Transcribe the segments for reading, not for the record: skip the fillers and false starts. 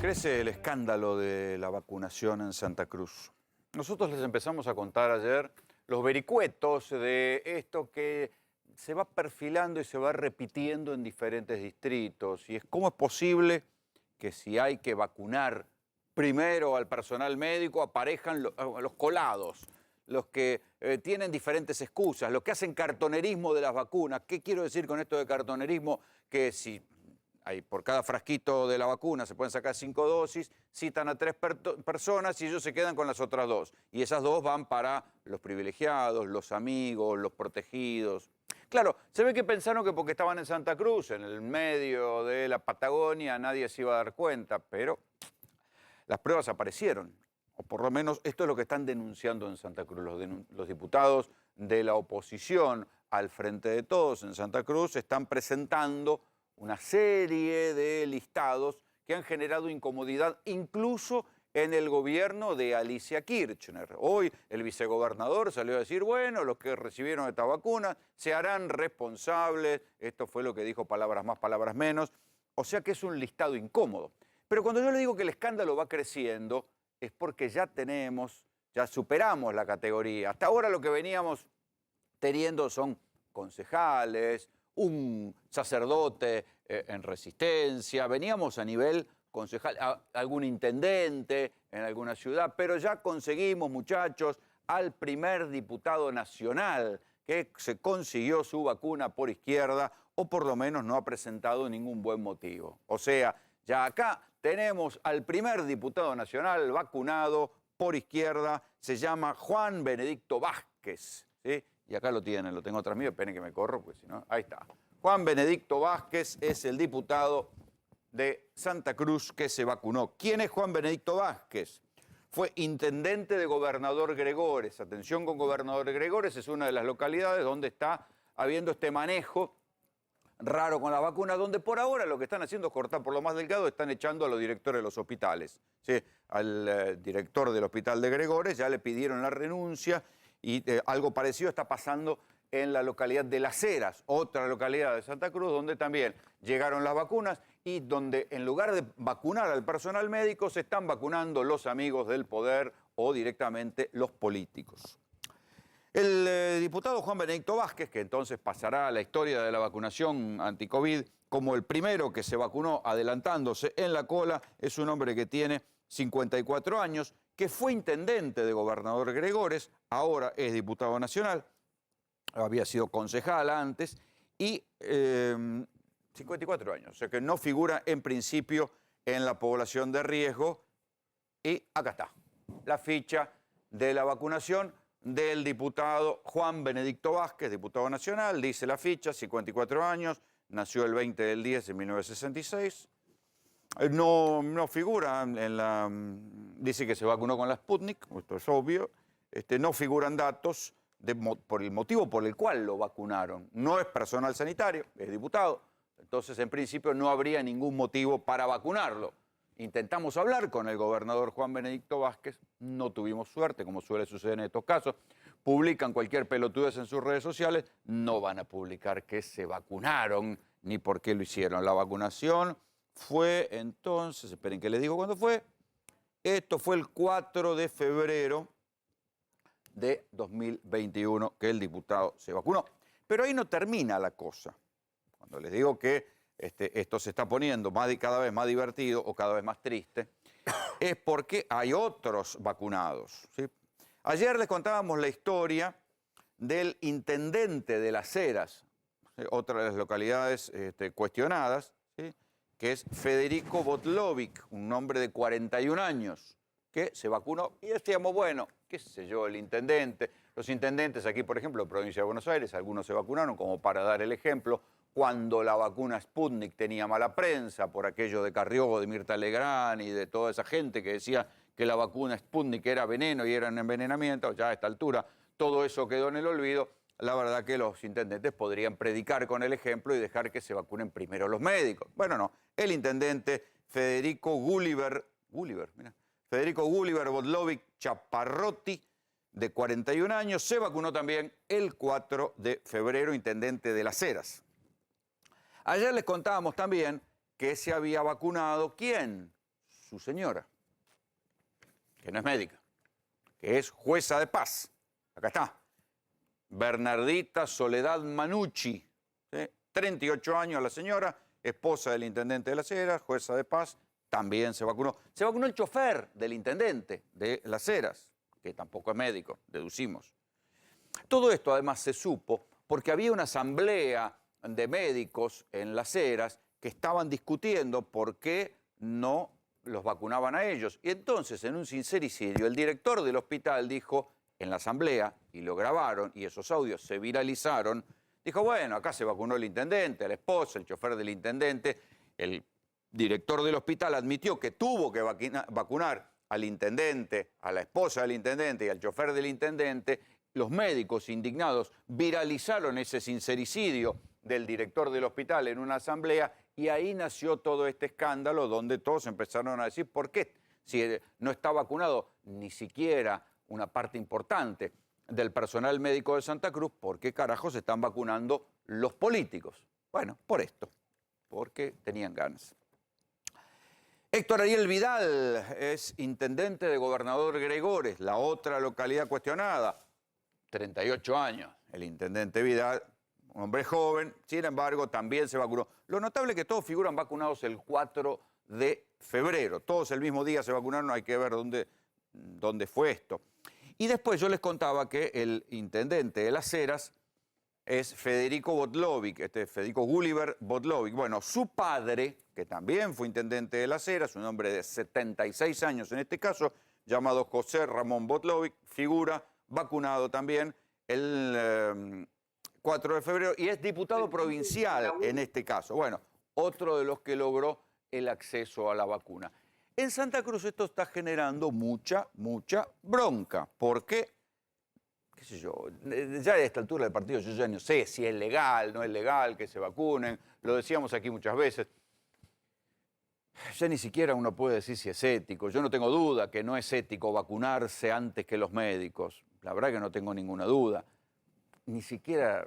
Crece el escándalo de la vacunación en Santa Cruz. Nosotros les empezamos a contar ayer los vericuetos de esto que se va perfilando y se va repitiendo en diferentes distritos. Y es cómo es posible que si hay que vacunar primero al personal médico, aparezcan los colados, los que tienen diferentes excusas, los que hacen cartonerismo de las vacunas. ¿Qué quiero decir con esto de cartonerismo? Que si por cada frasquito de la vacuna se pueden sacar 5 dosis, citan a 3 personas y ellos se quedan con las otras 2. Y esas 2 van para los privilegiados, los amigos, los protegidos. Claro, se ve que pensaron que porque estaban en Santa Cruz, en el medio de la Patagonia, nadie se iba a dar cuenta, pero las pruebas aparecieron. O por lo menos esto es lo que están denunciando en Santa Cruz. Los diputados de la oposición al Frente de Todos en Santa Cruz están presentando una serie de listados que han generado incomodidad incluso en el gobierno de Alicia Kirchner. Hoy el vicegobernador salió a decir, bueno, los que recibieron esta vacuna se harán responsables. Esto fue lo que dijo, palabras más, palabras menos. O sea que es un listado incómodo. Pero cuando yo le digo que el escándalo va creciendo, es porque ya superamos la categoría. Hasta ahora lo que veníamos teniendo son concejales, un sacerdote en Resistencia, veníamos a nivel concejal, algún intendente en alguna ciudad, pero ya conseguimos, muchachos, al primer diputado nacional que se consiguió su vacuna por izquierda o por lo menos no ha presentado ningún buen motivo. O sea, ya acá tenemos al primer diputado nacional vacunado por izquierda, se llama Juan Benedicto Vázquez, ¿sí? Y acá lo tienen, lo tengo atrás mío, esperen que me corro, pues si no, ahí está. Juan Benedicto Vázquez es el diputado de Santa Cruz que se vacunó. ¿Quién es Juan Benedicto Vázquez? Fue intendente de Gobernador Gregores. Atención con Gobernador Gregores, es una de las localidades donde está habiendo este manejo raro con la vacuna, donde por ahora lo que están haciendo es cortar por lo más delgado, están echando a los directores de los hospitales. ¿Sí? Al director del hospital de Gregores ya le pidieron la renuncia y algo parecido está pasando en la localidad de Las Heras, otra localidad de Santa Cruz, donde también llegaron las vacunas y donde en lugar de vacunar al personal médico se están vacunando los amigos del poder o directamente los políticos. El diputado Juan Benedicto Vázquez, que entonces pasará a la historia de la vacunación anti-COVID como el primero que se vacunó adelantándose en la cola, es un hombre que tiene 54 años, que fue intendente de Gobernador Gregores, ahora es diputado nacional, había sido concejal antes, y 54 años, o sea que no figura en principio en la población de riesgo. Y acá está, la ficha de la vacunación del diputado Juan Benedicto Vázquez, diputado nacional, dice la ficha, 54 años, nació el 20 del 10 de 1966. No figura en la... Dice que se vacunó con la Sputnik, esto es obvio. No figuran datos por el motivo por el cual lo vacunaron. No es personal sanitario, es diputado. Entonces, en principio, no habría ningún motivo para vacunarlo. Intentamos hablar con el gobernador Juan Benedicto Vázquez, no tuvimos suerte, como suele suceder en estos casos. Publican cualquier pelotudez en sus redes sociales, no van a publicar que se vacunaron ni por qué lo hicieron. La vacunación fue entonces, esperen que les digo cuándo fue, esto fue el 4 de febrero de 2021 que el diputado se vacunó. Pero ahí no termina la cosa. Cuando les digo que esto se está poniendo cada vez más divertido o cada vez más triste, es porque hay otros vacunados, ¿sí? Ayer les contábamos la historia del intendente de Las Heras, ¿sí? Otra de las localidades cuestionadas, ¿sí? Que es Federico Botlovic, un hombre de 41 años, que se vacunó y decíamos, bueno, qué sé yo, el intendente, los intendentes aquí, por ejemplo, en la provincia de Buenos Aires, algunos se vacunaron, como para dar el ejemplo, cuando la vacuna Sputnik tenía mala prensa, por aquello de Carrió, de Mirta Legrand y de toda esa gente que decía que la vacuna Sputnik era veneno y era un envenenamiento, ya a esta altura todo eso quedó en el olvido. La verdad que los intendentes podrían predicar con el ejemplo y dejar que se vacunen primero los médicos. Bueno, no, el intendente Federico Gulliver Botlovic Chaparrotti, de 41 años, se vacunó también el 4 de febrero, intendente de Las Heras. Ayer les contábamos también que se había vacunado, ¿quién? su señora, que no es médica, que es jueza de paz. Acá está. Bernardita Soledad Manucci, ¿sí? 38 años la señora, esposa del intendente de Las Heras, jueza de paz, también se vacunó. Se vacunó el chofer del intendente de Las Heras, que tampoco es médico, deducimos. Todo esto además se supo porque había una asamblea de médicos en Las Heras que estaban discutiendo por qué no los vacunaban a ellos. Y entonces, en un sincericidio, el director del hospital dijo en la asamblea, y lo grabaron, y esos audios se viralizaron, dijo, bueno, acá se vacunó el intendente, la esposa, el chofer del intendente. El director del hospital admitió que tuvo que vacunar al intendente, a la esposa del intendente y al chofer del intendente. Los médicos indignados viralizaron ese sincericidio del director del hospital en una asamblea y ahí nació todo este escándalo donde todos empezaron a decir, ¿por qué? Si no está vacunado ni siquiera una parte importante del personal médico de Santa Cruz, ¿por qué carajos están vacunando los políticos? Bueno, por esto, porque tenían ganas. Héctor Ariel Vidal es intendente de Gobernador Gregores, la otra localidad cuestionada. 38 años, el intendente Vidal, un hombre joven, sin embargo, también se vacunó. Lo notable es que todos figuran vacunados el 4 de febrero. Todos el mismo día se vacunaron, hay que ver dónde fue esto. Y después yo les contaba que el intendente de Las Heras es Federico Botlovic, Federico Gulliver Botlovic. Bueno, su padre, que también fue intendente de Las Heras, un hombre de 76 años en este caso, llamado José Ramón Botlovic, figura vacunado también el 4 de febrero y es diputado provincial en este caso. Bueno, otro de los que logró el acceso a la vacuna. En Santa Cruz esto está generando mucha bronca, porque, qué sé yo, ya a esta altura del partido yo ya no sé si es legal, no es legal que se vacunen, lo decíamos aquí muchas veces. Ya ni siquiera uno puede decir si es ético. Yo no tengo duda que no es ético vacunarse antes que los médicos. La verdad que no tengo ninguna duda. Ni siquiera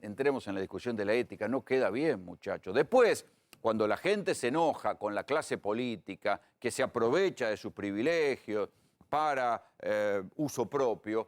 entremos en la discusión de la ética. No queda bien, muchachos. Después, cuando la gente se enoja con la clase política, que se aprovecha de sus privilegios para uso propio,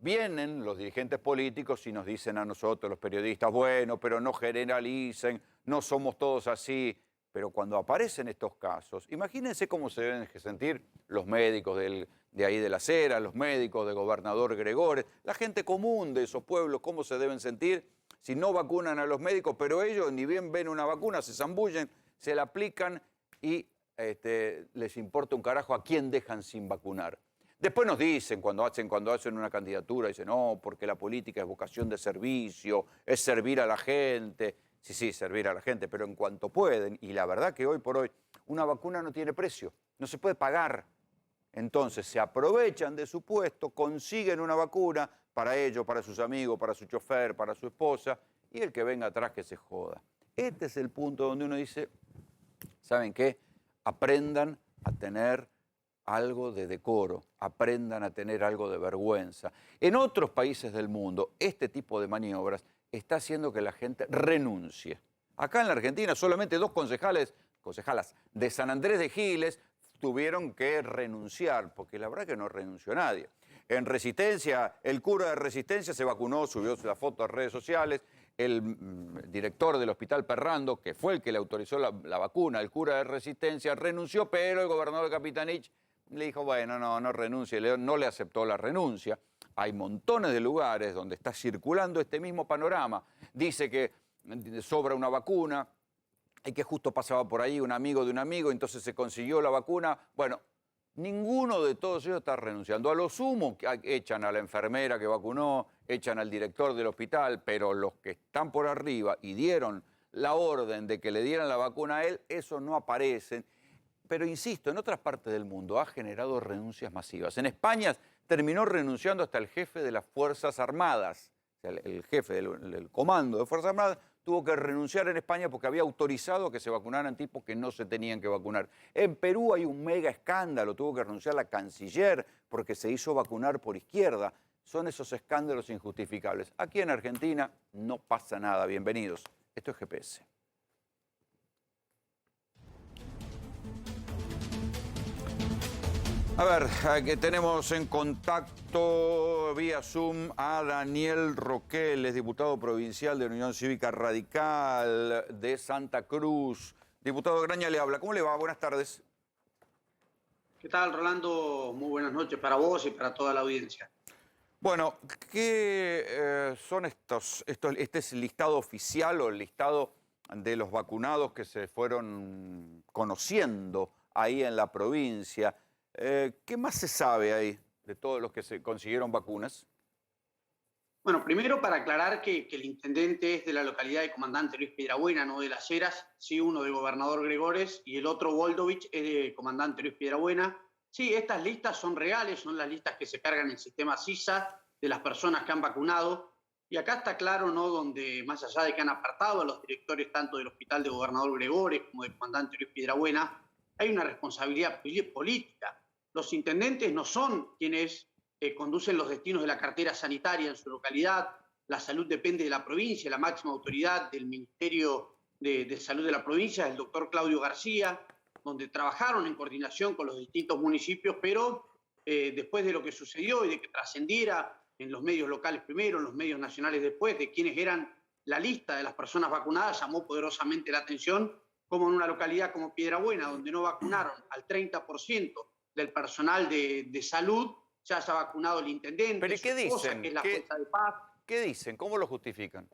vienen los dirigentes políticos y nos dicen a nosotros, los periodistas, bueno, pero no generalicen, no somos todos así. Pero cuando aparecen estos casos, imagínense cómo se deben sentir los médicos de ahí de Las Heras, los médicos de Gobernador Gregores, la gente común de esos pueblos, cómo se deben sentir si no vacunan a los médicos, pero ellos ni bien ven una vacuna, se zambullen, se la aplican y les importa un carajo a quién dejan sin vacunar. Después nos dicen, cuando hacen una candidatura, dicen, no, porque la política es vocación de servicio, es servir a la gente. Sí, servir a la gente, pero en cuanto pueden. Y la verdad que hoy por hoy una vacuna no tiene precio, no se puede pagar. Entonces se aprovechan de su puesto, consiguen una vacuna para ellos, para sus amigos, para su chofer, para su esposa, y el que venga atrás que se joda. Este es el punto donde uno dice, ¿saben qué? Aprendan a tener algo de decoro, aprendan a tener algo de vergüenza. En otros países del mundo, este tipo de maniobras está haciendo que la gente renuncie. Acá en la Argentina solamente 2 concejalas de San Andrés de Giles tuvieron que renunciar, porque la verdad que no renunció nadie. En Resistencia, el cura de Resistencia se vacunó, subió la foto a redes sociales, el director del Hospital Perrando, que fue el que le autorizó la vacuna, el cura de Resistencia, renunció, pero el gobernador Capitanich le dijo, bueno, no renuncie, no le aceptó la renuncia. Hay montones de lugares donde está circulando este mismo panorama. Dice que sobra una vacuna y que justo pasaba por ahí un amigo de un amigo, entonces se consiguió la vacuna. Bueno, ninguno de todos ellos está renunciando. A lo sumo echan a la enfermera que vacunó, echan al director del hospital, pero los que están por arriba y dieron la orden de que le dieran la vacuna a él, esos no aparecen. Pero insisto, en otras partes del mundo ha generado renuncias masivas. En España terminó renunciando hasta el jefe de las Fuerzas Armadas. O sea, el jefe del comando de Fuerzas Armadas tuvo que renunciar en España porque había autorizado que se vacunaran tipos que no se tenían que vacunar. En Perú hay un mega escándalo, tuvo que renunciar la canciller porque se hizo vacunar por izquierda. Son esos escándalos injustificables. Aquí en Argentina no pasa nada. Bienvenidos. Esto es GPS. A ver, que tenemos en contacto vía Zoom a Daniel Roquel, es diputado provincial de la Unión Cívica Radical de Santa Cruz. Diputado Graña le habla. ¿Cómo le va? Buenas tardes. ¿Qué tal, Rolando? Muy buenas noches para vos y para toda la audiencia. Bueno, ¿qué son este es el listado oficial o el listado de los vacunados que se fueron conociendo ahí en la provincia? ¿Qué más se sabe ahí de todos los que se consiguieron vacunas? Bueno, primero para aclarar que el intendente es de la localidad de Comandante Luis Piedrabuena, no de Las Heras. Sí, uno del gobernador Gregores y el otro, Voldovich, es de Comandante Luis Piedrabuena. Sí, estas listas son reales, son las listas que se cargan en el sistema SISA de las personas que han vacunado. Y acá está claro, ¿no?, donde más allá de que han apartado a los directores tanto del Hospital de Gobernador Gregores como del Comandante Luis Piedrabuena, hay una responsabilidad política. Los intendentes no son quienes conducen los destinos de la cartera sanitaria en su localidad. La salud depende de la provincia, la máxima autoridad del Ministerio de Salud de la provincia, el doctor Claudio García, donde trabajaron en coordinación con los distintos municipios, pero después de lo que sucedió y de que trascendiera en los medios locales primero, en los medios nacionales después, de quienes eran la lista de las personas vacunadas, llamó poderosamente la atención como en una localidad como Piedrabuena, donde no vacunaron al 30% del personal de salud, ya se ha vacunado el intendente, ¿Pero qué dicen? Que es la jueza de paz. ¿Qué dicen? ¿Cómo lo justifican?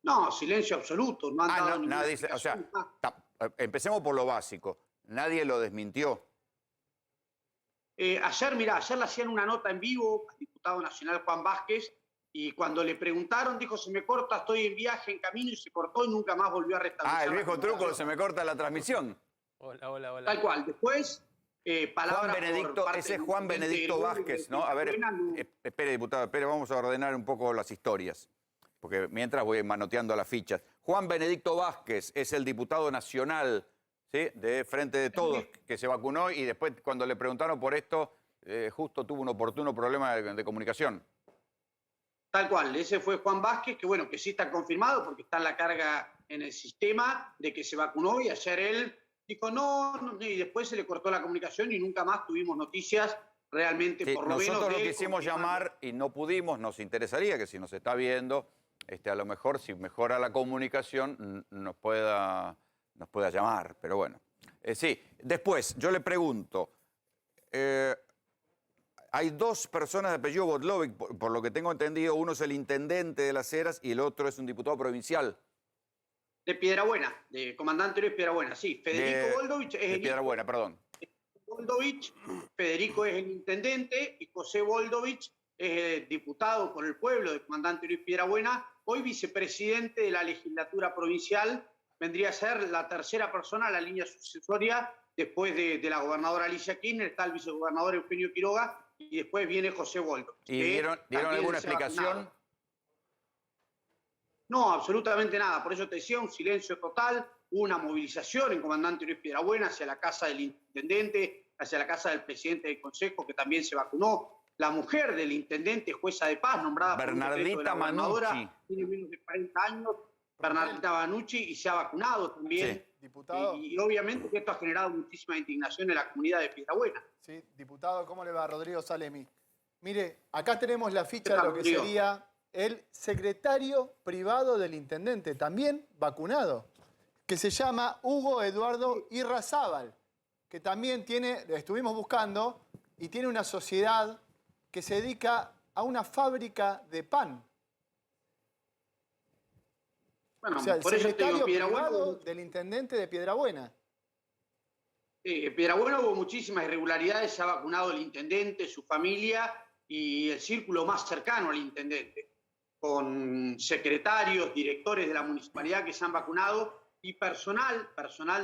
No, silencio absoluto, no han dado ninguna nada dice, o sea, explicación. empecemos por lo básico. Nadie lo desmintió. Ayer le hacían una nota en vivo al diputado nacional Juan Vázquez, y cuando le preguntaron, dijo: se me corta, estoy en viaje, en camino, y se cortó y nunca más volvió a restablecer. Ah, el viejo truco, se me corta la transmisión. Hola. Tal cual. Después, Juan Benedicto, ese es Juan Benedicto Vázquez, ¿no? A ver, espere, diputado, espere, vamos a ordenar un poco las historias, porque mientras voy manoteando las fichas. Juan Benedicto Vázquez es el diputado nacional, ¿sí?, de Frente de Todos, que se vacunó y después, cuando le preguntaron por esto, justo tuvo un oportuno problema de comunicación. Tal cual, ese fue Juan Vázquez, que bueno, que sí está confirmado porque está en la carga en el sistema de que se vacunó, y ayer él dijo no, y después se le cortó la comunicación y nunca más tuvimos noticias realmente, Sí, por lo menos. nosotros lo quisimos llamar y no pudimos, nos interesaría que si nos está viendo, a lo mejor si mejora la comunicación nos pueda llamar, pero bueno. Sí, después yo le pregunto, hay dos personas de apellido Vodlovic, por lo que tengo entendido, uno es el intendente de Las Heras y el otro es un diputado provincial. De Piedrabuena, de Comandante Luis Piedrabuena, sí. Federico Voldovich es de Piedrabuena, perdón. Voldovich, Federico es el intendente y José Voldovich es el diputado por el pueblo de Comandante Luis Piedrabuena, hoy vicepresidente de la legislatura provincial. Vendría a ser la tercera persona en la línea sucesoria después de la gobernadora Alicia Kirchner. Está el vicegobernador Eugenio Quiroga y después viene José Voldovich. ¿Y dieron alguna explicación? No, absolutamente nada. Por eso te decía, un silencio total. Hubo una movilización en Comandante Luis Piedrabuena hacia la casa del intendente, hacia la casa del presidente del consejo, que también se vacunó. La mujer del intendente, jueza de paz, nombrada Bernardita Manucci, tiene menos de 40 años, Bernardita Manucci, y se ha vacunado también. Sí. Diputado. Y obviamente que esto ha generado muchísima indignación en la comunidad de Piedrabuena. Sí, diputado, ¿cómo le va? Rodrigo Salemi. Mire, acá tenemos la ficha de lo que sería el secretario privado del intendente, también vacunado, que se llama Hugo Eduardo Irrazábal, que también estuvimos buscando, y tiene una sociedad que se dedica a una fábrica de pan. Bueno, o sea, el por eso te digo, privado del intendente de Piedrabuena. En Piedrabuena hubo muchísimas irregularidades, se ha vacunado el intendente, su familia y el círculo más cercano al intendente, con secretarios, directores de la municipalidad que se han vacunado, y personal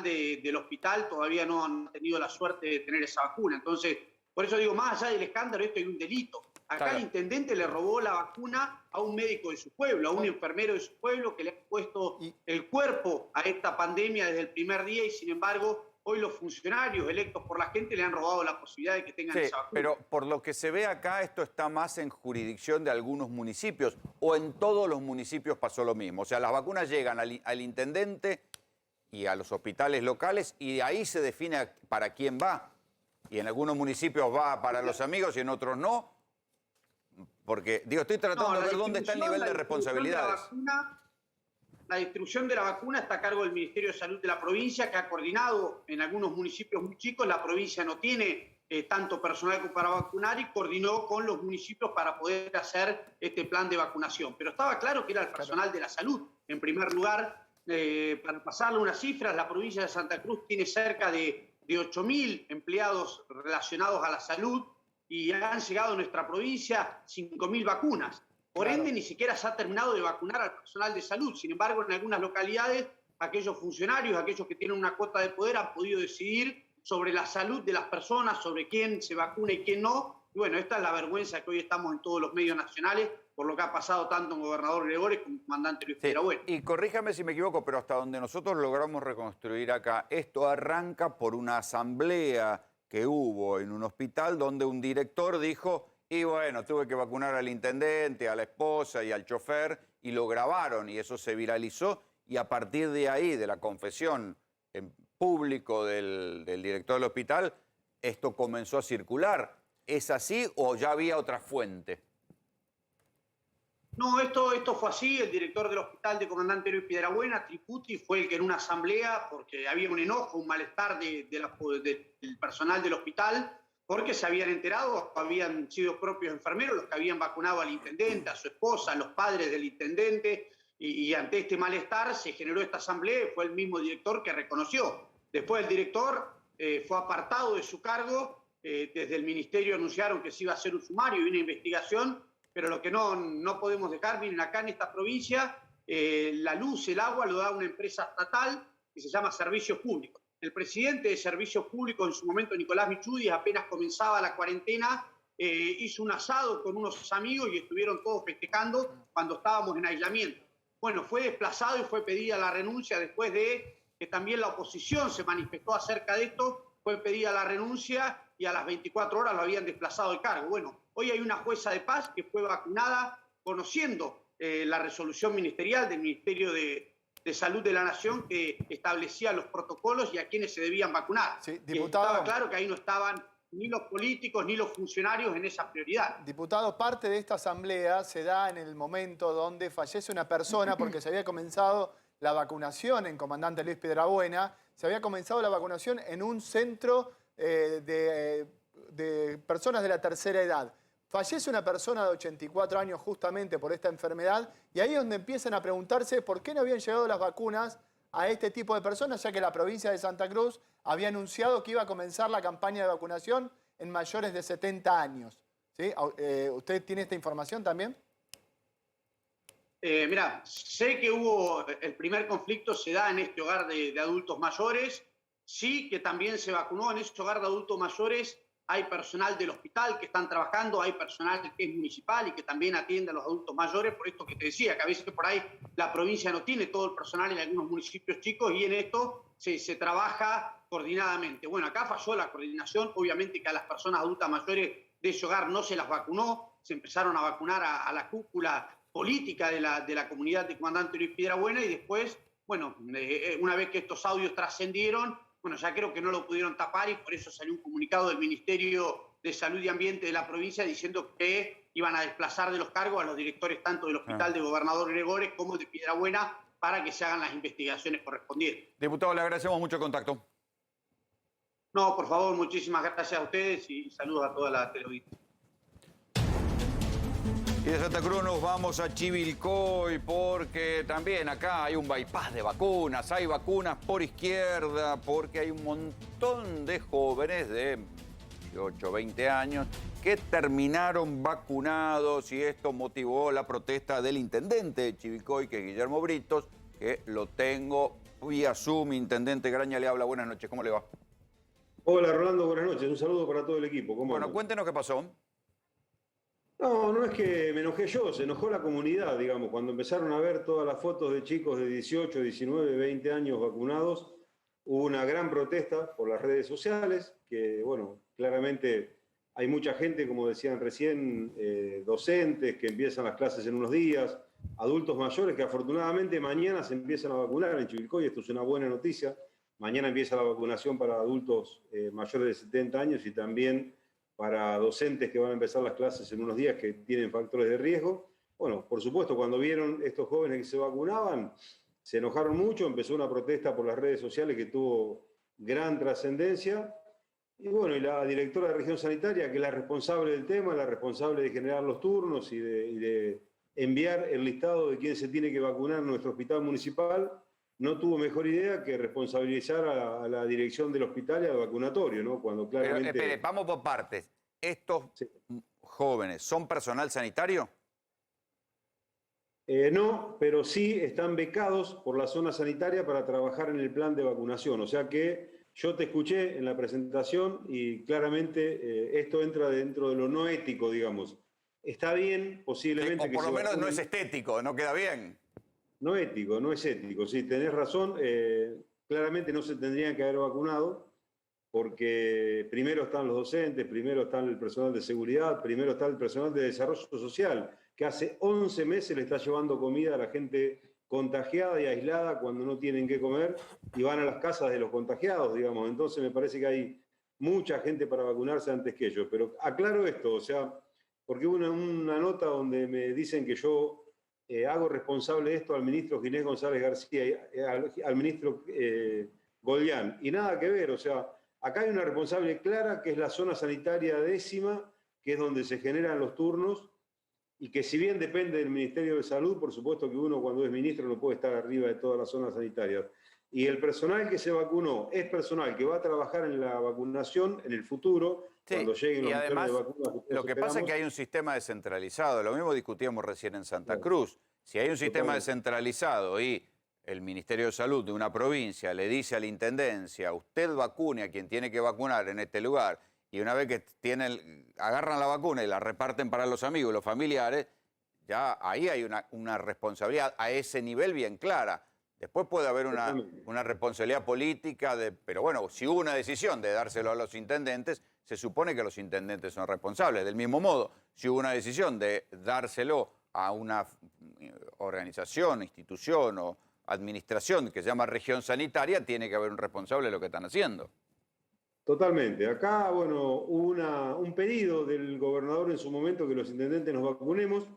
del hospital todavía no han tenido la suerte de tener esa vacuna. Entonces, por eso digo, más allá del escándalo, esto es un delito. Acá claro, el intendente le robó la vacuna a un médico de su pueblo, a un enfermero de su pueblo que le ha puesto el cuerpo a esta pandemia desde el primer día, y sin embargo hoy los funcionarios electos por la gente le han robado la posibilidad de que tengan esa vacuna. Pero por lo que se ve acá, esto está más en jurisdicción de algunos municipios, o en todos los municipios pasó lo mismo. O sea, las vacunas llegan al intendente y a los hospitales locales, y de ahí se define para quién va. y en algunos municipios va para los amigos y en otros no? Porque, digo, estoy tratando de ver dónde está el nivel de responsabilidades. La distribución de la vacuna está a cargo del Ministerio de Salud de la provincia, que ha coordinado en algunos municipios muy chicos. La provincia no tiene tanto personal como para vacunar y coordinó con los municipios para poder hacer este plan de vacunación. Pero estaba claro que era el personal de la salud. En primer lugar, para pasarle unas cifras, la provincia de Santa Cruz tiene cerca de 8.000 empleados relacionados a la salud y han llegado a nuestra provincia 5.000 vacunas. Por ende, ni siquiera se ha terminado de vacunar al personal de salud. Sin embargo, en algunas localidades, aquellos funcionarios, aquellos que tienen una cuota de poder, han podido decidir sobre la salud de las personas, sobre quién se vacuna y quién no. Y bueno, esta es la vergüenza que hoy estamos en todos los medios nacionales por lo que ha pasado tanto en Gobernador Gregores como en Comandante Luis Piedrabuena. Y corríjame si me equivoco, pero hasta donde nosotros logramos reconstruir acá, esto arranca por una asamblea que hubo en un hospital donde un director dijo... Y bueno, tuve que vacunar al intendente, a la esposa y al chofer, y lo grabaron, y eso se viralizó, y a partir de ahí, de la confesión en público del director del hospital, esto comenzó a circular. ¿Es así o ya había otra fuente? No, esto fue así. El director del hospital de Comandante Luis Piedrabuena, Triputi, fue el que en una asamblea, porque había un enojo, un malestar del personal del hospital, porque se habían enterado, habían sido propios enfermeros los que habían vacunado al intendente, a su esposa, a los padres del intendente, y ante este malestar se generó esta asamblea y fue el mismo director que reconoció. Después el director fue apartado de su cargo, desde el ministerio anunciaron que se iba a hacer un sumario y una investigación, pero lo que no podemos dejar, miren, acá en esta provincia, la luz, el agua lo da una empresa estatal que se llama Servicios Públicos. El presidente de Servicios Públicos, en su momento Nicolás Michudi, apenas comenzaba la cuarentena, hizo un asado con unos amigos y estuvieron todos festejando cuando estábamos en aislamiento. Bueno, fue desplazado y fue pedida la renuncia después de que también la oposición se manifestó acerca de esto, fue pedida la renuncia y a las 24 horas lo habían desplazado del cargo. Bueno, hoy hay una jueza de paz que fue vacunada conociendo la resolución ministerial del Ministerio de Salud de la Nación que establecía los protocolos y a quienes se debían vacunar. Sí, diputado. Estaba claro que ahí no estaban ni los políticos ni los funcionarios en esa prioridad. Diputado, parte de esta asamblea se da en el momento donde fallece una persona porque se había comenzado la vacunación en Comandante Luis Piedrabuena, se había comenzado la vacunación en un centro de personas de la tercera edad. Fallece una persona de 84 años justamente por esta enfermedad y ahí es donde empiezan a preguntarse por qué no habían llegado las vacunas a este tipo de personas, ya que la provincia de Santa Cruz había anunciado que iba a comenzar la campaña de vacunación en mayores de 70 años. ¿Sí? ¿Usted tiene esta información también? Mirá, sé que el primer conflicto se da en este hogar de adultos mayores, sí que también se vacunó en este hogar de adultos mayores. Hay personal del hospital que están trabajando, hay personal que es municipal y que también atiende a los adultos mayores, por esto que te decía, que a veces por ahí la provincia no tiene todo el personal en algunos municipios chicos y en esto se trabaja coordinadamente. Bueno, acá falló la coordinación, obviamente que a las personas adultas mayores de ese hogar no se las vacunó, se empezaron a vacunar a la cúpula política de la comunidad de Comandante Luis Piedrabuena y después, bueno, una vez que estos audios trascendieron, bueno, ya creo que no lo pudieron tapar y por eso salió un comunicado del Ministerio de Salud y Ambiente de la provincia diciendo que iban a desplazar de los cargos a los directores tanto del Hospital de Gobernador Gregores como de Piedrabuena para que se hagan las investigaciones correspondientes. Diputado, le agradecemos mucho el contacto. No, por favor, muchísimas gracias a ustedes y saludos a toda la teleaudiencia. Y de Santa Cruz nos vamos a Chivilcoy porque también acá hay un bypass de vacunas, hay vacunas por izquierda porque hay un montón de jóvenes de 18, 20 años que terminaron vacunados y esto motivó la protesta del intendente de Chivilcoy, que es Guillermo Britos, que lo tengo vía Zoom. Intendente Graña le habla, buenas noches, ¿cómo le va? Hola Rolando, buenas noches, un saludo para todo el equipo. ¿Cómo Bueno, andan? cuéntenos qué pasó. No es que me enojé yo, se enojó la comunidad, digamos, cuando empezaron a ver todas las fotos de chicos de 18, 19, 20 años vacunados, hubo una gran protesta por las redes sociales, que bueno, claramente hay mucha gente, como decían recién, docentes que empiezan las clases en unos días, adultos mayores que afortunadamente mañana se empiezan a vacunar en Chivilcoy, esto es una buena noticia. Mañana empieza la vacunación para adultos mayores de 70 años y también para docentes que van a empezar las clases en unos días que tienen factores de riesgo. Bueno, por supuesto, cuando vieron estos jóvenes que se vacunaban, se enojaron mucho, empezó una protesta por las redes sociales que tuvo gran trascendencia. Y bueno, y la directora de región sanitaria, que es la responsable del tema, la responsable de generar los turnos y de enviar el listado de quién se tiene que vacunar en nuestro hospital municipal, no tuvo mejor idea que responsabilizar a la dirección del hospital y al vacunatorio, ¿no? Cuando claramente... Pero, espere, vamos por partes. ¿Estos jóvenes son personal sanitario? No, pero sí están becados por la zona sanitaria para trabajar en el plan de vacunación. O sea que yo te escuché en la presentación y claramente esto entra dentro de lo no ético, digamos. Está bien, posiblemente... O por lo menos no es estético, no queda bien. No ético, no es ético. Sí, tenés razón. Claramente no se tendrían que haber vacunado porque primero están los docentes, primero está el personal de seguridad, primero está el personal de desarrollo social, que hace 11 meses le está llevando comida a la gente contagiada y aislada cuando no tienen qué comer y van a las casas de los contagiados, digamos. Entonces me parece que hay mucha gente para vacunarse antes que ellos. Pero aclaro esto, o sea, porque hubo una nota donde me dicen que yo hago responsable de esto al ministro Ginés González García, al ministro Golyán, y nada que ver, o sea, acá hay una responsable clara que es la zona sanitaria 10ª, que es donde se generan los turnos, y que si bien depende del Ministerio de Salud, por supuesto que uno cuando es ministro no puede estar arriba de todas las zonas sanitarias. Y el personal que se vacunó es personal que va a trabajar en la vacunación en el futuro, sí, cuando lleguen los además, millones de vacunas. lo que pasa es que hay un sistema descentralizado. Lo mismo discutíamos recién en Santa Cruz. Si hay un sistema descentralizado y el Ministerio de Salud de una provincia le dice a la intendencia, usted vacune a quien tiene que vacunar en este lugar, y una vez que agarran la vacuna y la reparten para los amigos y los familiares, ya ahí hay una responsabilidad a ese nivel bien clara. Después puede haber una responsabilidad política, pero bueno, si hubo una decisión de dárselo a los intendentes, se supone que los intendentes son responsables. Del mismo modo, si hubo una decisión de dárselo a una organización, institución o administración que se llama región sanitaria, tiene que haber un responsable de lo que están haciendo. Totalmente. Acá, bueno, hubo un pedido del gobernador en su momento que los intendentes nos vacunemos.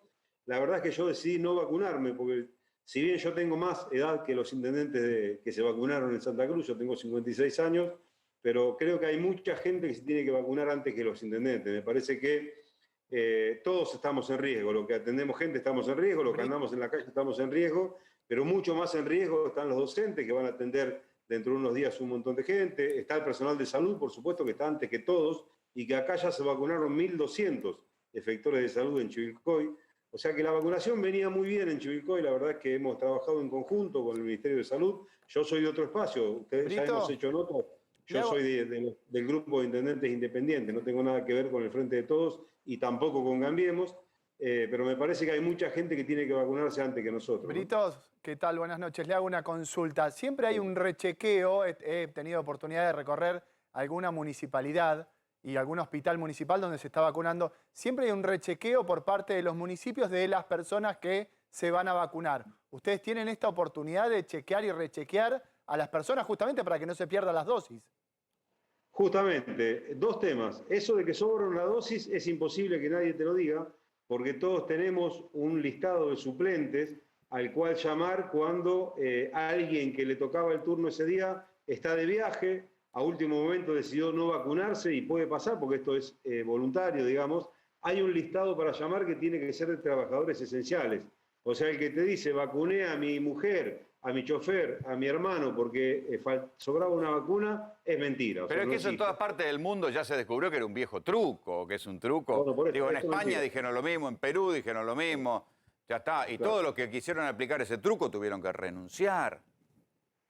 La verdad es que yo decidí no vacunarme, porque si bien yo tengo más edad que los intendentes que se vacunaron en Santa Cruz, yo tengo 56 años, pero creo que hay mucha gente que se tiene que vacunar antes que los intendentes. Me parece que todos estamos en riesgo. Los que atendemos gente estamos en riesgo, los que andamos en la calle estamos en riesgo, pero mucho más en riesgo están los docentes que van a atender dentro de unos días un montón de gente. Está el personal de salud, por supuesto, que está antes que todos, y que acá ya se vacunaron 1.200 efectores de salud en Chivilcoy. O sea que la vacunación venía muy bien en Chivilcoy, la verdad es que hemos trabajado en conjunto con el Ministerio de Salud. Yo soy de otro espacio, ustedes ya hemos hecho notas. Yo soy del grupo de intendentes independientes, no tengo nada que ver con el Frente de Todos y tampoco con Cambiemos, pero me parece que hay mucha gente que tiene que vacunarse antes que nosotros. Britos, ¿qué tal? Buenas noches. Le hago una consulta. Siempre hay un rechequeo, he tenido oportunidad de recorrer alguna municipalidad y algún hospital municipal donde se está vacunando. Siempre hay un rechequeo por parte de los municipios de las personas que se van a vacunar. ¿Ustedes tienen esta oportunidad de chequear y rechequear a las personas justamente para que no se pierdan las dosis? Justamente, dos temas. Eso de que sobra una dosis es imposible que nadie te lo diga, porque todos tenemos un listado de suplentes al cual llamar cuando alguien que le tocaba el turno ese día está de viaje, a último momento decidió no vacunarse y puede pasar, porque esto es voluntario, digamos. Hay un listado para llamar que tiene que ser de trabajadores esenciales. O sea, el que te dice, vacuné a mi mujer, a mi chofer, a mi hermano, porque sobraba una vacuna, es mentira. Pero es que eso en todas partes del mundo ya se descubrió que era un viejo truco, que es un truco. Bueno, por eso, digo, en España dijeron lo mismo, en Perú dijeron lo mismo, ya está. Y claro, todos los que quisieron aplicar ese truco tuvieron que renunciar.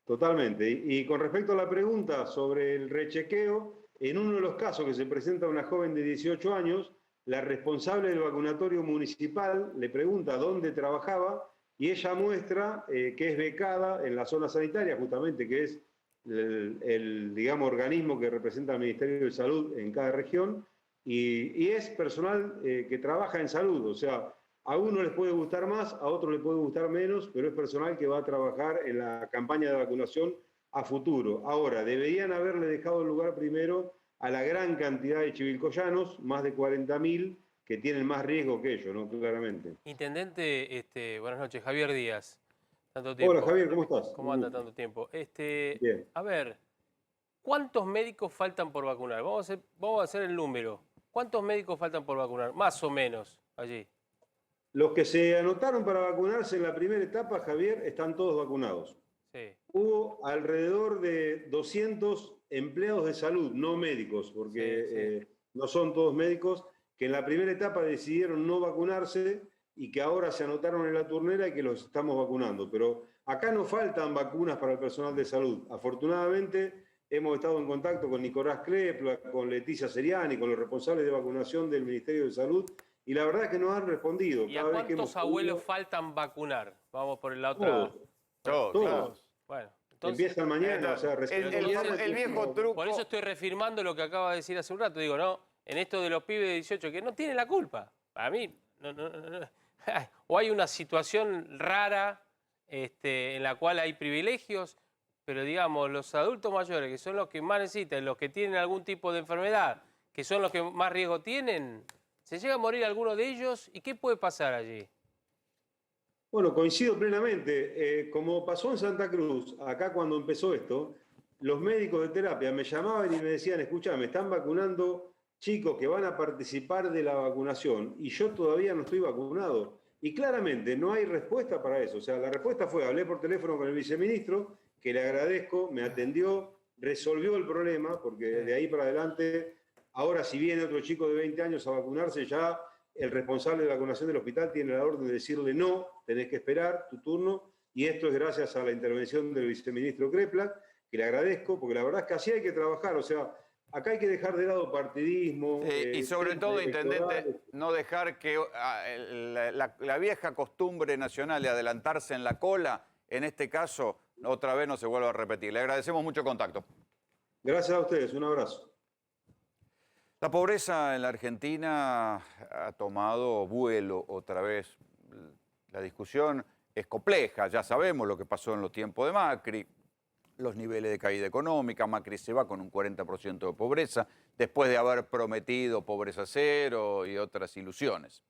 Totalmente. Y con respecto a la pregunta sobre el rechequeo, en uno de los casos que se presenta una joven de 18 años, la responsable del vacunatorio municipal le pregunta dónde trabajaba y ella muestra que es becada en la zona sanitaria, justamente, que es el digamos, organismo que representa al Ministerio de Salud en cada región, y es personal que trabaja en salud. O sea, a uno les puede gustar más, a otro les puede gustar menos, pero es personal que va a trabajar en la campaña de vacunación a futuro. Ahora, deberían haberle dejado el lugar primero a la gran cantidad de chivilcoyanos, más de 40.000, que tienen más riesgo que ellos, ¿no? Claramente. Intendente, buenas noches, Javier Díaz. Tanto tiempo. Hola Javier, ¿cómo estás? ¿Cómo anda tanto tiempo? Bien. A ver, ¿cuántos médicos faltan por vacunar? Vamos a hacer el número. ¿Cuántos médicos faltan por vacunar? Más o menos, allí. Los que se anotaron para vacunarse en la primera etapa, Javier, están todos vacunados. Sí. Hubo alrededor de 200 empleados de salud, no médicos, porque no son todos médicos, que en la primera etapa decidieron no vacunarse y que ahora se anotaron en la turnera y que los estamos vacunando. Pero acá no faltan vacunas para el personal de salud. Afortunadamente, hemos estado en contacto con Nicolás Crepla, con Leticia Seriani, con los responsables de vacunación del Ministerio de Salud, y la verdad es que nos han respondido. ¿Y a cuántos abuelos faltan vacunar? Vamos por la otra. Todos. Bueno, entonces, empiezan mañana, o sea, el viejo truco. por eso estoy reafirmando lo que acaba de decir hace un rato. Digo, no, en esto de los pibes de 18, que no tienen la culpa. Para mí, no. O hay una situación rara en la cual hay privilegios, pero digamos, los adultos mayores, que son los que más necesitan, los que tienen algún tipo de enfermedad, que son los que más riesgo tienen, se llega a morir alguno de ellos, ¿y qué puede pasar allí? Bueno, coincido plenamente. Como pasó en Santa Cruz, acá cuando empezó esto, los médicos de terapia me llamaban y me decían, escuchá, me están vacunando chicos que van a participar de la vacunación y yo todavía no estoy vacunado. Y claramente no hay respuesta para eso. O sea, la respuesta fue, hablé por teléfono con el viceministro, que le agradezco, me atendió, resolvió el problema, porque de ahí para adelante, ahora si viene otro chico de 20 años a vacunarse, ya el responsable de vacunación del hospital tiene la orden de decirle no, tenés que esperar tu turno, y esto es gracias a la intervención del viceministro Crepla, que le agradezco, porque la verdad es que así hay que trabajar, o sea, acá hay que dejar de lado partidismo. Y sobre todo, intendente, no dejar que la vieja costumbre nacional de adelantarse en la cola, en este caso, otra vez no se vuelva a repetir. Le agradecemos mucho el contacto. Gracias a ustedes, un abrazo. La pobreza en la Argentina ha tomado vuelo otra vez. La discusión es compleja, ya sabemos lo que pasó en los tiempos de Macri, los niveles de caída económica. Macri se va con un 40% de pobreza, después de haber prometido pobreza cero y otras ilusiones.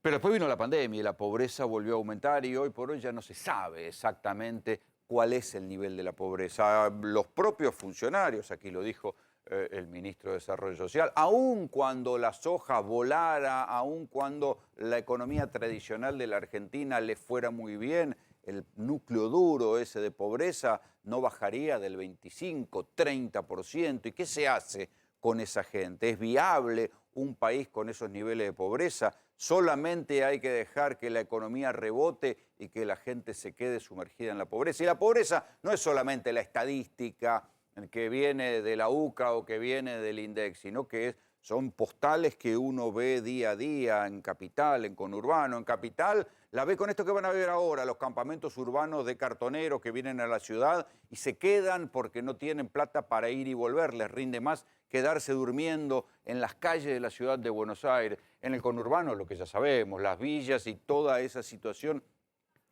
Pero después vino la pandemia y la pobreza volvió a aumentar y hoy por hoy ya no se sabe exactamente cuál es el nivel de la pobreza. Los propios funcionarios, aquí lo dijo el ministro de Desarrollo Social, aun cuando la soja volara, aun cuando la economía tradicional de la Argentina le fuera muy bien, el núcleo duro ese de pobreza no bajaría del 25-30%. ¿Y qué se hace con esa gente? ¿Es viable un país con esos niveles de pobreza? Solamente hay que dejar que la economía rebote y que la gente se quede sumergida en la pobreza. Y la pobreza no es solamente la estadística que viene de la UCA o que viene del INDEC, sino que son postales que uno ve día a día en Capital, en conurbano. En Capital la ve con esto que van a ver ahora, los campamentos urbanos de cartoneros que vienen a la ciudad y se quedan porque no tienen plata para ir y volver. Les rinde más quedarse durmiendo en las calles de la ciudad de Buenos Aires. En el conurbano, lo que ya sabemos, las villas y toda esa situación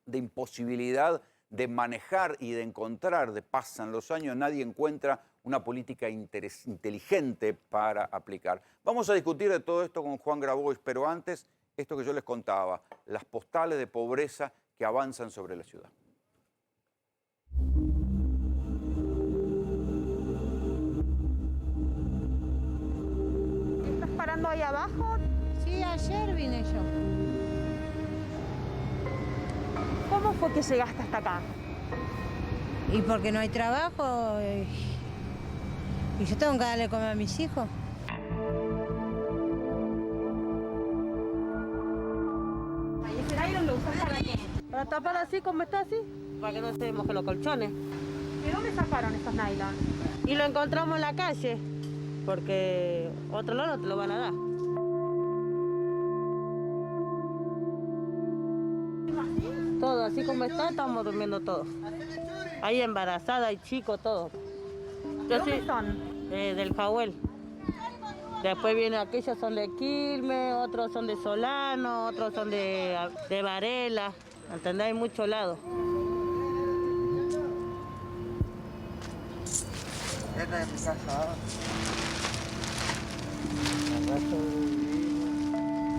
de imposibilidad de manejar y de encontrar, pasan los años, nadie encuentra una política inteligente para aplicar. Vamos a discutir de todo esto con Juan Grabois, pero antes, esto que yo les contaba, las postales de pobreza que avanzan sobre la ciudad. ¿Estás parando ahí abajo? Sí, ayer vine yo. ¿Cómo fue que llegaste hasta acá? Y porque no hay trabajo y yo tengo que darle comer a mis hijos. ¿Y ese nylon lo usas para qué? Para tapar así como está así, para que no se mojen los colchones. ¿De dónde sacaron estos nylon? Y lo encontramos en la calle, porque otro lado no te lo van a dar. Todo así como está, estamos durmiendo todos. Ahí embarazada, hay chicos, todo. ¿De dónde son? Del Jawel. Después vienen aquellos son de Quilmes, otros son de Solano, otros son de Varela. ¿Entendés? Hay muchos lados. Esta es mi casa.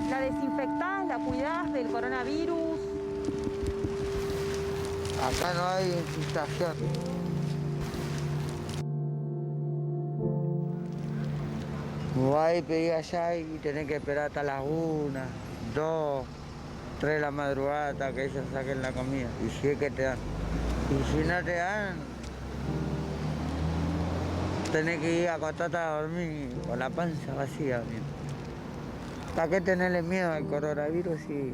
¿La desinfectás, la cuidás del coronavirus? Acá no hay infestación. Vos ahí pedís allá y tenés que esperar hasta las 1, 2, 3 de la madrugada hasta que ellos saquen la comida. Y si es que te dan. Y si no te dan, tenés que ir a acostarte a dormir con la panza vacía. ¿Para qué tenerle miedo al coronavirus si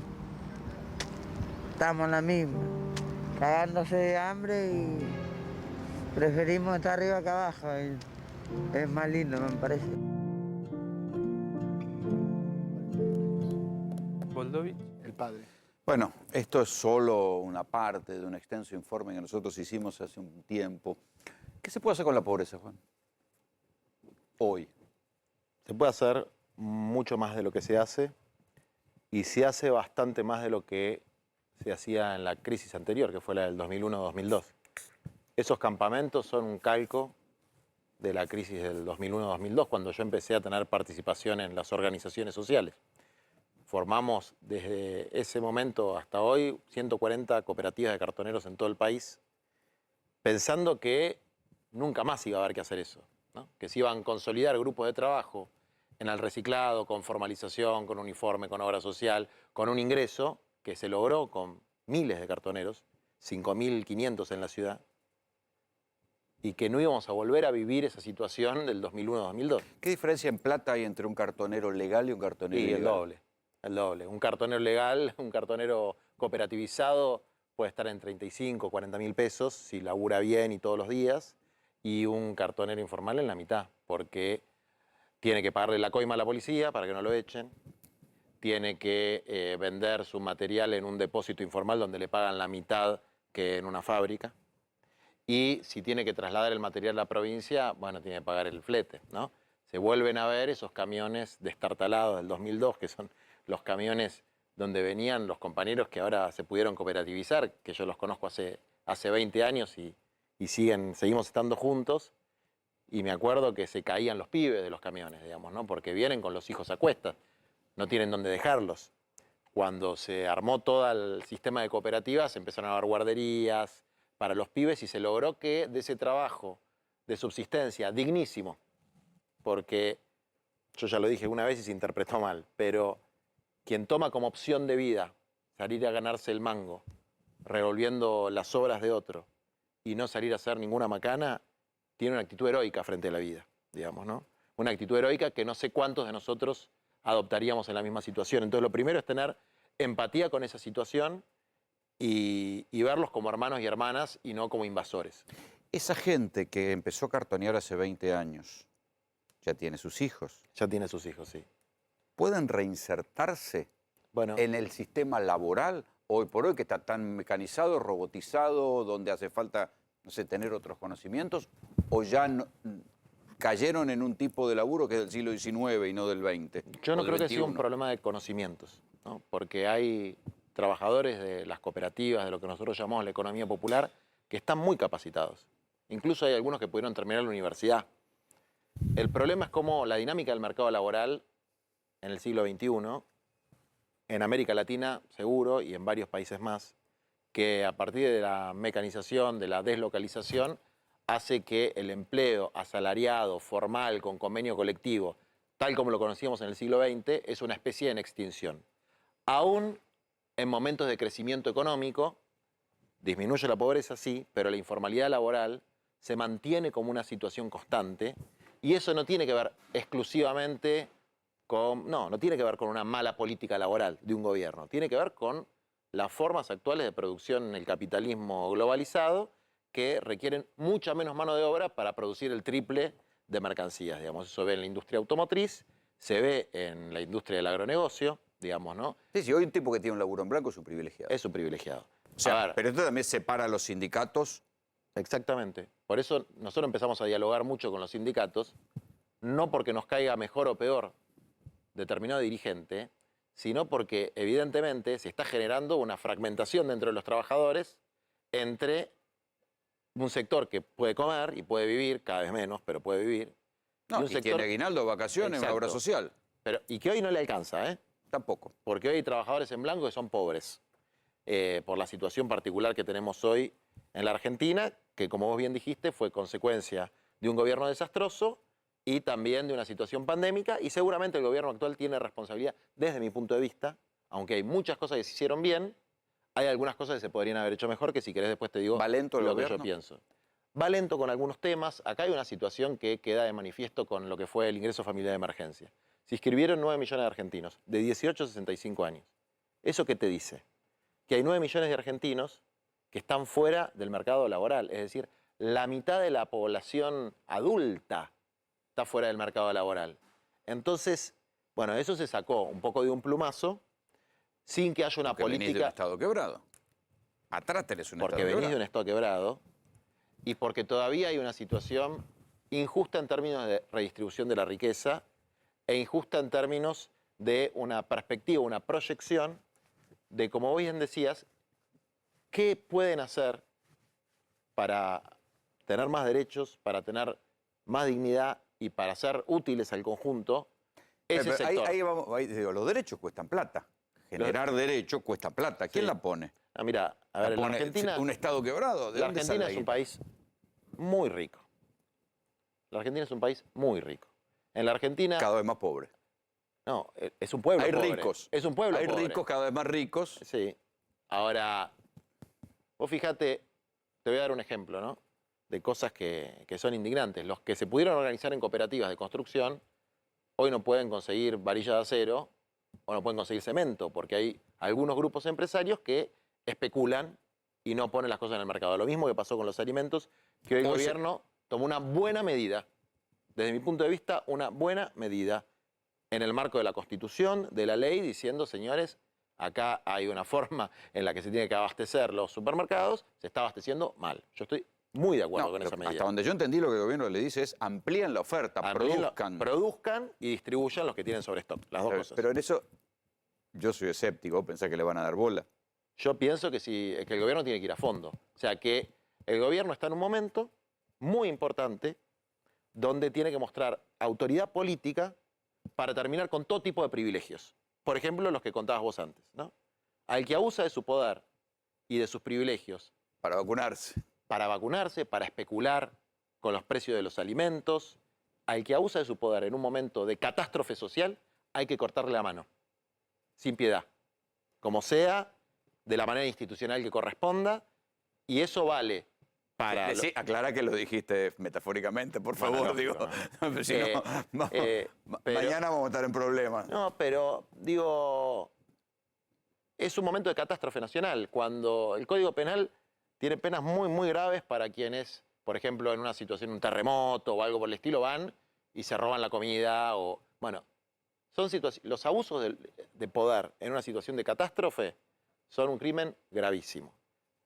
estamos en la misma? Cagándose de hambre y preferimos estar arriba que abajo. Y es más lindo, me parece. Goldovich. El padre. Bueno, esto es solo una parte de un extenso informe que nosotros hicimos hace un tiempo. ¿Qué se puede hacer con la pobreza, Juan? Hoy. Se puede hacer mucho más de lo que se hace y se hace bastante más de lo que se hacía en la crisis anterior, que fue la del 2001-2002. Esos campamentos son un calco de la crisis del 2001-2002, cuando yo empecé a tener participación en las organizaciones sociales. Formamos desde ese momento hasta hoy 140 cooperativas de cartoneros en todo el país, pensando que nunca más iba a haber que hacer eso, ¿no? Que se iban a consolidar grupos de trabajo en el reciclado, con formalización, con uniforme, con obra social, con un ingreso que se logró con miles de cartoneros, 5.500 en la ciudad, y que no íbamos a volver a vivir esa situación del 2001-2002. ¿Qué diferencia en plata hay entre un cartonero legal y un cartonero Y ilegal? el doble. Un cartonero legal, un cartonero cooperativizado puede estar en 35, 40 mil pesos si labura bien y todos los días, y un cartonero informal en la mitad, porque tiene que pagarle la coima a la policía para que no lo echen, tiene que vender su material en un depósito informal donde le pagan la mitad que en una fábrica, y si tiene que trasladar el material a la provincia, bueno, tiene que pagar el flete, ¿no? Se vuelven a ver esos camiones destartalados del 2002, que son los camiones donde venían los compañeros que ahora se pudieron cooperativizar, que yo los conozco hace 20 años y seguimos estando juntos. Y me acuerdo que se caían los pibes de los camiones, digamos, ¿no? Porque vienen con los hijos a cuestas, no tienen dónde dejarlos. Cuando se armó todo el sistema de cooperativas, empezaron a haber guarderías para los pibes y se logró que de ese trabajo de subsistencia dignísimo, porque yo ya lo dije una vez y se interpretó mal, pero quien toma como opción de vida salir a ganarse el mango, revolviendo las obras de otro y no salir a hacer ninguna macana, tiene una actitud heroica frente a la vida, digamos, ¿no? Una actitud heroica que no sé cuántos de nosotros adoptaríamos en la misma situación. Entonces, lo primero es tener empatía con esa situación y verlos como hermanos y hermanas y no como invasores. Esa gente que empezó a cartonear hace 20 años, ya tiene sus hijos. Ya tiene sus hijos, sí. ¿Pueden reinsertarse en el sistema laboral hoy por hoy, que está tan mecanizado, robotizado, donde hace falta, no sé, tener otros conocimientos? ¿O ya cayeron en un tipo de laburo que es del siglo XIX y no del XX? Yo no creo que sea un problema de conocimientos, ¿no? Porque hay trabajadores de las cooperativas, de lo que nosotros llamamos la economía popular, que están muy capacitados. Incluso hay algunos que pudieron terminar la universidad. El problema es cómo la dinámica del mercado laboral en el siglo XXI, en América Latina seguro y en varios países más, que a partir de la mecanización, de la deslocalización, hace que el empleo asalariado, formal, con convenio colectivo, tal como lo conocíamos en el siglo XX, es una especie en extinción. Aún en momentos de crecimiento económico, disminuye la pobreza, sí, pero la informalidad laboral se mantiene como una situación constante y eso no tiene que ver exclusivamente con, no tiene que ver con una mala política laboral de un gobierno, tiene que ver con las formas actuales de producción en el capitalismo globalizado que requieren mucha menos mano de obra para producir el triple de mercancías, digamos. Eso se ve en la industria automotriz, se ve en la industria del agronegocio, digamos, ¿no? Sí, hoy un tipo que tiene un laburo en blanco es un privilegiado. Es un privilegiado. O sea, pero esto también separa a los sindicatos. Exactamente. Por eso nosotros empezamos a dialogar mucho con los sindicatos, no porque nos caiga mejor o peor determinado dirigente, sino porque evidentemente se está generando una fragmentación dentro de los trabajadores entre un sector que puede comer y puede vivir, cada vez menos, pero puede vivir. No, un y tiene aguinaldo, vacaciones, una obra social. Y que hoy no le alcanza, ¿eh? Tampoco. Porque hoy hay trabajadores en blanco que son pobres, por la situación particular que tenemos hoy en la Argentina, que como vos bien dijiste, fue consecuencia de un gobierno desastroso y también de una situación pandémica, y seguramente el gobierno actual tiene responsabilidad, desde mi punto de vista, aunque hay muchas cosas que se hicieron bien, hay algunas cosas que se podrían haber hecho mejor, que si querés después te digo ¿Va lento el lo gobierno? que yo pienso. Va lento con algunos temas. Acá hay una situación que queda de manifiesto con lo que fue el ingreso familiar de emergencia. Se inscribieron 9 millones de argentinos, de 18 a 65 años. ¿Eso qué te dice? Que hay 9 millones de argentinos que están fuera del mercado laboral. Es decir, la mitad de la población adulta está fuera del mercado laboral. Entonces, bueno, eso se sacó un poco de un plumazo, sin que haya una Porque venís de un política... estado quebrado. Atrás tenés un Porque estado venís quebrado. de un estado quebrado y porque todavía hay una situación injusta en términos de redistribución de la riqueza e injusta en términos de una perspectiva, una proyección de, como vos bien decías, qué pueden hacer para tener más derechos, para tener más dignidad y para ser útiles al conjunto ese Pero sector. ahí vamos, digo, los derechos cuestan plata. Generar derecho cuesta plata. ¿Quién Sí. la pone? Ah, mira, a ver, ¿La en la pone Argentina... un estado quebrado? ¿De La dónde Argentina sale es un guita? país muy rico. La Argentina es un país muy rico. En la Argentina... Cada vez más pobre. No, es un pueblo Hay pobre. ricos. Es un pueblo Hay pobre. ricos, cada vez más ricos. Sí. Ahora, vos fíjate, te voy a dar un ejemplo, ¿no? De cosas que son indignantes. Los que se pudieron organizar en cooperativas de construcción, hoy no pueden conseguir varilla de acero o no pueden conseguir cemento, porque hay algunos grupos empresarios que especulan y no ponen las cosas en el mercado. Lo mismo que pasó con los alimentos, que hoy el Hoy se- gobierno tomó una buena medida, desde mi punto de vista, una buena medida en el marco de la Constitución, de la ley, diciendo, señores, acá hay una forma en la que se tiene que abastecer los supermercados, se está abasteciendo mal. Yo estoy muy de acuerdo No, con esa pero medida. hasta donde yo entendí lo que el gobierno le dice es amplíen la oferta, produzcan. Produzcan y distribuyan los que tienen sobre stock, las dos cosas. Pero en eso yo soy escéptico, pensé que le van a dar bola. Yo pienso que que el gobierno tiene que ir a fondo. O sea, que el gobierno está en un momento muy importante donde tiene que mostrar autoridad política para terminar con todo tipo de privilegios. Por ejemplo, los que contabas vos antes, ¿no? Al que abusa de su poder y de sus privilegios Para vacunarse. para especular con los precios de los alimentos, al que abusa de su poder en un momento de catástrofe social, hay que cortarle la mano, sin piedad, como sea, de la manera institucional que corresponda, y eso vale para... Sí, aclara que lo dijiste metafóricamente, por Bueno, favor, no, digo. no. Si no, pero- mañana vamos a estar en problemas. No, pero digo, es un momento de catástrofe nacional, cuando el Código Penal tiene penas muy, muy graves para quienes, por ejemplo, en una situación, un terremoto o algo por el estilo, van y se roban la comida o... Bueno, son los abusos de poder en una situación de catástrofe son un crimen gravísimo.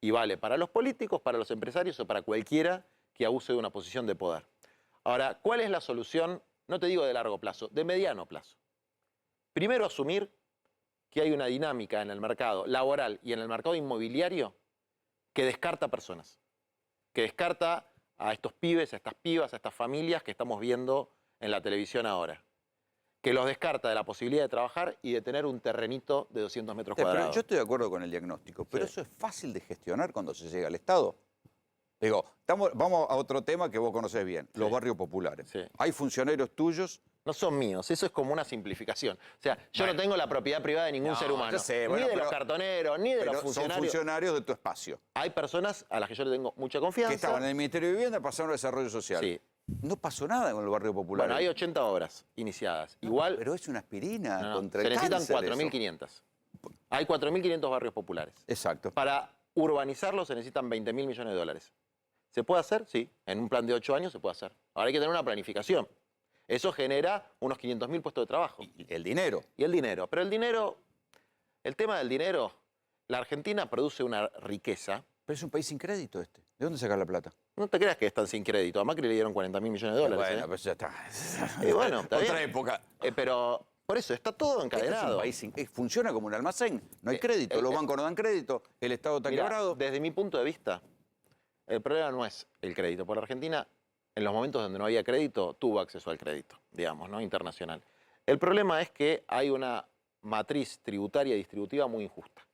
Y vale para los políticos, para los empresarios o para cualquiera que abuse de una posición de poder. Ahora, ¿cuál es la solución? No te digo de largo plazo, de mediano plazo. Primero, asumir que hay una dinámica en el mercado laboral y en el mercado inmobiliario que descarta personas, que descarta a estos pibes, a estas pibas, a estas familias que estamos viendo en la televisión ahora, que los descarta de la posibilidad de trabajar y de tener un terrenito de 200 metros Pero cuadrados. yo estoy de acuerdo con el diagnóstico, pero Sí. eso es fácil de gestionar cuando se llega al Estado. Digo, vamos a otro tema que vos conocés bien, los barrios populares. Sí. Hay funcionarios tuyos. No son míos, eso es como una simplificación. O sea, yo Bueno. no tengo la propiedad privada de ningún No, ser humano. yo sé, ni bueno, de los pero- cartoneros, ni de Pero los son funcionarios. funcionarios de tu espacio. Hay personas a las que yo le tengo mucha confianza. Que estaban en el Ministerio de Vivienda, pasaron a Desarrollo Social. Sí. No pasó nada con el barrio popular. Bueno, hay 80 obras iniciadas. Igual Pero es una aspirina no, no, contra se el necesitan cáncer. 4.500. Hay 4.500 barrios populares. Exacto. Para urbanizarlos se necesitan 20.000 millones de dólares. ¿Se puede hacer? Sí. En un plan de 8 años se puede hacer. Ahora hay que tener una planificación. Eso genera unos 500.000 puestos de trabajo. Y el dinero. Y el dinero. Pero el tema del dinero, la Argentina produce una riqueza. Pero es un país sin crédito este. ¿De dónde sacar la plata? No te creas que están sin crédito. A Macri le dieron 40.000 millones de dólares. Bueno, ¿eh? pues ya está. Y bueno, está Otra bien. época. Pero por eso está todo Este es un encadenado. país funciona como un almacén. No hay crédito. Los bancos no dan crédito. El Estado está Mirá, quebrado. desde mi punto de vista, el problema no es el crédito. Por Argentina, en los momentos donde no había crédito, tuvo acceso al crédito, digamos, ¿no? Internacional. El problema es que hay una matriz tributaria y distributiva muy injusta.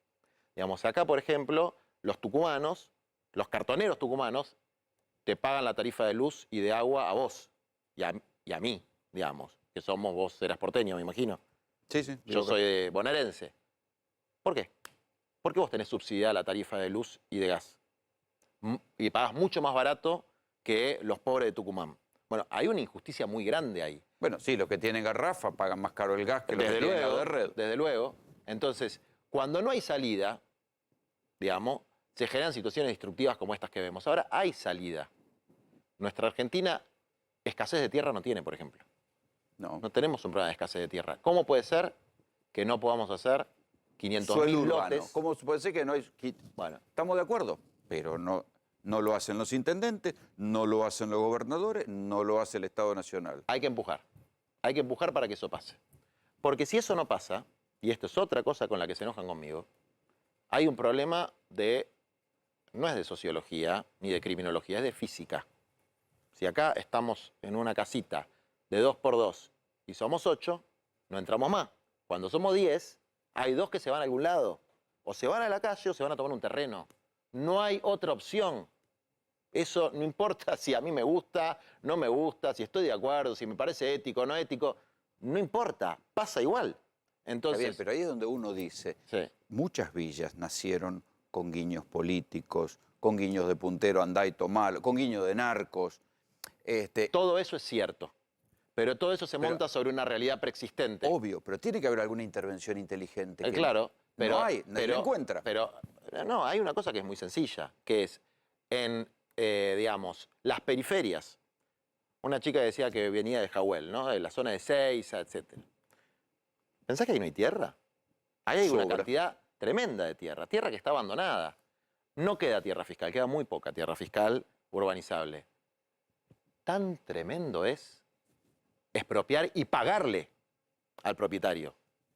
Digamos, acá, por ejemplo, los tucumanos, los cartoneros tucumanos, te pagan la tarifa de luz y de agua a vos y a mí, digamos, que somos, vos eras porteño, me imagino. Sí, sí. Yo soy bonaerense. ¿Por qué? Porque vos tenés subsidiada la tarifa de luz y de gas. Y pagás mucho más barato que los pobres de Tucumán. Bueno, hay una injusticia muy grande ahí. Bueno, sí, los que tienen garrafa pagan más caro el gas que los que tienen gas de red. Desde luego. Entonces, cuando no hay salida, digamos, se generan situaciones destructivas como estas que vemos. Ahora hay salida. Nuestra Argentina, escasez de tierra no tiene, por ejemplo. No. No tenemos un problema de escasez de tierra. ¿Cómo puede ser que no podamos hacer 500.000 lotes? ¿Cómo puede ser que no hay...? Bueno, estamos de acuerdo, pero no lo hacen los intendentes, no lo hacen los gobernadores, no lo hace el Estado Nacional. hay que empujar. Hay que empujar para que eso pase. Porque si eso no pasa, y esto es otra cosa con la que se enojan conmigo, hay un problema de... no es de sociología ni de criminología, es de física. Si acá estamos en una casita de 2x2 y somos 8, no entramos más. Cuando somos 10, hay 2 que se van a algún lado. O se van a la calle o se van a tomar un terreno. No hay otra opción. Eso no importa si a mí me gusta, no me gusta, si estoy de acuerdo, si me parece ético o no ético. No importa, pasa igual. Entonces, Está bien, pero ahí es donde uno dice, sí. muchas villas nacieron con guiños políticos, con guiños de puntero andá y tomalo, con guiños de narcos. Todo eso es cierto. Pero todo eso se monta sobre una realidad preexistente. Obvio, pero tiene que haber alguna intervención inteligente. Que Claro, pero... no hay, nadie lo encuentra. Pero no, hay una cosa que es muy sencilla, que es en, digamos, las periferias. Una chica decía que venía de Jahuel, ¿no? De la zona de Seiza, etc. ¿Pensás que ahí no hay tierra? Ahí hay una Sobra. cantidad tremenda de tierra. Tierra que está abandonada. No queda tierra fiscal, queda muy poca tierra fiscal urbanizable. Tan tremendo es expropiar y pagarle al propietario.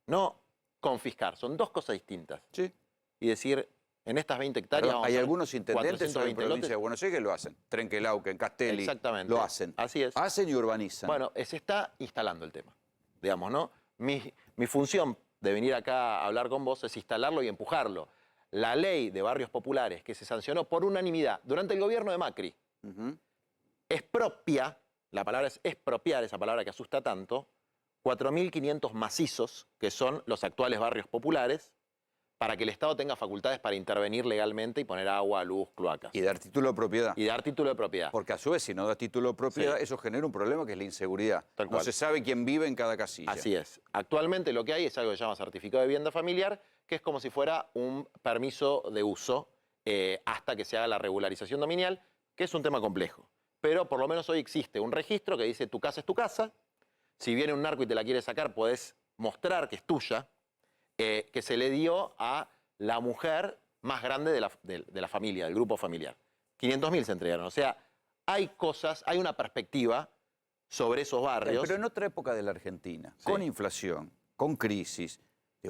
No confiscar, son dos cosas distintas. Sí. Y decir, en estas 20 hectáreas... Perdón, vamos a hay hacer algunos intendentes en la 420 provincia de lotes. Buenos Aires que lo hacen. Trenquelauquen, Castelli, Exactamente. lo hacen. Así es. Hacen y urbanizan. Bueno, se está instalando el tema, digamos, ¿no? Mi función de venir acá a hablar con vos es instalarlo y empujarlo. La ley de barrios populares que se sancionó por unanimidad durante el gobierno de Macri expropia, la palabra es expropiar, esa palabra que asusta tanto, 4.500 macizos, que son los actuales barrios populares, para que el Estado tenga facultades para intervenir legalmente y poner agua, luz, cloacas. Y dar título de propiedad. Y dar título de propiedad. Porque a su vez, si no das título de propiedad, Sí. eso genera un problema que es la inseguridad. Tal No cual. se sabe quién vive en cada casilla. Así es. Actualmente lo que hay es algo que se llama certificado de vivienda familiar, que es como si fuera un permiso de uso hasta que se haga la regularización dominial, que es un tema complejo. Pero por lo menos hoy existe un registro que dice tu casa es tu casa. Si viene un narco y te la quiere sacar, podés mostrar que es tuya, que se le dio a la mujer más grande de la familia, del grupo familiar. 500.000 se entregaron. O sea, hay cosas, hay una perspectiva sobre esos barrios. Pero en otra época de la Argentina, Sí. con inflación, con crisis,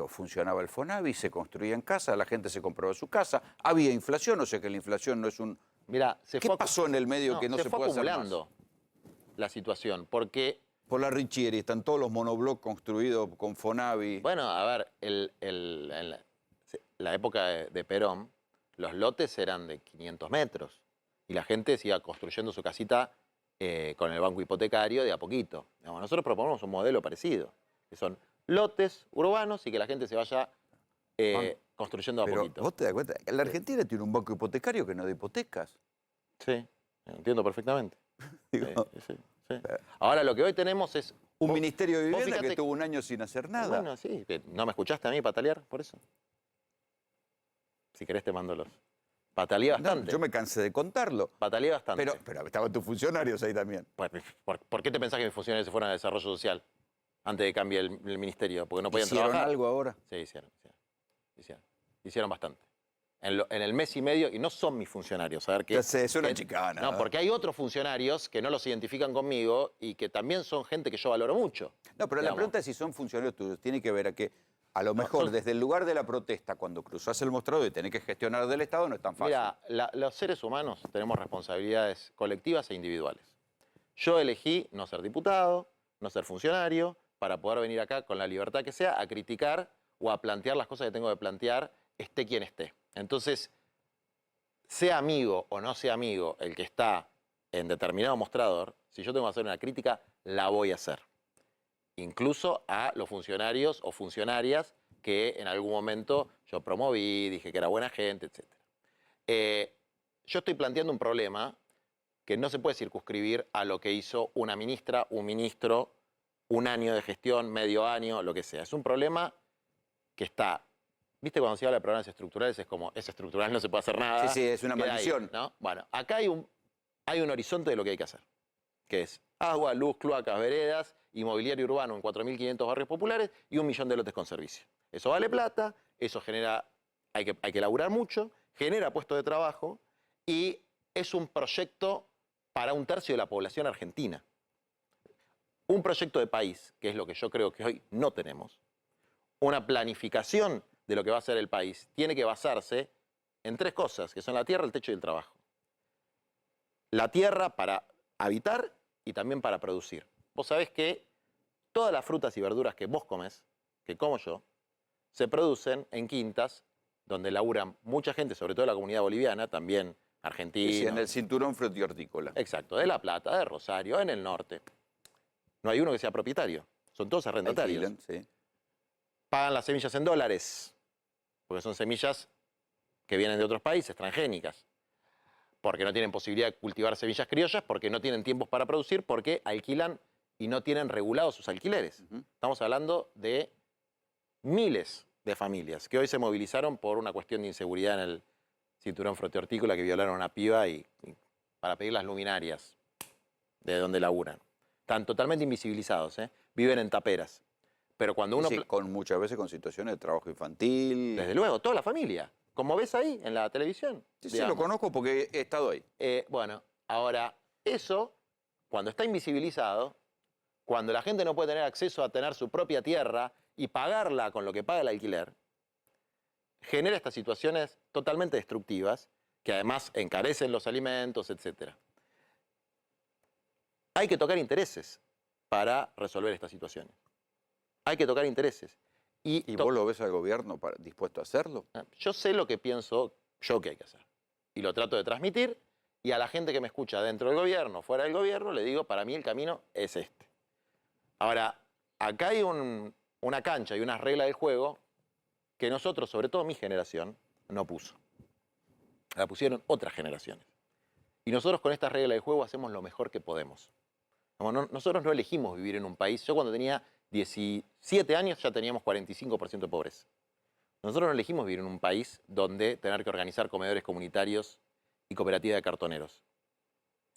funcionaba el Fonavi, se construían casas, la gente se compraba su casa, había inflación, o sea que la inflación no es un... Mirá, ¿Qué pasó en el medio que no se fue puede hacer más? acumulando la situación, porque... Por la Richieri, están todos los monoblocks construidos con Fonavi. Bueno, a ver, en la época de Perón, los lotes eran de 500 metros y la gente se iba construyendo su casita con el banco hipotecario de a poquito. Digamos, nosotros proponemos un modelo parecido, que son lotes urbanos y que la gente se vaya construyendo de a Pero poquito. vos te das cuenta, la Argentina tiene un banco hipotecario que no da hipotecas. Sí, entiendo perfectamente. Digo, Sí. Ahora lo que hoy tenemos es... un ministerio de vos vivienda que fíjate- estuvo un año sin hacer nada. Bueno, sí, ¿no me escuchaste a mí patalear por eso? Si querés te mando los... Pataleé No, bastante. yo me cansé de contarlo. Pataleé bastante. Pero estaban tus funcionarios ahí también. ¿Por qué te pensás que mis funcionarios se fueron a desarrollo social antes de cambiar el ministerio? Porque no podían ¿Hicieron trabajar. algo ahora? Sí, hicieron bastante. En el mes y medio, y no son mis funcionarios, a ver qué. Ya sé, es una chicana. No, porque hay otros funcionarios que no los identifican conmigo y que también son gente que yo valoro mucho. No, pero la digamos. pregunta es si son funcionarios tuyos. Tiene que ver a que A lo mejor desde el lugar de la protesta, cuando cruzás el mostrador y tenés que gestionar del Estado, no es tan fácil. Mira, los seres humanos tenemos responsabilidades colectivas e individuales. Yo elegí no ser diputado, no ser funcionario, para poder venir acá con la libertad que sea a criticar o a plantear las cosas que tengo que plantear, esté quien esté. Entonces, sea amigo o no sea amigo el que está en determinado mostrador, si yo tengo que hacer una crítica, la voy a hacer. Incluso a los funcionarios o funcionarias que en algún momento yo promoví, dije que era buena gente, etc. Yo estoy planteando un problema que no se puede circunscribir a lo que hizo una ministra, un ministro, un año de gestión, medio año, lo que sea. Es un problema que está... ¿Viste cuando se habla de problemas estructurales? Es como, es estructural, no se puede hacer nada. Sí, es una queda maldición. ahí, ¿no? Bueno, acá hay un horizonte de lo que hay que hacer, que es agua, luz, cloacas, veredas, inmobiliario urbano en 4.500 barrios populares y 1 millón de lotes con servicio. Eso vale plata, eso genera, hay que laburar mucho, genera puestos de trabajo y es un proyecto para 1/3 de la población argentina. Un proyecto de país, que es lo que yo creo que hoy no tenemos, una planificación de lo que va a ser el país, tiene que basarse en 3 cosas, que son la tierra, el techo y el trabajo. La tierra para habitar y también para producir. Vos sabés que todas las frutas y verduras que vos comés, que como yo, se producen en quintas donde laburan mucha gente, sobre todo la comunidad boliviana, también argentina. Sí, en el cinturón frutihortícola. Exacto, de La Plata, de Rosario, en el norte. No hay uno que sea propietario, son todos arrendatarios. Alquilan, sí. Pagan las semillas en dólares, porque son semillas que vienen de otros países, transgénicas. Porque no tienen posibilidad de cultivar semillas criollas, porque no tienen tiempos para producir, porque alquilan y no tienen regulados sus alquileres. Estamos hablando de miles de familias que hoy se movilizaron por una cuestión de inseguridad en el cinturón frutihortícola, que violaron a una piba y para pedir las luminarias de donde laburan. Están totalmente invisibilizados, ¿eh? Viven en taperas. Pero cuando uno... Sí, muchas veces con situaciones de trabajo infantil. Desde luego, toda la familia. Como ves ahí, en la televisión. Sí, lo conozco porque he estado ahí. Bueno, ahora, eso, cuando está invisibilizado, cuando la gente no puede tener acceso a tener su propia tierra y pagarla con lo que paga el alquiler, genera estas situaciones totalmente destructivas, que además encarecen los alimentos, etc. Hay que tocar intereses para resolver estas situaciones. Hay que tocar intereses. ¿Y vos lo ves al gobierno dispuesto a hacerlo? Yo sé lo que pienso yo que hay que hacer. Y lo trato de transmitir. Y a la gente que me escucha dentro del gobierno, fuera del gobierno, le digo, para mí el camino es este. Ahora, acá hay una cancha y unas reglas del juego que nosotros, sobre todo mi generación, no puso. La pusieron otras generaciones. Y nosotros con estas reglas del juego hacemos lo mejor que podemos. Nosotros no elegimos vivir en un país. Yo cuando tenía 17 años ya teníamos 45% de pobreza. Nosotros no elegimos vivir en un país donde tener que organizar comedores comunitarios y cooperativas de cartoneros.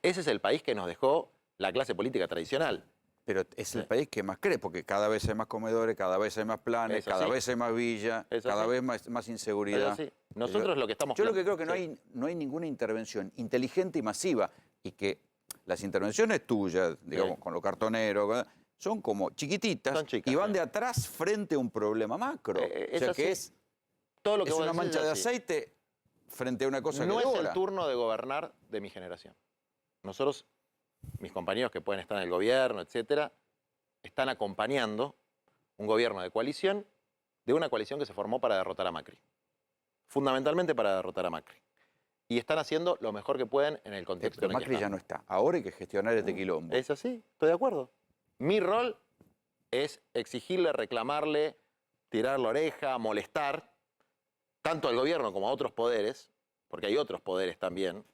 Ese es el país que nos dejó la clase política tradicional. Pero es el país que más cree, porque cada vez hay más comedores, cada vez hay más planes, cada vez hay más villas, cada vez más inseguridad. Nosotros lo que estamos... Yo lo que creo que no hay ninguna intervención inteligente y masiva, y que las intervenciones tuyas, digamos, con los cartoneros, son como chiquititas, son chicas, y van de atrás frente a un problema macro. O sea, que es, todo lo que es vos una decís mancha de aceite frente a una cosa no que es el turno de gobernar de mi generación. Nosotros, mis compañeros que pueden estar en el gobierno, etcétera, están acompañando un gobierno de coalición, de una coalición que se formó para derrotar a Macri. Fundamentalmente para derrotar a Macri. Y están haciendo lo mejor que pueden en el contexto Pero en el que Macri ya estamos. no está. Ahora hay que gestionar este quilombo. Es así, estoy de acuerdo. Mi rol es exigirle, reclamarle, tirar la oreja, molestar, tanto al gobierno como a otros poderes, porque hay otros poderes también,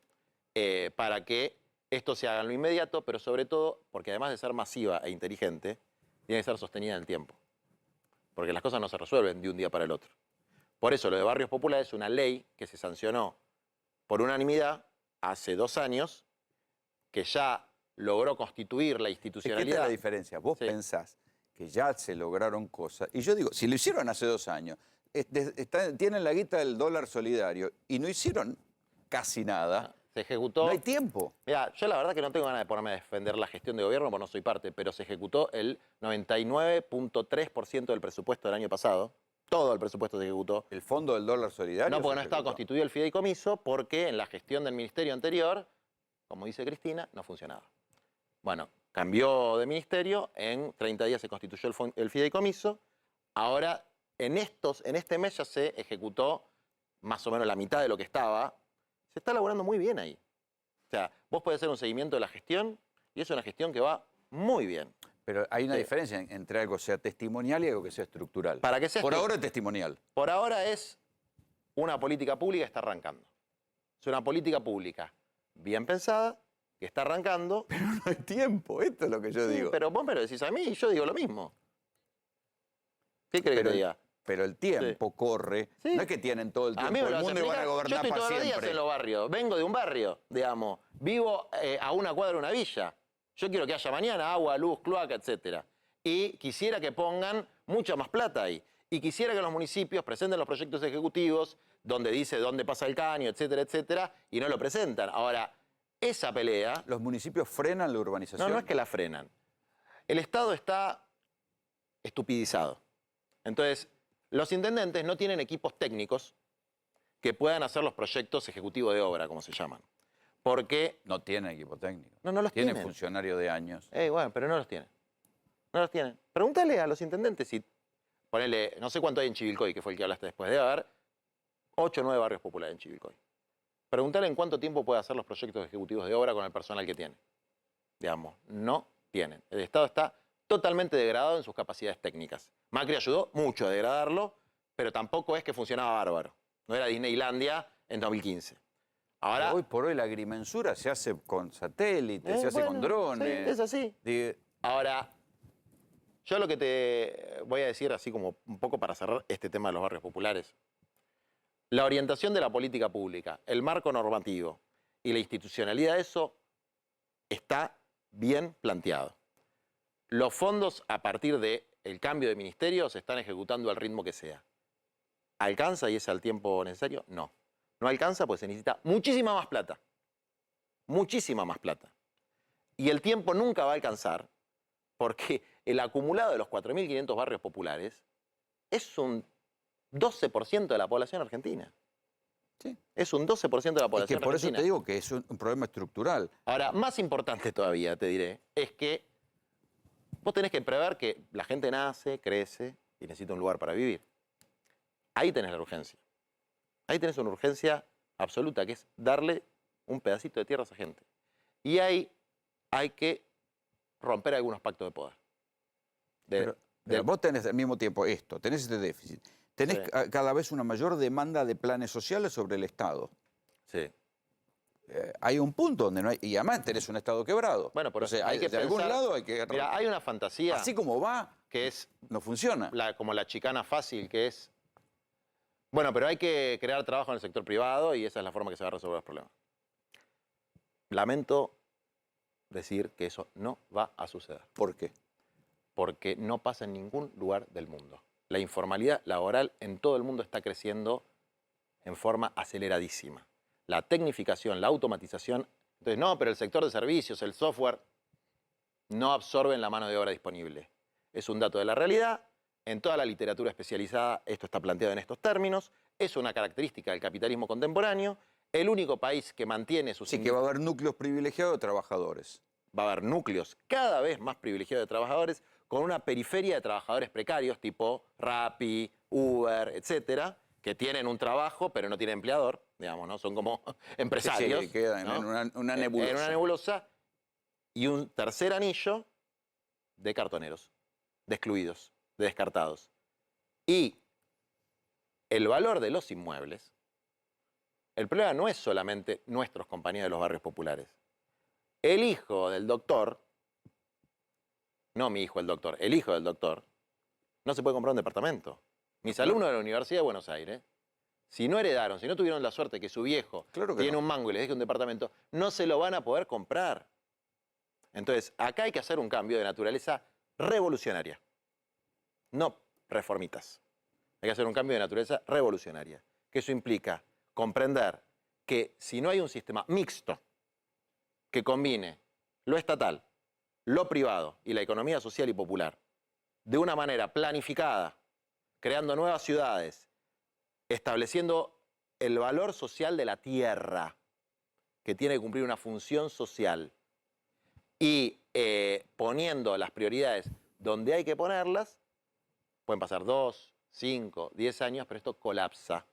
para que esto se haga en lo inmediato, pero sobre todo porque además de ser masiva e inteligente, tiene que ser sostenida en el tiempo. Porque las cosas no se resuelven de un día para el otro. Por eso lo de barrios populares es una ley que se sancionó por unanimidad hace 2 años, que ya logró constituir la Es que esta institucionalidad. es la diferencia. Vos pensás que ya se lograron cosas. Y yo digo, si lo hicieron hace 2 años, tienen la guita del dólar solidario y no hicieron casi nada. Se ejecutó. No hay tiempo. Mira, yo la verdad que no tengo ganas de ponerme a defender la gestión de gobierno porque no soy parte, pero se ejecutó el 99.3% del presupuesto del año pasado. Todo el presupuesto se ejecutó. ¿El fondo del dólar solidario? No, porque no se estaba ejecutó? constituido el fideicomiso, porque en la gestión del ministerio anterior, como dice Cristina, no funcionaba. Bueno, cambió de ministerio, en 30 días se constituyó el fideicomiso. Ahora, en este mes ya se ejecutó más o menos la mitad de lo que estaba. Se está elaborando muy bien ahí. O sea, vos podés hacer un seguimiento de la gestión y es una gestión que va muy bien. Pero hay una Sí. diferencia entre algo que sea testimonial y algo que sea estructural. Para que sea Por ahora es testimonial. Por ahora es una política pública que está arrancando. Es una política pública bien pensada, que está arrancando. Pero no hay tiempo, esto es lo que yo Sí, digo. pero vos me lo decís a mí y yo digo lo mismo. ¿Qué crees que te diga? Pero el tiempo corre. Sí. No es que tienen todo el A tiempo mí me del lo vas a mundo y van a explicar. Yo gobernar estoy para todos los días siempre. en los barrios. Vengo de un barrio, digamos. Vivo a una cuadra de una villa. Yo quiero que haya mañana agua, luz, cloaca, etc. Y quisiera que pongan mucha más plata ahí. Y quisiera que los municipios presenten los proyectos ejecutivos donde dice dónde pasa el caño, etcétera, etcétera, y no lo presentan. Ahora, esa pelea... ¿Los municipios frenan la urbanización? No es que la frenan. El Estado está estupidizado. Entonces, los intendentes no tienen equipos técnicos que puedan hacer los proyectos ejecutivos de obra, como se llaman. Porque... No tienen equipo técnico. No los Tienen tienen. funcionarios de años. Bueno, pero no los tienen. No los tienen. Pregúntale a los intendentes si... Ponele, no sé cuánto hay en Chivilcoy, que fue el que hablaste después. Debe haber 8 o 9 barrios populares en Chivilcoy. Preguntale en cuánto tiempo puede hacer los proyectos ejecutivos de obra con el personal que tiene. Digamos, no tienen. El Estado está totalmente degradado en sus capacidades técnicas. Macri ayudó mucho a degradarlo, pero tampoco es que funcionaba bárbaro. No era Disneylandia en 2015. Ahora, Hoy por hoy la agrimensura se hace con satélites, se hace con drones. sí, es así. Ahora, yo lo que te voy a decir, así como un poco para cerrar este tema de los barrios populares, la orientación de la política pública, el marco normativo y la institucionalidad de eso está bien planteado. Los fondos a partir del cambio de ministerio se están ejecutando al ritmo que sea. ¿Alcanza y es al tiempo necesario? No. No alcanza pues se necesita muchísima más plata. Muchísima más plata. Y el tiempo nunca va a alcanzar porque el acumulado de los 4.500 barrios populares es un 12% de la población argentina. Sí. Es un 12% de la Es población que por eso argentina. te digo que es un problema estructural. Ahora, más importante todavía, te diré, es que vos tenés que prever que la gente nace, crece y necesita un lugar para vivir. Ahí tenés la urgencia. Ahí tenés una urgencia absoluta, que es darle un pedacito de tierra a esa gente. Y ahí hay que romper algunos pactos de poder. Pero vos tenés al mismo tiempo esto, tenés este déficit. Tenés Sí. cada vez una mayor demanda de planes sociales sobre el Estado. Sí. Hay un punto donde no hay... Y además tenés un Estado quebrado. Bueno, pero O sea, hay que de algún pensar- lado hay que... Mira, hay una fantasía Así como va, que es no funciona. como la chicana fácil, que es... Bueno, pero hay que crear trabajo en el sector privado y esa es la forma que se va a resolver los problemas. Lamento decir que eso no va a suceder. ¿Por qué? Porque no pasa en ningún lugar del mundo. La informalidad laboral en todo el mundo está creciendo en forma aceleradísima. La tecnificación, la automatización. Entonces, no, pero el sector de servicios, el software, no absorben la mano de obra disponible. Es un dato de la realidad. En toda la literatura especializada esto está planteado en estos términos. Es una característica del capitalismo contemporáneo. El único país que mantiene sus... Sí, que va a haber núcleos privilegiados de trabajadores. Va a haber núcleos cada vez más privilegiados de trabajadores con una periferia de trabajadores precarios tipo Rappi, Uber, etcétera, que tienen un trabajo pero no tienen empleador, digamos, ¿no? Son como empresarios. Sí, quedan ¿no? en una nebulosa. En una nebulosa. Y un tercer anillo de cartoneros, de excluidos, de descartados. Y el valor de los inmuebles, el problema no es solamente nuestros compañeros de los barrios populares. El hijo del doctor, no mi hijo el doctor, el hijo del doctor, no se puede comprar un departamento. Mis alumnos de la Universidad de Buenos Aires, si no heredaron, si no tuvieron la suerte que su viejo tiene un mango y les deje un departamento, no se lo van a poder comprar. Entonces, acá hay que hacer un cambio de naturaleza revolucionaria, no reformitas. Hay que hacer un cambio de naturaleza revolucionaria, que eso implica comprender que si no hay un sistema mixto que combine lo estatal, lo privado y la economía social y popular de una manera planificada, creando nuevas ciudades, estableciendo el valor social de la tierra, que tiene que cumplir una función social, y poniendo las prioridades donde hay que ponerlas, pueden pasar 2, 5, 10 años, pero esto colapsa.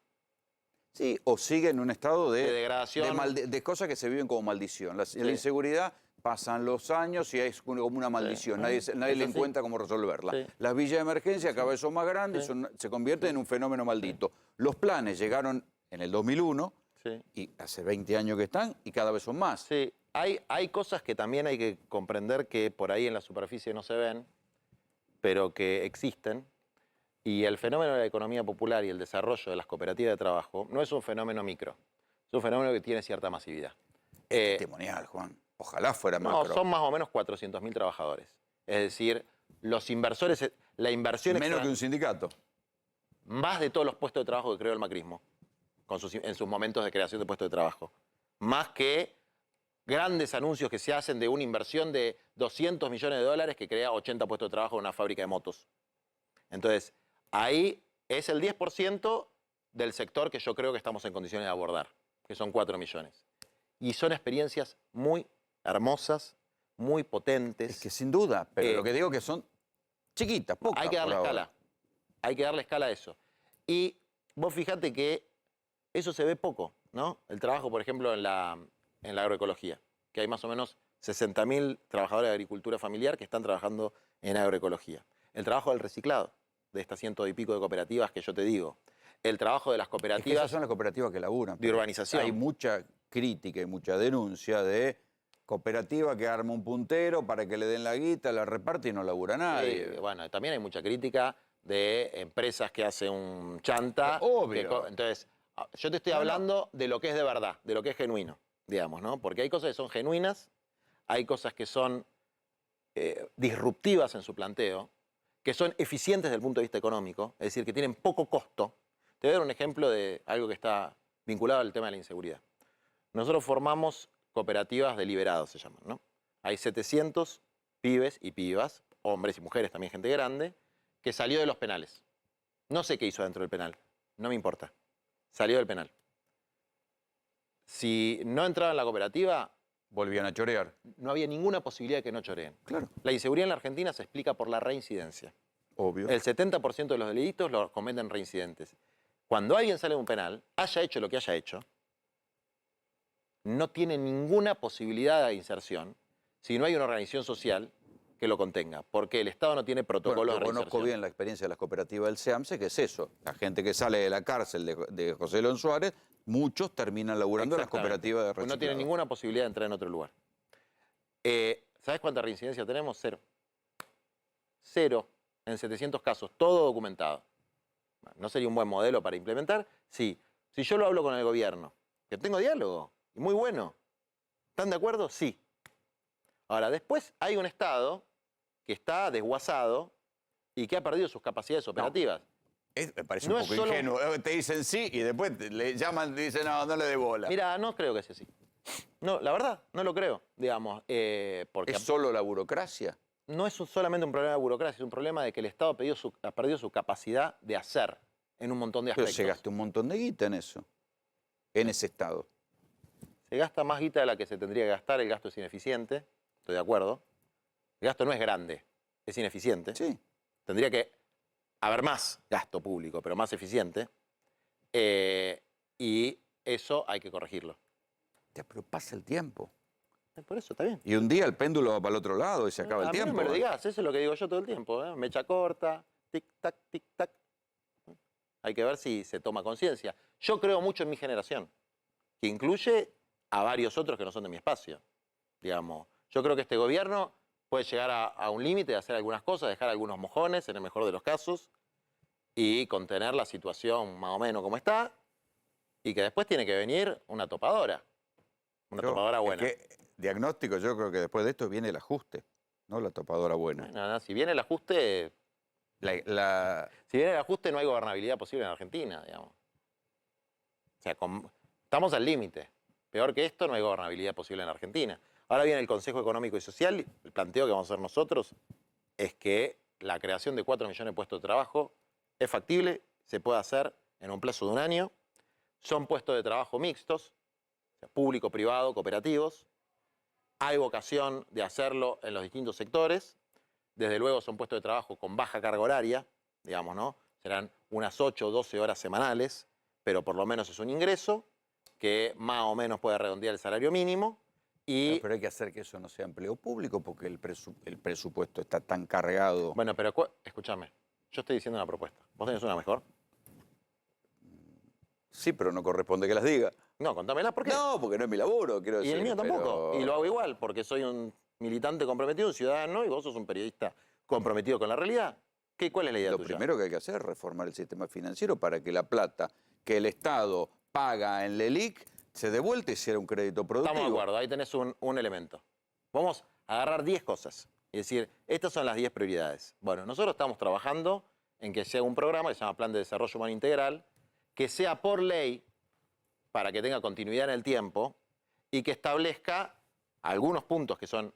Sí, o sigue en un estado De degradación. de cosas que se viven como maldición. La inseguridad, pasan los años y es como una maldición. Nadie le encuentra cómo resolverla. Sí. Las villas de emergencia cada vez son más grandes, se convierten en un fenómeno maldito. Los planes llegaron en el 2001 y hace 20 años que están y cada vez son más. Sí, hay cosas que también hay que comprender que por ahí en la superficie no se ven, pero que existen. Y el fenómeno de la economía popular y el desarrollo de las cooperativas de trabajo no es un fenómeno micro, es un fenómeno que tiene cierta masividad. Testimonial, Juan. Ojalá fuera macro. No, son más o menos 400.000 trabajadores. Es decir, los inversores, la inversión... Menos que un sindicato. Más de todos los puestos de trabajo que creó el macrismo, en sus momentos de creación de puestos de trabajo. Más que grandes anuncios que se hacen de una inversión de 200 millones de dólares que crea 80 puestos de trabajo en una fábrica de motos. Entonces, ahí es el 10% del sector que yo creo que estamos en condiciones de abordar, que son 4 millones. Y son experiencias muy hermosas, muy potentes. Es que sin duda, pero lo que digo que son chiquitas, pocas. Hay que darle escala. Hay que darle escala a eso. Y vos fíjate que eso se ve poco, ¿no? El trabajo, por ejemplo, en la agroecología, que hay más o menos 60.000 trabajadores de agricultura familiar que están trabajando en agroecología. El trabajo del reciclado, de estas 100 y pico de cooperativas que yo te digo. El trabajo de las cooperativas... Es que esas son las cooperativas que laburan. De urbanización. Hay mucha crítica y mucha denuncia de cooperativa que arma un puntero para que le den la guita, la reparte y no labura nadie. Bueno, también hay mucha crítica de empresas que hacen un chanta. Obvio. Entonces, yo te estoy hablando de lo que es de verdad, de lo que es genuino, digamos, ¿no? Porque hay cosas que son genuinas, hay cosas que son disruptivas en su planteo, que son eficientes desde el punto de vista económico, es decir, que tienen poco costo. Te voy a dar un ejemplo de algo que está vinculado al tema de la inseguridad. Nosotros formamos cooperativas de liberados, se llaman, ¿no? Hay 700 pibes y pibas, hombres y mujeres, también gente grande, que salió de los penales. No sé qué hizo dentro del penal, no me importa. Salió del penal. Si no entraba en la cooperativa... Volvían a chorear. No había ninguna posibilidad de que no choreen. Claro. La inseguridad en la Argentina se explica por la reincidencia. Obvio. El 70% de los delitos los cometen reincidentes. Cuando alguien sale de un penal, haya hecho lo que haya hecho, no tiene ninguna posibilidad de inserción si no hay una organización social que lo contenga, porque el Estado no tiene protocolos de reinserción. Conozco bien la experiencia de las cooperativas del SEAMSE, que es eso. La gente que sale de la cárcel de José León Suárez, muchos terminan laburando en las cooperativas de reciclado. No tiene ninguna posibilidad de entrar en otro lugar. ¿Sabes cuánta reincidencia tenemos? 0. 0 en 700 casos, todo documentado. ¿No sería un buen modelo para implementar? Sí. Si yo lo hablo con el gobierno, que tengo diálogo, y muy bueno, ¿están de acuerdo? Sí. Ahora, después hay un Estado que está desguazado y que ha perdido sus capacidades operativas. Me parece un poco ingenuo. Te dicen sí y después le llaman y dicen no le dé bola. Mira, no creo que sea así. No, la verdad, no lo creo, digamos. Porque ¿Es solo la burocracia? No es solamente un problema de burocracia, es un problema de que el Estado ha perdido su capacidad de hacer en un montón de aspectos. Pero se gasta un montón de guita en eso, en ese Estado. Se gasta más guita de la que se tendría que gastar, el gasto es ineficiente, estoy de acuerdo. El gasto no es grande, es ineficiente. Sí. Tendría que haber más gasto público, pero más eficiente. Y eso hay que corregirlo. Ya, pero pasa el tiempo. Por eso, está bien. Y un día el péndulo va para el otro lado y se acaba el tiempo. No me lo digas, eso es lo que digo yo todo el tiempo. Mecha corta, tic-tac, tic-tac. Hay que ver si se toma conciencia. Yo creo mucho en mi generación, que incluye a varios otros que no son de mi espacio. Digamos, yo creo que este gobierno puede llegar a un límite de hacer algunas cosas, dejar algunos mojones, en el mejor de los casos, y contener la situación más o menos como está, y que después tiene que venir una topadora. Una topadora buena. Diagnóstico, yo creo que después de esto viene el ajuste, no la topadora buena. No, si viene el ajuste... Si viene el ajuste no hay gobernabilidad posible en Argentina, digamos. O sea, estamos al límite. Peor que esto no hay gobernabilidad posible en Argentina. Ahora viene el Consejo Económico y Social, el planteo que vamos a hacer nosotros es que la creación de 4 millones de puestos de trabajo es factible, se puede hacer en un plazo de un año. Son puestos de trabajo mixtos, o sea, público, privado, cooperativos. Hay vocación de hacerlo en los distintos sectores. Desde luego son puestos de trabajo con baja carga horaria, digamos, ¿no? Serán unas 8 o 12 horas semanales, pero por lo menos es un ingreso que más o menos puede redondear el salario mínimo. Y, pero hay que hacer que eso no sea empleo público porque el presupuesto está tan cargado. bueno, pero escúchame, yo estoy diciendo una propuesta. ¿Vos tenés una mejor? Sí, pero no corresponde que las diga. No, contámela, ¿por qué? No, porque no es mi laburo, quiero Y decir. el mío tampoco. pero- Y lo hago igual, porque soy un militante comprometido, un ciudadano, y vos sos un periodista comprometido con la realidad. ¿Cuál es la idea Lo tuya? primero que hay que hacer es reformar el sistema financiero para que la plata que el Estado paga en LELIC se dé vuelta y sea un crédito productivo. Estamos de acuerdo, ahí tenés un elemento. Vamos a agarrar 10 cosas y decir, estas son las 10 prioridades. Bueno, nosotros estamos trabajando en que sea un programa que se llama Plan de Desarrollo Humano Integral, que sea por ley, para que tenga continuidad en el tiempo, y que establezca algunos puntos que son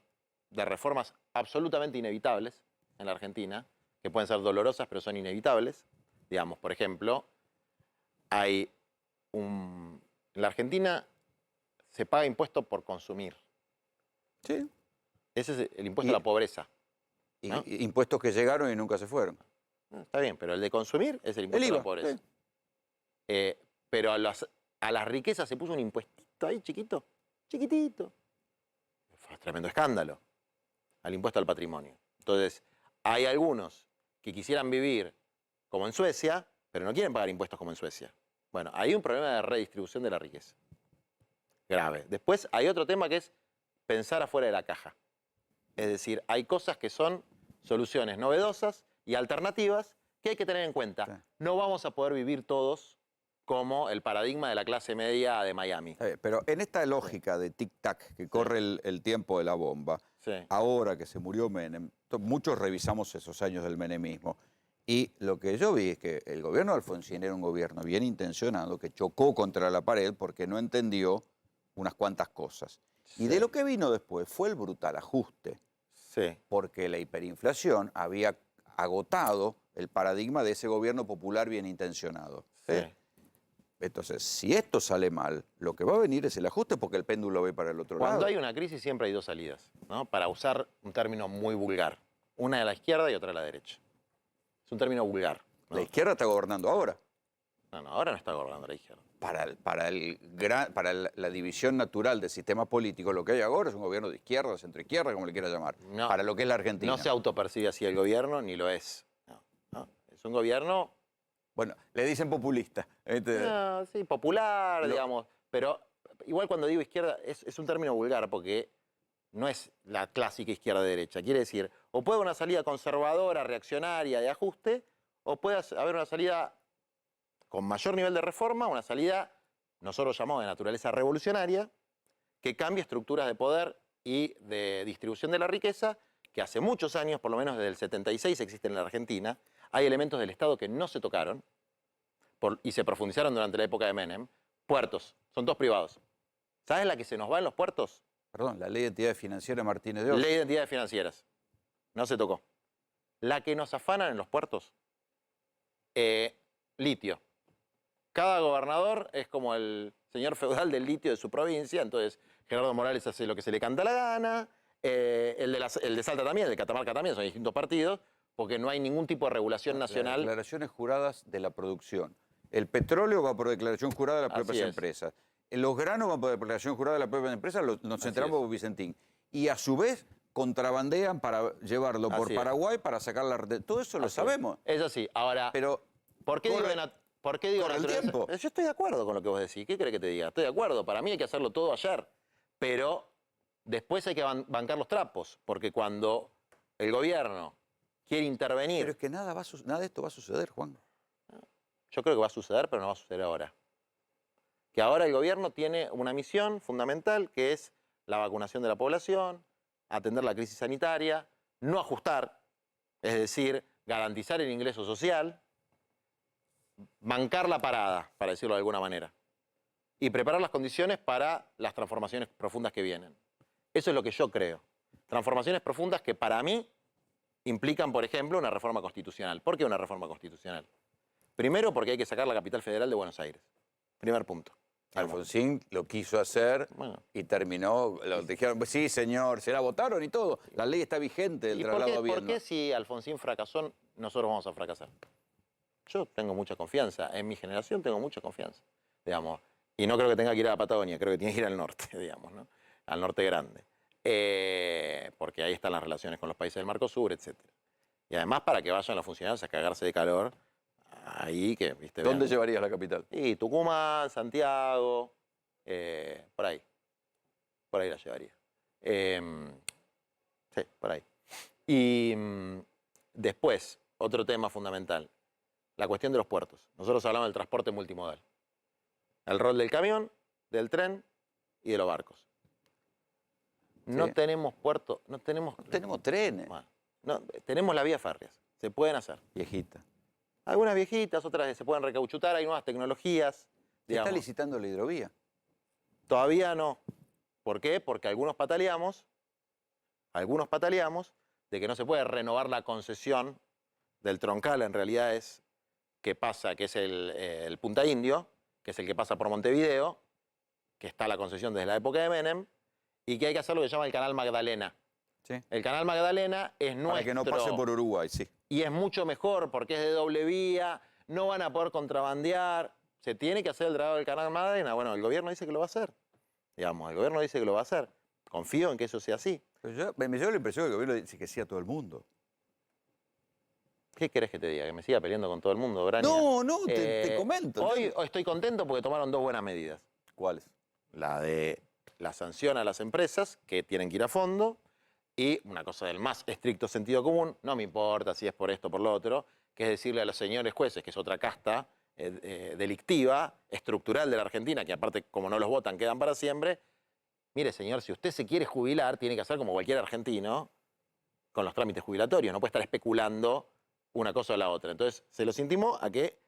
de reformas absolutamente inevitables en la Argentina, que pueden ser dolorosas, pero son inevitables. Digamos, por ejemplo, en la Argentina se paga impuesto por consumir. Sí. Ese es el impuesto a la pobreza. ¿no? Impuestos que llegaron y nunca se fueron. Está bien, pero el de consumir es el impuesto a la IVA, pobreza. sí. Pero a las riquezas se puso un impuestito ahí chiquito, chiquitito. Fue un tremendo escándalo. Al impuesto al patrimonio. Entonces, hay algunos que quisieran vivir como en Suecia, pero no quieren pagar impuestos como en Suecia. Bueno, hay un problema de redistribución de la riqueza. Grave. Después hay otro tema que es pensar afuera de la caja. Es decir, hay cosas que son soluciones novedosas y alternativas que hay que tener en cuenta. Sí. No vamos a poder vivir todos como el paradigma de la clase media de Miami. Pero en esta lógica de tic-tac, que corre el tiempo de la bomba, Sí. ahora que se murió Menem, muchos revisamos esos años del menemismo, y lo que yo vi es que el gobierno de Alfonsín era un gobierno bien intencionado, que chocó contra la pared porque no entendió unas cuantas cosas. Y de lo que vino después fue el brutal ajuste, Sí. porque la hiperinflación había agotado el paradigma de ese gobierno popular bien intencionado. ¿sí? Sí. Entonces, si esto sale mal, lo que va a venir es el ajuste porque el péndulo va para el otro Cuando lado. hay una crisis siempre hay dos salidas, ¿no? Para usar un término muy vulgar. Una de la izquierda y otra de la derecha. Es un término vulgar. ¿no? La izquierda está gobernando ahora. No, ahora no está gobernando la izquierda. Para la división natural del sistema político, lo que hay ahora es un gobierno de izquierda, centroizquierda, como le quiera llamar. No, para lo que es la Argentina. No se autopercibe así el gobierno, ni lo es. No. Es un gobierno... Bueno, le dicen populista. No, sí, popular, Lo- digamos. Pero igual cuando digo izquierda es un término vulgar porque no es la clásica izquierda-derecha. Quiere decir, o puede haber una salida conservadora, reaccionaria, de ajuste, o puede haber una salida con mayor nivel de reforma, una salida, nosotros llamamos de naturaleza revolucionaria, que cambie estructuras de poder y de distribución de la riqueza, que hace muchos años, por lo menos desde el 76, existen en la Argentina. Hay elementos del Estado que no se tocaron y se profundizaron durante la época de Menem. Puertos, son todos privados. ¿Sabes la que se nos va en los puertos? Perdón, la ley de entidades financieras Martínez de Oz. Ley de entidades financieras. No se tocó. La que nos afanan en los puertos, litio. Cada gobernador es como el señor feudal del litio de su provincia, entonces Gerardo Morales hace lo que se le canta la gana, el de Salta también, el de Catamarca también, son distintos partidos, porque no hay ningún tipo de regulación nacional. Las declaraciones juradas de la producción. El petróleo va por declaración jurada de las Así propias es. empresas. Los granos van por declaración jurada de las propias empresas, nos enteramos por Vicentín. Y a su vez contrabandean para llevarlo por Así es. Paraguay para sacar la... Todo eso lo sabemos. Es así. Ahora, Pero ¿por qué digo, ¿por qué digo corre el naturaleza? tiempo. Yo estoy de acuerdo con lo que vos decís. ¿Qué querés que te diga? Estoy de acuerdo. Para mí hay que hacerlo todo ayer. Pero después hay que bancar los trapos. Porque cuando el gobierno quiere intervenir... Pero es que nada de esto va a suceder, Juan. Yo creo que va a suceder, pero no va a suceder ahora. Que ahora el gobierno tiene una misión fundamental, que es la vacunación de la población, atender la crisis sanitaria, no ajustar, es decir, garantizar el ingreso social, bancar la parada, para decirlo de alguna manera, y preparar las condiciones para las transformaciones profundas que vienen. Eso es lo que yo creo. Transformaciones profundas que para mí implican, por ejemplo, una reforma constitucional. ¿Por qué una reforma constitucional? Primero porque hay que sacar la capital federal de Buenos Aires. Primer punto. Alfonsín lo quiso hacer y terminó, lo dijeron, sí señor, se la votaron y todo. La ley está vigente del ¿Y traslado a por Viedma. qué si Alfonsín fracasó, nosotros vamos a fracasar? Yo tengo mucha confianza, en mi generación tengo mucha confianza, digamos. Y no creo que tenga que ir a la Patagonia, creo que tiene que ir al norte, digamos, ¿no? Al norte grande. Porque ahí están las relaciones con los países del Mercosur, etc. Y además para que vayan los funcionarios a cagarse de calor, ahí que, viste. ¿Dónde vean. llevarías la capital? Y Tucumán, Santiago, por ahí. Por ahí la llevaría. Sí, por ahí. Y después, otro tema fundamental, la cuestión de los puertos. Nosotros hablamos del transporte multimodal. El rol del camión, del tren y de los barcos. No Sí. tenemos puertos, no tenemos trenes. Bueno, no, tenemos las vías férreas, se pueden hacer. Viejita. Algunas viejitas, otras se pueden recauchutar, hay nuevas tecnologías. ¿Se digamos. está licitando la hidrovía? Todavía no. ¿Por qué? Porque algunos pataleamos de que no se puede renovar la concesión del troncal, en realidad es que pasa, que es el Punta Indio, que es el que pasa por Montevideo, que está la concesión desde la época de Menem, y que hay que hacer lo que se llama el Canal Magdalena. Sí. El Canal Magdalena es nuestro. Para que no pase por Uruguay, sí. Y es mucho mejor porque es de doble vía, no van a poder contrabandear, se tiene que hacer el dragado del Canal Magdalena. Bueno, el gobierno dice que lo va a hacer. Digamos, el gobierno dice que lo va a hacer. Confío en que eso sea así. Pero me lleva la impresión que el gobierno dice que sí a todo el mundo. ¿Qué querés que te diga? ¿Que me siga peleando con todo el mundo, Braña? No, te comento. Hoy estoy contento porque tomaron dos buenas medidas. ¿Cuáles? La de la sanción a las empresas que tienen que ir a fondo y una cosa del más estricto sentido común, no me importa si es por esto o por lo otro, que es decirle a los señores jueces, que es otra casta delictiva, estructural de la Argentina, que aparte como no los votan quedan para siempre, mire señor, si usted se quiere jubilar, tiene que hacer como cualquier argentino con los trámites jubilatorios, no puede estar especulando una cosa o la otra. Entonces se los intimo a que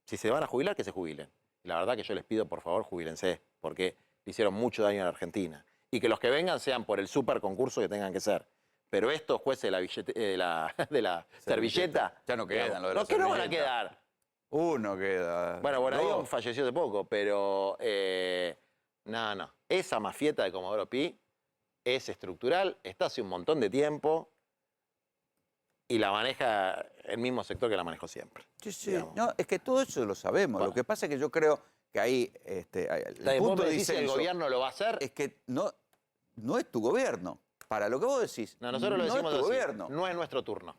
si se van a jubilar, que se jubilen. Y la verdad que yo les pido, por favor, jubílense, porque le hicieron mucho daño a la Argentina. Y que los que vengan sean por el super concurso que tengan que ser. Pero estos jueces de la servilleta... Ya no quedan, lo de la No, que no van a servilleta. quedar. Uno queda. Bueno, Bonadío Dos. falleció hace poco, pero... no. Esa mafieta de Comodoro Pi es estructural, está hace un montón de tiempo y la maneja el mismo sector que la manejó siempre. Sí, sí. No, es que todo eso lo sabemos. Lo que pasa es que yo creo que ahí el punto de si el disenso gobierno lo va a hacer. es que no es tu gobierno. Para lo que vos decís, No, nosotros lo no decimos es tu así, gobierno. no es nuestro turno.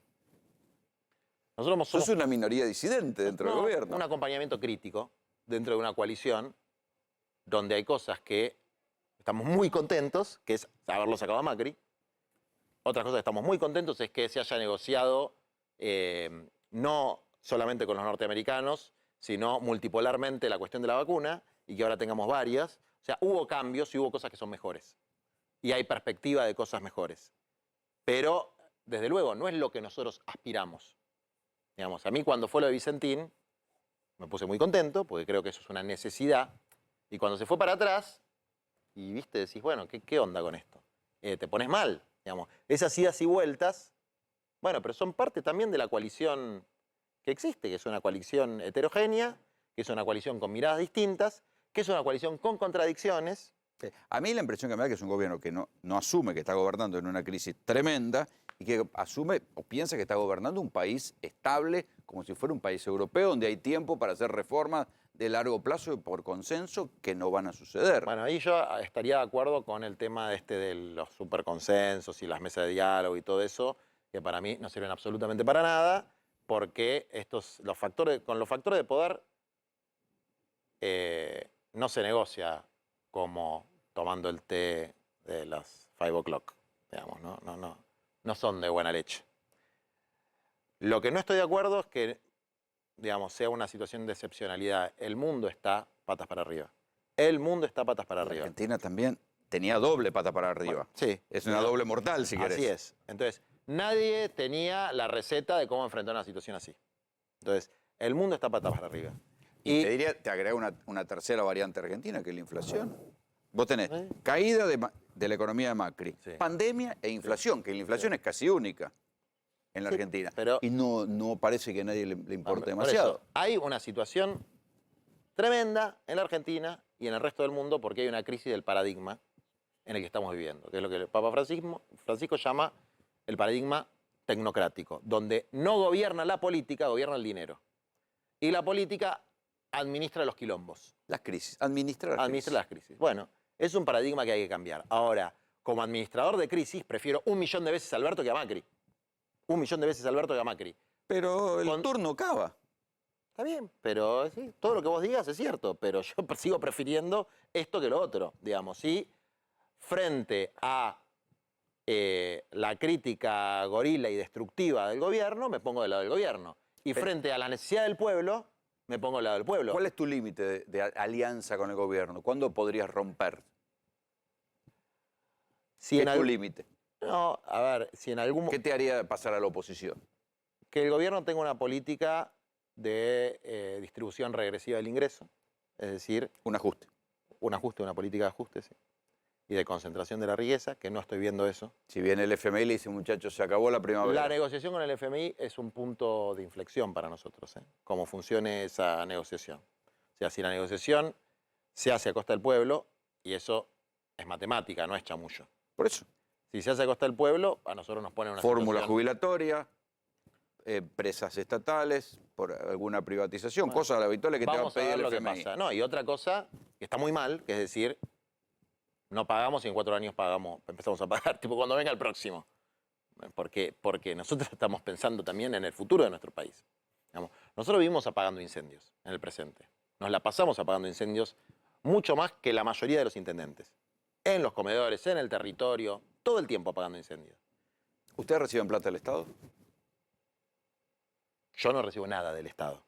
Nosotros somos Sos una minoría disidente dentro del gobierno. un acompañamiento crítico dentro de una coalición donde hay cosas que estamos muy contentos, que es haberlo sacado a Macri. Otras cosas que estamos muy contentos es que se haya negociado no solamente con los norteamericanos, sino multipolarmente la cuestión de la vacuna y que ahora tengamos varias. O sea, hubo cambios y hubo cosas que son mejores. Y hay perspectiva de cosas mejores. Pero, desde luego, no es lo que nosotros aspiramos. Digamos, a mí cuando fue lo de Vicentín, me puse muy contento, porque creo que eso es una necesidad. Y cuando se fue para atrás, y viste, decís, bueno, ¿qué onda con esto? Te pones mal, digamos. Esas idas y vueltas, bueno, pero son parte también de la coalición que existe, que es una coalición heterogénea, que es una coalición con miradas distintas, que es una coalición con contradicciones. A mí la impresión que me da es que es un gobierno que no asume que está gobernando en una crisis tremenda y que asume o piensa que está gobernando un país estable, como si fuera un país europeo, donde hay tiempo para hacer reformas de largo plazo y por consenso que no van a suceder. Bueno, ahí yo estaría de acuerdo con el tema de los superconsensos y las mesas de diálogo y todo eso, que para mí no sirven absolutamente para nada, porque con los factores de poder no se negocia como tomando el té de las 5 o'clock, digamos, no son de buena leche. Lo que no estoy de acuerdo es que, digamos, sea una situación de excepcionalidad. El mundo está patas para arriba. El mundo está patas para arriba. Argentina también tenía doble pata para arriba. Bueno, sí. Es una doble mortal, si querés. Así es. Entonces, nadie tenía la receta de cómo enfrentar una situación así. Entonces, el mundo está patas para arriba. Y te agrego una tercera variante argentina, que es la inflación. Vos tenés caída de la economía de Macri, Sí. pandemia e inflación, que la inflación es casi única. en la Sí, Argentina. pero- Y no parece que a nadie le importe Por demasiado. eso, hay una situación tremenda en la Argentina y en el resto del mundo porque hay una crisis del paradigma en el que estamos viviendo, que es lo que el Papa Francisco llama el paradigma tecnocrático, donde no gobierna la política, gobierna el dinero. Y la política administra los quilombos. Las crisis. Administrar Administra las crisis. Bueno, es un paradigma que hay que cambiar. Ahora, como administrador de crisis, prefiero 1.000.000 de veces a Alberto que a Macri. 1.000.000 de veces a Alberto que a Macri. Pero el turno cava. Está bien, pero sí, todo lo que vos digas es cierto, pero yo sigo prefiriendo esto que lo otro, digamos, ¿sí? Frente a la crítica gorila y destructiva del gobierno, me pongo del lado del gobierno. Y frente a la necesidad del pueblo, me pongo del lado del pueblo. ¿Cuál es tu límite de alianza con el gobierno? ¿Cuándo podrías romper? Si ¿Qué en es tu algún- límite? No, a ver, si en algún ¿Qué te haría pasar a la oposición? que el gobierno tenga una política de distribución regresiva del ingreso, es decir, Un ajuste. un ajuste, una política de ajuste, sí, y de concentración de la riqueza, que no estoy viendo eso. Si viene el FMI y le dice, muchachos, se acabó la primavera. La negociación con el FMI es un punto de inflexión para nosotros, cómo funcione esa negociación. O sea, si la negociación se hace a costa del pueblo, y eso es matemática, no es chamullo. Por eso. Si se hace a costa del pueblo, a nosotros nos pone una Fórmula situación- jubilatoria, empresas estatales, por alguna privatización, Bueno, cosas habituales que te va a Vamos a pedir ver el lo que FMI. pasa. No, y otra cosa que está muy mal, que es decir, no pagamos y en 4 años empezamos a pagar, tipo cuando venga el próximo. Porque nosotros estamos pensando también en el futuro de nuestro país. Digamos, nosotros vivimos apagando incendios en el presente. Nos la pasamos apagando incendios mucho más que la mayoría de los intendentes. En los comedores, en el territorio, todo el tiempo apagando incendios. ¿Ustedes reciben plata del Estado? Yo no recibo nada del Estado.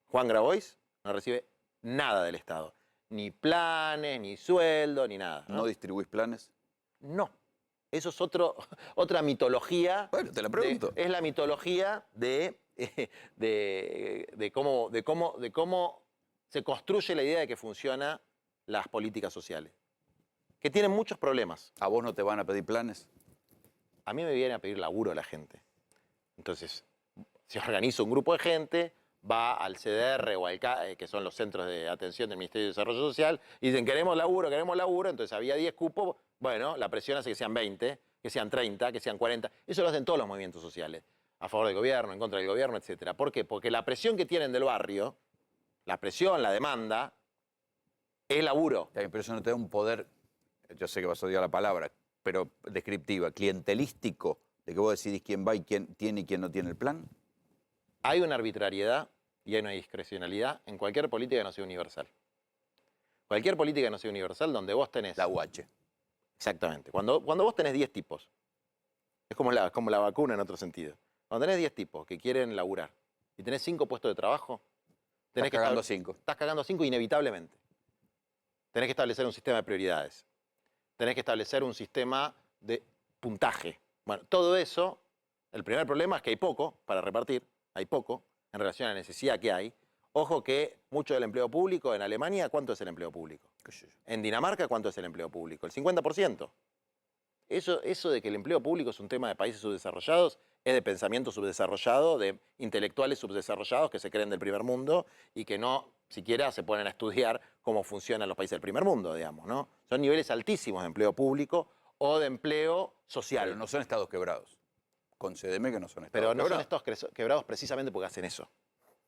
Juan Grabois no recibe nada del Estado. Ni planes, ni sueldo, ni nada. ¿No distribuís planes? No. Eso es otra mitología. Bueno, te la pregunto. Es la mitología de cómo se construye la idea de que funcionan las políticas sociales. Que tienen muchos problemas. ¿A vos no te van a pedir planes? A mí me viene a pedir laburo la gente. Entonces, se organiza un grupo de gente, va al CDR o al CAE, que son los centros de atención del Ministerio de Desarrollo Social, y dicen, queremos laburo, entonces había 10 cupos, bueno, la presión hace que sean 20, que sean 30, que sean 40, eso lo hacen todos los movimientos sociales, a favor del gobierno, en contra del gobierno, etc. ¿Por qué? Porque la presión que tienen del barrio, la presión, la demanda, es laburo. Pero eso no te da un poder, yo sé que vas a odiar la palabra, pero descriptiva, clientelístico, de que vos decidís quién va y quién tiene y quién no tiene el plan. Hay una arbitrariedad y hay una discrecionalidad en cualquier política que no sea universal. Cualquier política que no sea universal, donde vos tenés... La UH. Exactamente. Cuando vos tenés 10 tipos, es como la vacuna en otro sentido. Cuando tenés 10 tipos que quieren laburar y tenés 5 puestos de trabajo, tenés Estás cagando 5. Estás cagando 5 inevitablemente. Tenés que establecer un sistema de prioridades. Tenés que establecer un sistema de puntaje. Bueno, todo eso, el primer problema es que hay poco para repartir, hay poco en relación a la necesidad que hay. Ojo que mucho del empleo público en Alemania, ¿cuánto es el empleo público? En Dinamarca, ¿cuánto es el empleo público? El 50%. Eso de que el empleo público es un tema de países subdesarrollados es de pensamiento subdesarrollado, de intelectuales subdesarrollados que se creen del primer mundo y que no siquiera se ponen a estudiar cómo funcionan los países del primer mundo, digamos, ¿no? Son niveles altísimos de empleo público o de empleo social. Pero no son estados quebrados. Concédeme que no son estados Pero no quebrados. son estados quebrados precisamente porque hacen eso.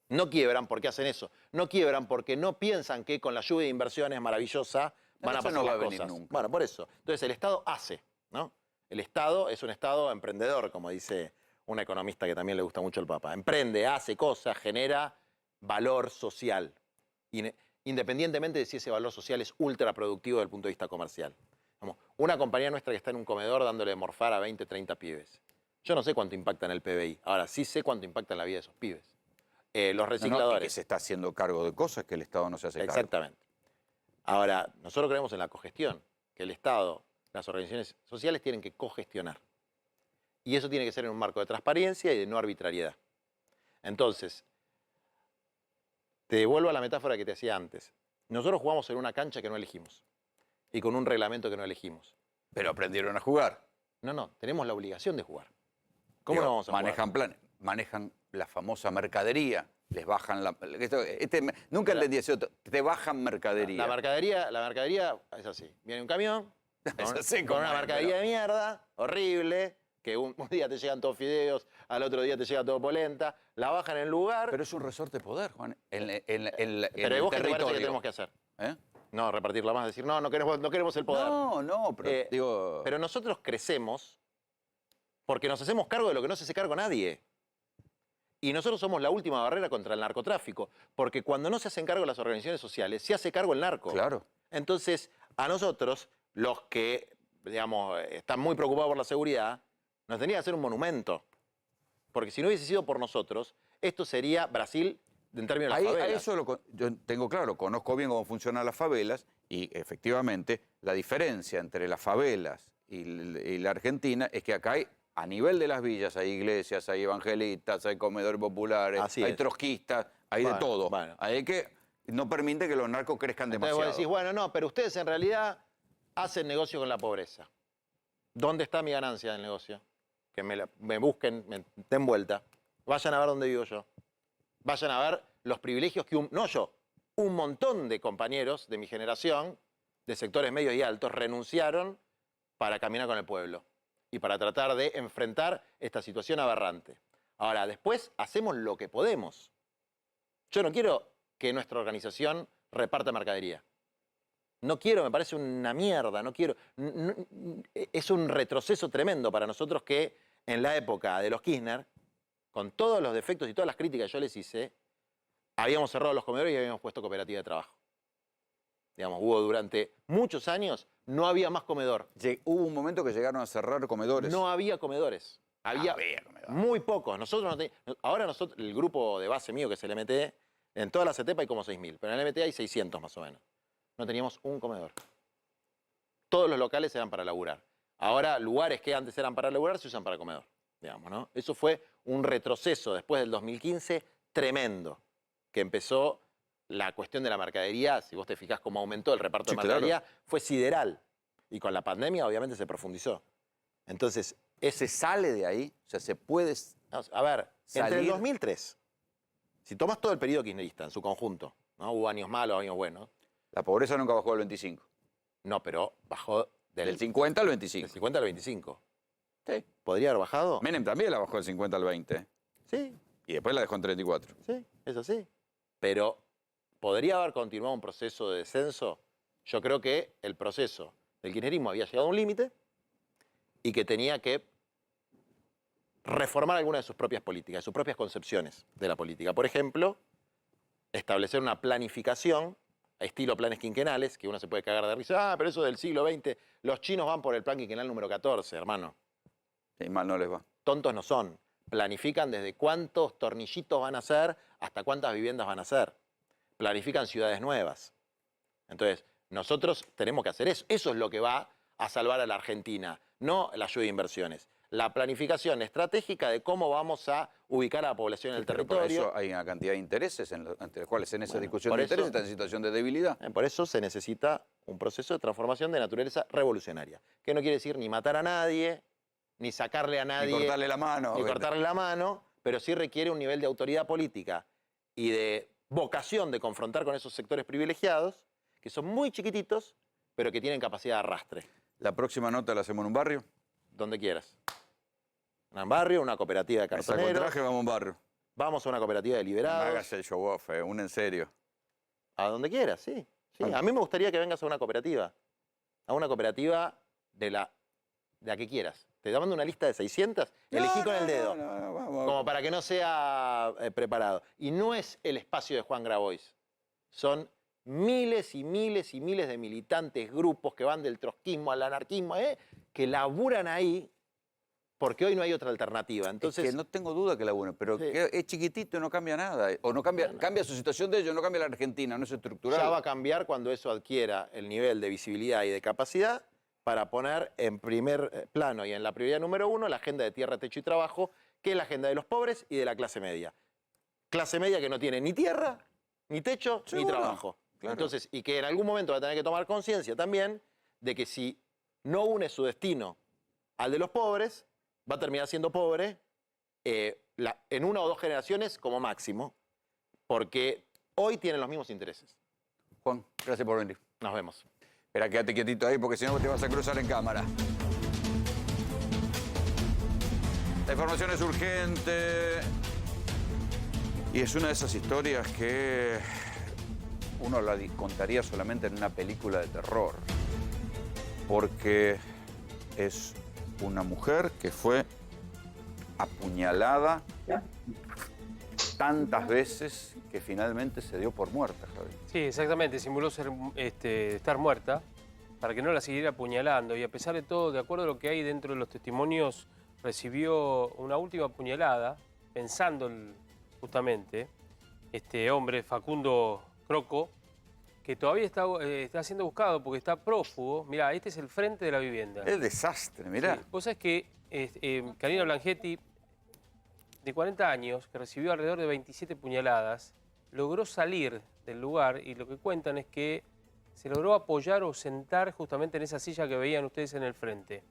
No quiebran porque hacen eso. No quiebran porque no piensan que con la lluvia de inversiones maravillosa van a Eso pasar no va las a venir cosas. nunca. Bueno, por eso. Entonces el Estado hace, ¿no? El Estado es un Estado emprendedor, como dice una economista que también le gusta mucho el Papa. Emprende, hace cosas, genera valor social. Independientemente de si ese valor social es ultra productivo desde el punto de vista comercial. Una compañía nuestra que está en un comedor dándole de morfar a 20, 30 pibes. Yo no sé cuánto impacta en el PBI. Ahora, sí sé cuánto impacta en la vida de esos pibes. Los recicladores. Y que se está haciendo cargo de cosas que el Estado no se hace cargo. Exactamente. Ahora, nosotros creemos en la cogestión, que el Estado, las organizaciones sociales tienen que cogestionar. Y eso tiene que ser en un marco de transparencia y de no arbitrariedad. Entonces, te devuelvo a la metáfora que te hacía antes. Nosotros jugamos en una cancha que no elegimos y con un reglamento que no elegimos. Pero aprendieron a jugar. No, tenemos la obligación de jugar. ¿Cómo no vamos a jugar? Manejan la famosa mercadería. Les bajan la... nunca entendí eso. Te bajan mercadería. La mercadería es así. Viene un camión con una mercadería de mierda, horrible, que un día te llegan todos fideos, al otro día te llega todo polenta, la bajan en el lugar. Pero es un resorte de poder, Juan, en Pero el vos, ¿qué te territorio. parece que tenemos que hacer? ¿Eh? No, repartirla más, decir, no queremos el poder. No, pero digo... Pero nosotros crecemos porque nos hacemos cargo de lo que no se hace cargo nadie. Y nosotros somos la última barrera contra el narcotráfico, porque cuando no se hacen cargo las organizaciones sociales, se hace cargo el narco. Claro. Entonces, a nosotros, los que, digamos, están muy preocupados por la seguridad, nos tendría que hacer un monumento. Porque si no hubiese sido por nosotros, esto sería Brasil en términos de las favelas. Yo tengo claro, conozco bien cómo funcionan las favelas y efectivamente la diferencia entre las favelas y la Argentina es que acá hay, a nivel de las villas, hay iglesias, hay evangelistas, hay comedores populares, hay trotskistas, hay de todo. Bueno. Hay que no permite que los narcos crezcan Entonces demasiado. vos decís, bueno, no, pero ustedes en realidad hacen negocio con la pobreza. ¿Dónde está mi ganancia del negocio? Que me busquen, me den vuelta. Vayan a ver dónde vivo yo. Vayan a ver los privilegios que un montón de compañeros de mi generación, de sectores medios y altos, renunciaron para caminar con el pueblo y para tratar de enfrentar esta situación aberrante. Ahora, después hacemos lo que podemos. Yo no quiero que nuestra organización reparta mercadería. No quiero, me parece una mierda, no quiero. Es un retroceso tremendo para nosotros que en la época de los Kirchner, con todos los defectos y todas las críticas que yo les hice, habíamos cerrado los comedores y habíamos puesto cooperativa de trabajo. Digamos, hubo durante muchos años, no había más comedor. Hubo un momento que llegaron a cerrar comedores. No había comedores. Había muy pocos. Ahora nosotros, el grupo de base mío, que es el MT, en todas las ETEP hay como 6.000, pero en el MT hay 600 más o menos. No teníamos un comedor. Todos los locales eran para laburar. Ahora, lugares que antes eran para laburar se usan para comedor, digamos, ¿no? Eso fue un retroceso después del 2015 tremendo, que empezó la cuestión de la mercadería, si vos te fijás cómo aumentó el reparto de mercadería, fue sideral. Y con la pandemia, obviamente, se profundizó. Entonces, ¿se sale de ahí? O sea, ¿se puede a ver, entre el 2003, si tomas todo el periodo kirchnerista en su conjunto, ¿no? Hubo años malos, años buenos. La pobreza nunca bajó al 25. No, pero bajó del 50 al 25. Del 50 al 25. Sí. ¿Podría haber bajado? Menem también la bajó del 50 al 20. Sí. Y después la dejó en 34. Sí, eso sí. Pero, ¿podría haber continuado un proceso de descenso? Yo creo que el proceso del kirchnerismo había llegado a un límite y que tenía que reformar algunas de sus propias políticas, sus propias concepciones de la política. Por ejemplo, establecer una planificación, estilo planes quinquenales, que uno se puede cagar de risa. Pero eso del siglo XX, los chinos van por el plan quinquenal número 14, hermano. Y mal no les va. Tontos no son. Planifican desde cuántos tornillitos van a hacer hasta cuántas viviendas van a hacer. Planifican ciudades nuevas. Entonces, nosotros tenemos que hacer eso. Eso es lo que va a salvar a la Argentina, no la ayuda de inversiones. La planificación estratégica de cómo vamos a ubicar a la población en el territorio. Por eso hay una cantidad de intereses entre los cuales en esa discusión de intereses está en situación de debilidad. Por eso se necesita un proceso de transformación de naturaleza revolucionaria, que no quiere decir ni matar a nadie, ni sacarle a nadie. Ni cortarle la mano. Ni cortarle la mano, pero sí requiere un nivel de autoridad política y de vocación de confrontar con esos sectores privilegiados, que son muy chiquititos, pero que tienen capacidad de arrastre. ¿La próxima nota la hacemos en un barrio? Donde quieras. En un barrio, una cooperativa de cartoneros. Me saco el traje, vamos a un barrio. Vamos a una cooperativa de liberados. No hagas el show off, un en serio. A donde quieras, sí. A mí me gustaría que vengas a una cooperativa. A una cooperativa de la que quieras. Te mando una lista de 600, elegí con el dedo. Vamos. Como para que no sea preparado. Y no es el espacio de Juan Grabois. Son miles y miles y miles de militantes, grupos que van del trotskismo al anarquismo, que laburan ahí porque hoy no hay otra alternativa. Entonces, es que no tengo duda que laburan, pero sí. Es chiquitito y no cambia nada. O no cambia, cambia su situación de ellos, no cambia la Argentina, no es estructural. Ya va a cambiar cuando eso adquiera el nivel de visibilidad y de capacidad para poner en primer plano y en la prioridad número 1 la agenda de tierra, techo y trabajo, que es la agenda de los pobres y de la clase media. Clase media que no tiene ni tierra, ni techo, ni trabajo. Claro. Entonces, y que en algún momento va a tener que tomar conciencia también de que si no une su destino al de los pobres, va a terminar siendo pobre en una o dos generaciones como máximo, porque hoy tienen los mismos intereses. Juan, gracias por venir. Nos vemos. Espera, quédate quietito ahí porque si no te vas a cruzar en cámara. La información es urgente y es una de esas historias que uno la contaría solamente en una película de terror, porque es una mujer que fue apuñalada tantas veces que finalmente se dio por muerta, Javi. Sí, exactamente, simuló estar muerta para que no la siguiera apuñalando y a pesar de todo, de acuerdo a lo que hay dentro de los testimonios, recibió una última apuñalada, pensando justamente, este hombre, Facundo Croco, que todavía está siendo buscado porque está prófugo. Mirá, este es el frente de la vivienda. Es desastre, mirá. Sí, vos sabés que Karina Blanchetti, de 40 años, que recibió alrededor de 27 puñaladas, logró salir del lugar y lo que cuentan es que se logró apoyar o sentar justamente en esa silla que veían ustedes en el frente.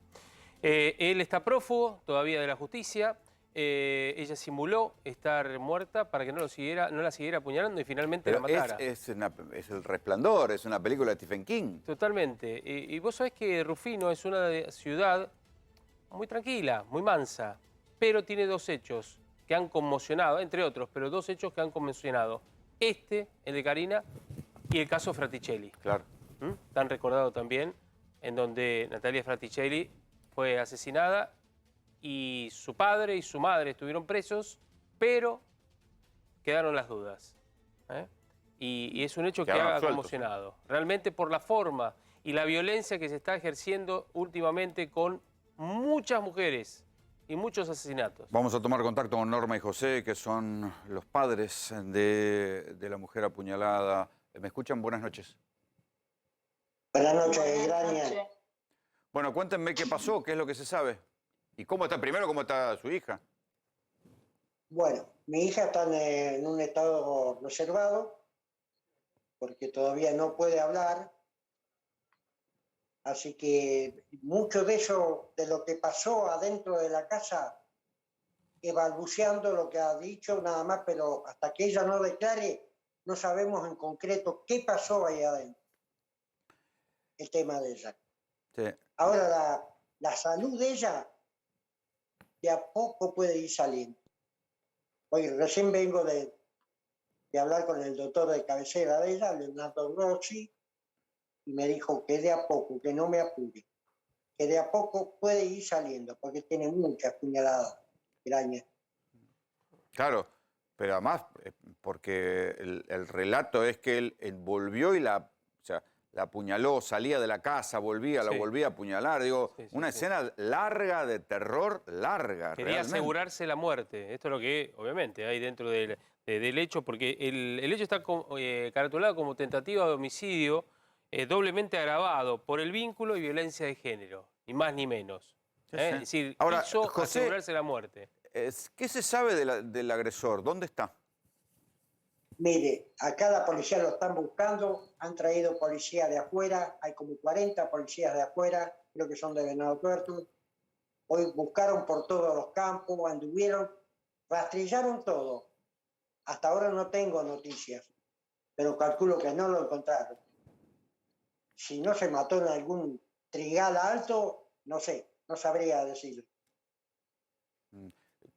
Él está prófugo todavía de la justicia. Ella simuló estar muerta para que no la siguiera apuñalando y finalmente Pero la matara. es El Resplandor, es una película de Stephen King. Totalmente. Y vos sabés que Rufino es una ciudad muy tranquila, muy mansa, pero tiene dos hechos que han conmocionado, entre otros, pero dos hechos que han conmocionado. El de Karina, y el caso Fraticelli. Claro. Tan recordado también, en donde Natalia Fraticelli fue asesinada y su padre y su madre estuvieron presos, pero quedaron las dudas. Y es un hecho que ha conmocionado. Realmente por la forma y la violencia que se está ejerciendo últimamente con muchas mujeres y muchos asesinatos. Vamos a tomar contacto con Norma y José, que son los padres de la mujer apuñalada. ¿Me escuchan? Buenas noches. Buenas noches, Graña. Bueno, cuéntenme qué pasó, qué es lo que se sabe. ¿Y cómo está su hija? Bueno, mi hija está en un estado reservado porque todavía no puede hablar. Así que mucho de eso, de lo que pasó adentro de la casa, balbuceando lo que ha dicho nada más, pero hasta que ella no declare, no sabemos en concreto qué pasó ahí adentro. El tema de ella. Sí. Ahora, la salud de ella de a poco puede ir saliendo. Hoy recién vengo de hablar con el doctor de cabecera de ella, Leonardo Rossi, y me dijo que de a poco, que no me apure, que de a poco puede ir saliendo, porque tiene muchas puñaladas, Graña. Claro, pero además, porque el relato es que él volvió y la apuñaló, salía de la casa, la volvía a apuñalar. Digo, una escena larga de terror, larga. Quería realmente asegurarse la muerte. Esto es lo que, obviamente, hay dentro del hecho, porque el hecho está caratulado como tentativa de homicidio doblemente agravado por el vínculo y violencia de género, ni más ni menos. Es decir, ahora, quiso José, asegurarse la muerte. ¿Qué se sabe del agresor? ¿Dónde está? Mire, acá la policía lo están buscando, han traído policía de afuera, hay como 40 policías de afuera, creo que son de Venado Tuerto. Hoy buscaron por todos los campos, anduvieron, rastrillaron todo. Hasta ahora no tengo noticias, pero calculo que no lo encontraron. Si no se mató en algún trigal alto, no sé, no sabría decirlo.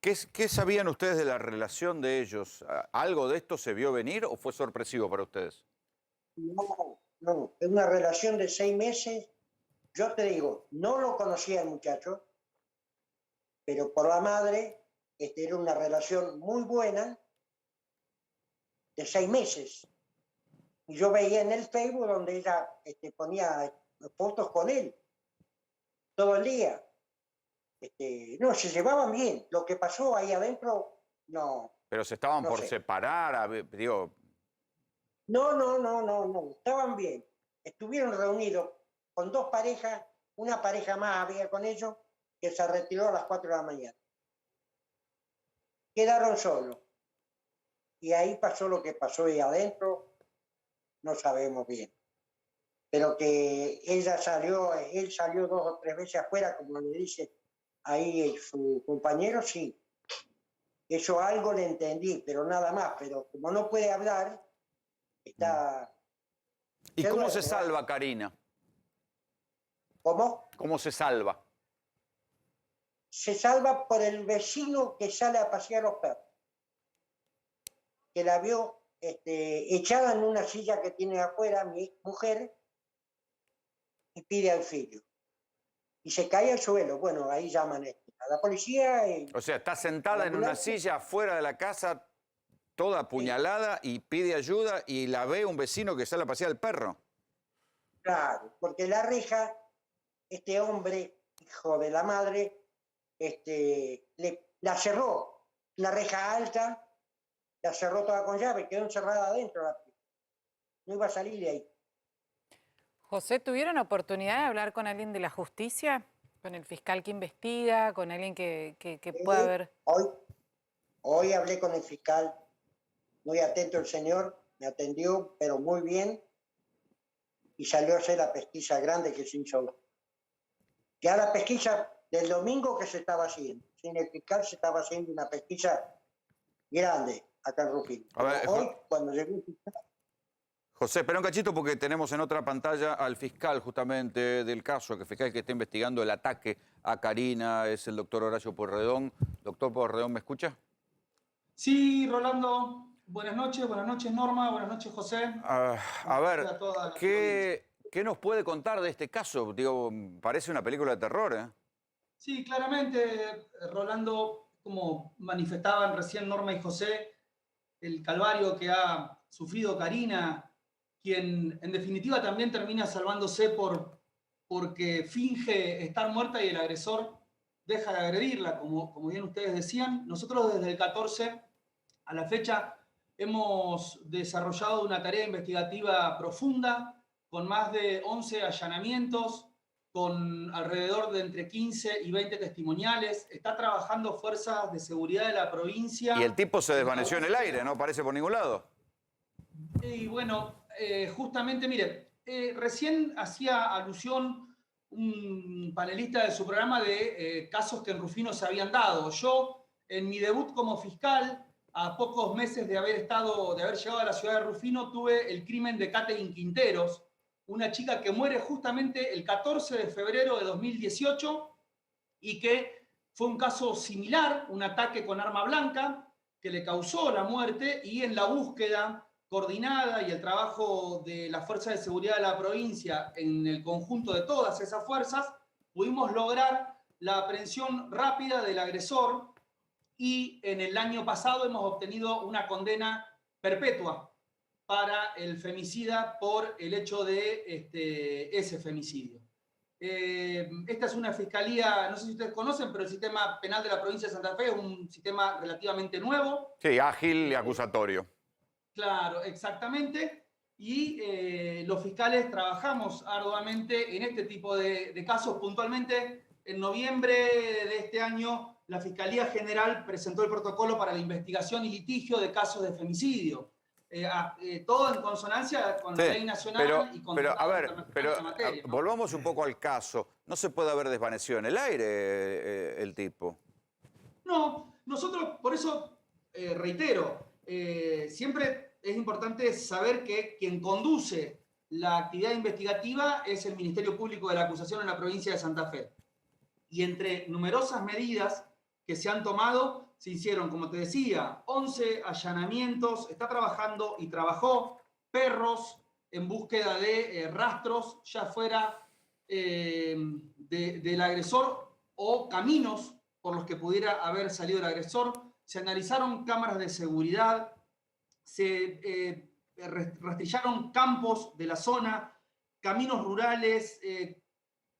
¿Qué sabían ustedes de la relación de ellos? ¿Algo de esto se vio venir o fue sorpresivo para ustedes? No, es una relación de 6 meses. Yo te digo, no lo conocía el muchacho, pero por la madre era una relación muy buena de 6 meses. Y yo veía en el Facebook donde ella ponía fotos con él todo el día. No, se llevaban bien. Lo que pasó ahí adentro, no. Pero se estaban por separar, digo. No. Estaban bien. Estuvieron reunidos con 2 parejas. Una pareja más había con ellos que se retiró a las 4 de la mañana. Quedaron solos. Y ahí pasó lo que pasó ahí adentro. No sabemos bien. Pero que él salió 2 o 3 veces afuera, como le dice ahí su compañero, sí. Eso algo le entendí, pero nada más. Pero como no puede hablar, está... ¿Y cómo se salva Karina? ¿Cómo? ¿Cómo se salva? Se salva por el vecino que sale a pasear los perros, que la vio echada en una silla que tiene afuera mi mujer y pide auxilio. Y se cae al suelo. Bueno, ahí llaman a la policía. O sea, está sentada en una silla afuera de la casa, toda apuñalada, y pide ayuda y la ve un vecino que sale a pasear al perro. Claro, porque la reja, este hombre, hijo de la madre, la cerró. La reja alta, la cerró toda con llave, quedó encerrada adentro. No iba a salir de ahí. José, ¿tuvieron oportunidad de hablar con alguien de la justicia? ¿Con el fiscal que investiga? ¿Con alguien que pueda ver? Hoy hablé con el fiscal, muy atento el señor, me atendió, pero muy bien, y salió a hacer la pesquisa grande que se hizo. Ya la pesquisa del domingo que se estaba haciendo, sin el fiscal se estaba haciendo una pesquisa grande acá en Rufino. A ver, hoy, cuando llegó el fiscal... José, espera un cachito porque tenemos en otra pantalla al fiscal justamente del caso, que el fiscal que está investigando el ataque a Karina es el doctor Horacio Pueyrredón. Doctor Pueyrredón, ¿me escucha? Sí, Rolando. Buenas noches Norma, buenas noches José. A ver, ¿qué nos puede contar de este caso? Digo, parece una película de terror, ¿eh? Sí, claramente, Rolando, como manifestaban recién Norma y José, el calvario que ha sufrido Karina, quien en definitiva también termina salvándose porque finge estar muerta y el agresor deja de agredirla, como bien ustedes decían. Nosotros desde el 14 a la fecha hemos desarrollado una tarea investigativa profunda con más de 11 allanamientos, con alrededor de entre 15 y 20 testimoniales. Está trabajando fuerzas de seguridad de la provincia. Y el tipo se desvaneció en el aire, ¿no? Aparece por ningún lado. Y bueno, justamente, mire, recién hacía alusión un panelista de su programa de casos que en Rufino se habían dado. Yo, en mi debut como fiscal, a pocos meses de haber llegado a la ciudad de Rufino, tuve el crimen de Catherine Quinteros, una chica que muere justamente el 14 de febrero de 2018 y que fue un caso similar, un ataque con arma blanca que le causó la muerte, y en la búsqueda coordinada y el trabajo de las fuerzas de seguridad de la provincia en el conjunto de todas esas fuerzas, pudimos lograr la aprehensión rápida del agresor y en el año pasado hemos obtenido una condena perpetua para el femicida por el hecho de ese femicidio. Esta es una fiscalía, no sé si ustedes conocen, pero el sistema penal de la provincia de Santa Fe es un sistema relativamente nuevo. Sí, ágil y acusatorio. Claro, exactamente. Y los fiscales trabajamos arduamente en este tipo de casos. Puntualmente, en noviembre de este año, la Fiscalía General presentó el protocolo para la investigación y litigio de casos de femicidio. Todo en consonancia con la ley nacional y con esta materia, ¿no? Volvamos un poco al caso. ¿No se puede haber desvanecido en el aire el tipo? No, nosotros, por eso reitero, siempre es importante saber que quien conduce la actividad investigativa es el Ministerio Público de la Acusación en la provincia de Santa Fe. Y entre numerosas medidas que se han tomado, se hicieron, como te decía, 11 allanamientos, está trabajando y trabajó perros en búsqueda de rastros, ya fuera del agresor o caminos por los que pudiera haber salido el agresor. Se analizaron cámaras de seguridad, se rastrillaron campos de la zona, caminos rurales,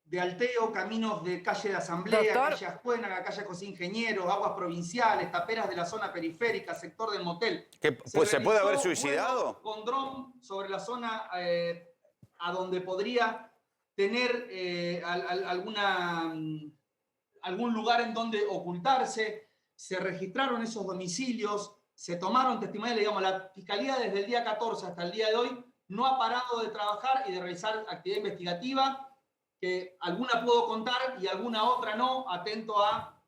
de alteo, caminos de calle de Asamblea, calle Ascuénaga, calle José Ingeniero, aguas provinciales, taperas de la zona periférica, sector del motel. Pues ¿se puede haber suicidado? Con dron sobre la zona a donde podría tener algún lugar en donde ocultarse. Se registraron esos domicilios, se tomaron testimonios, digamos, la Fiscalía desde el día 14 hasta el día de hoy no ha parado de trabajar y de realizar actividad investigativa, que alguna puedo contar y alguna otra no, atento a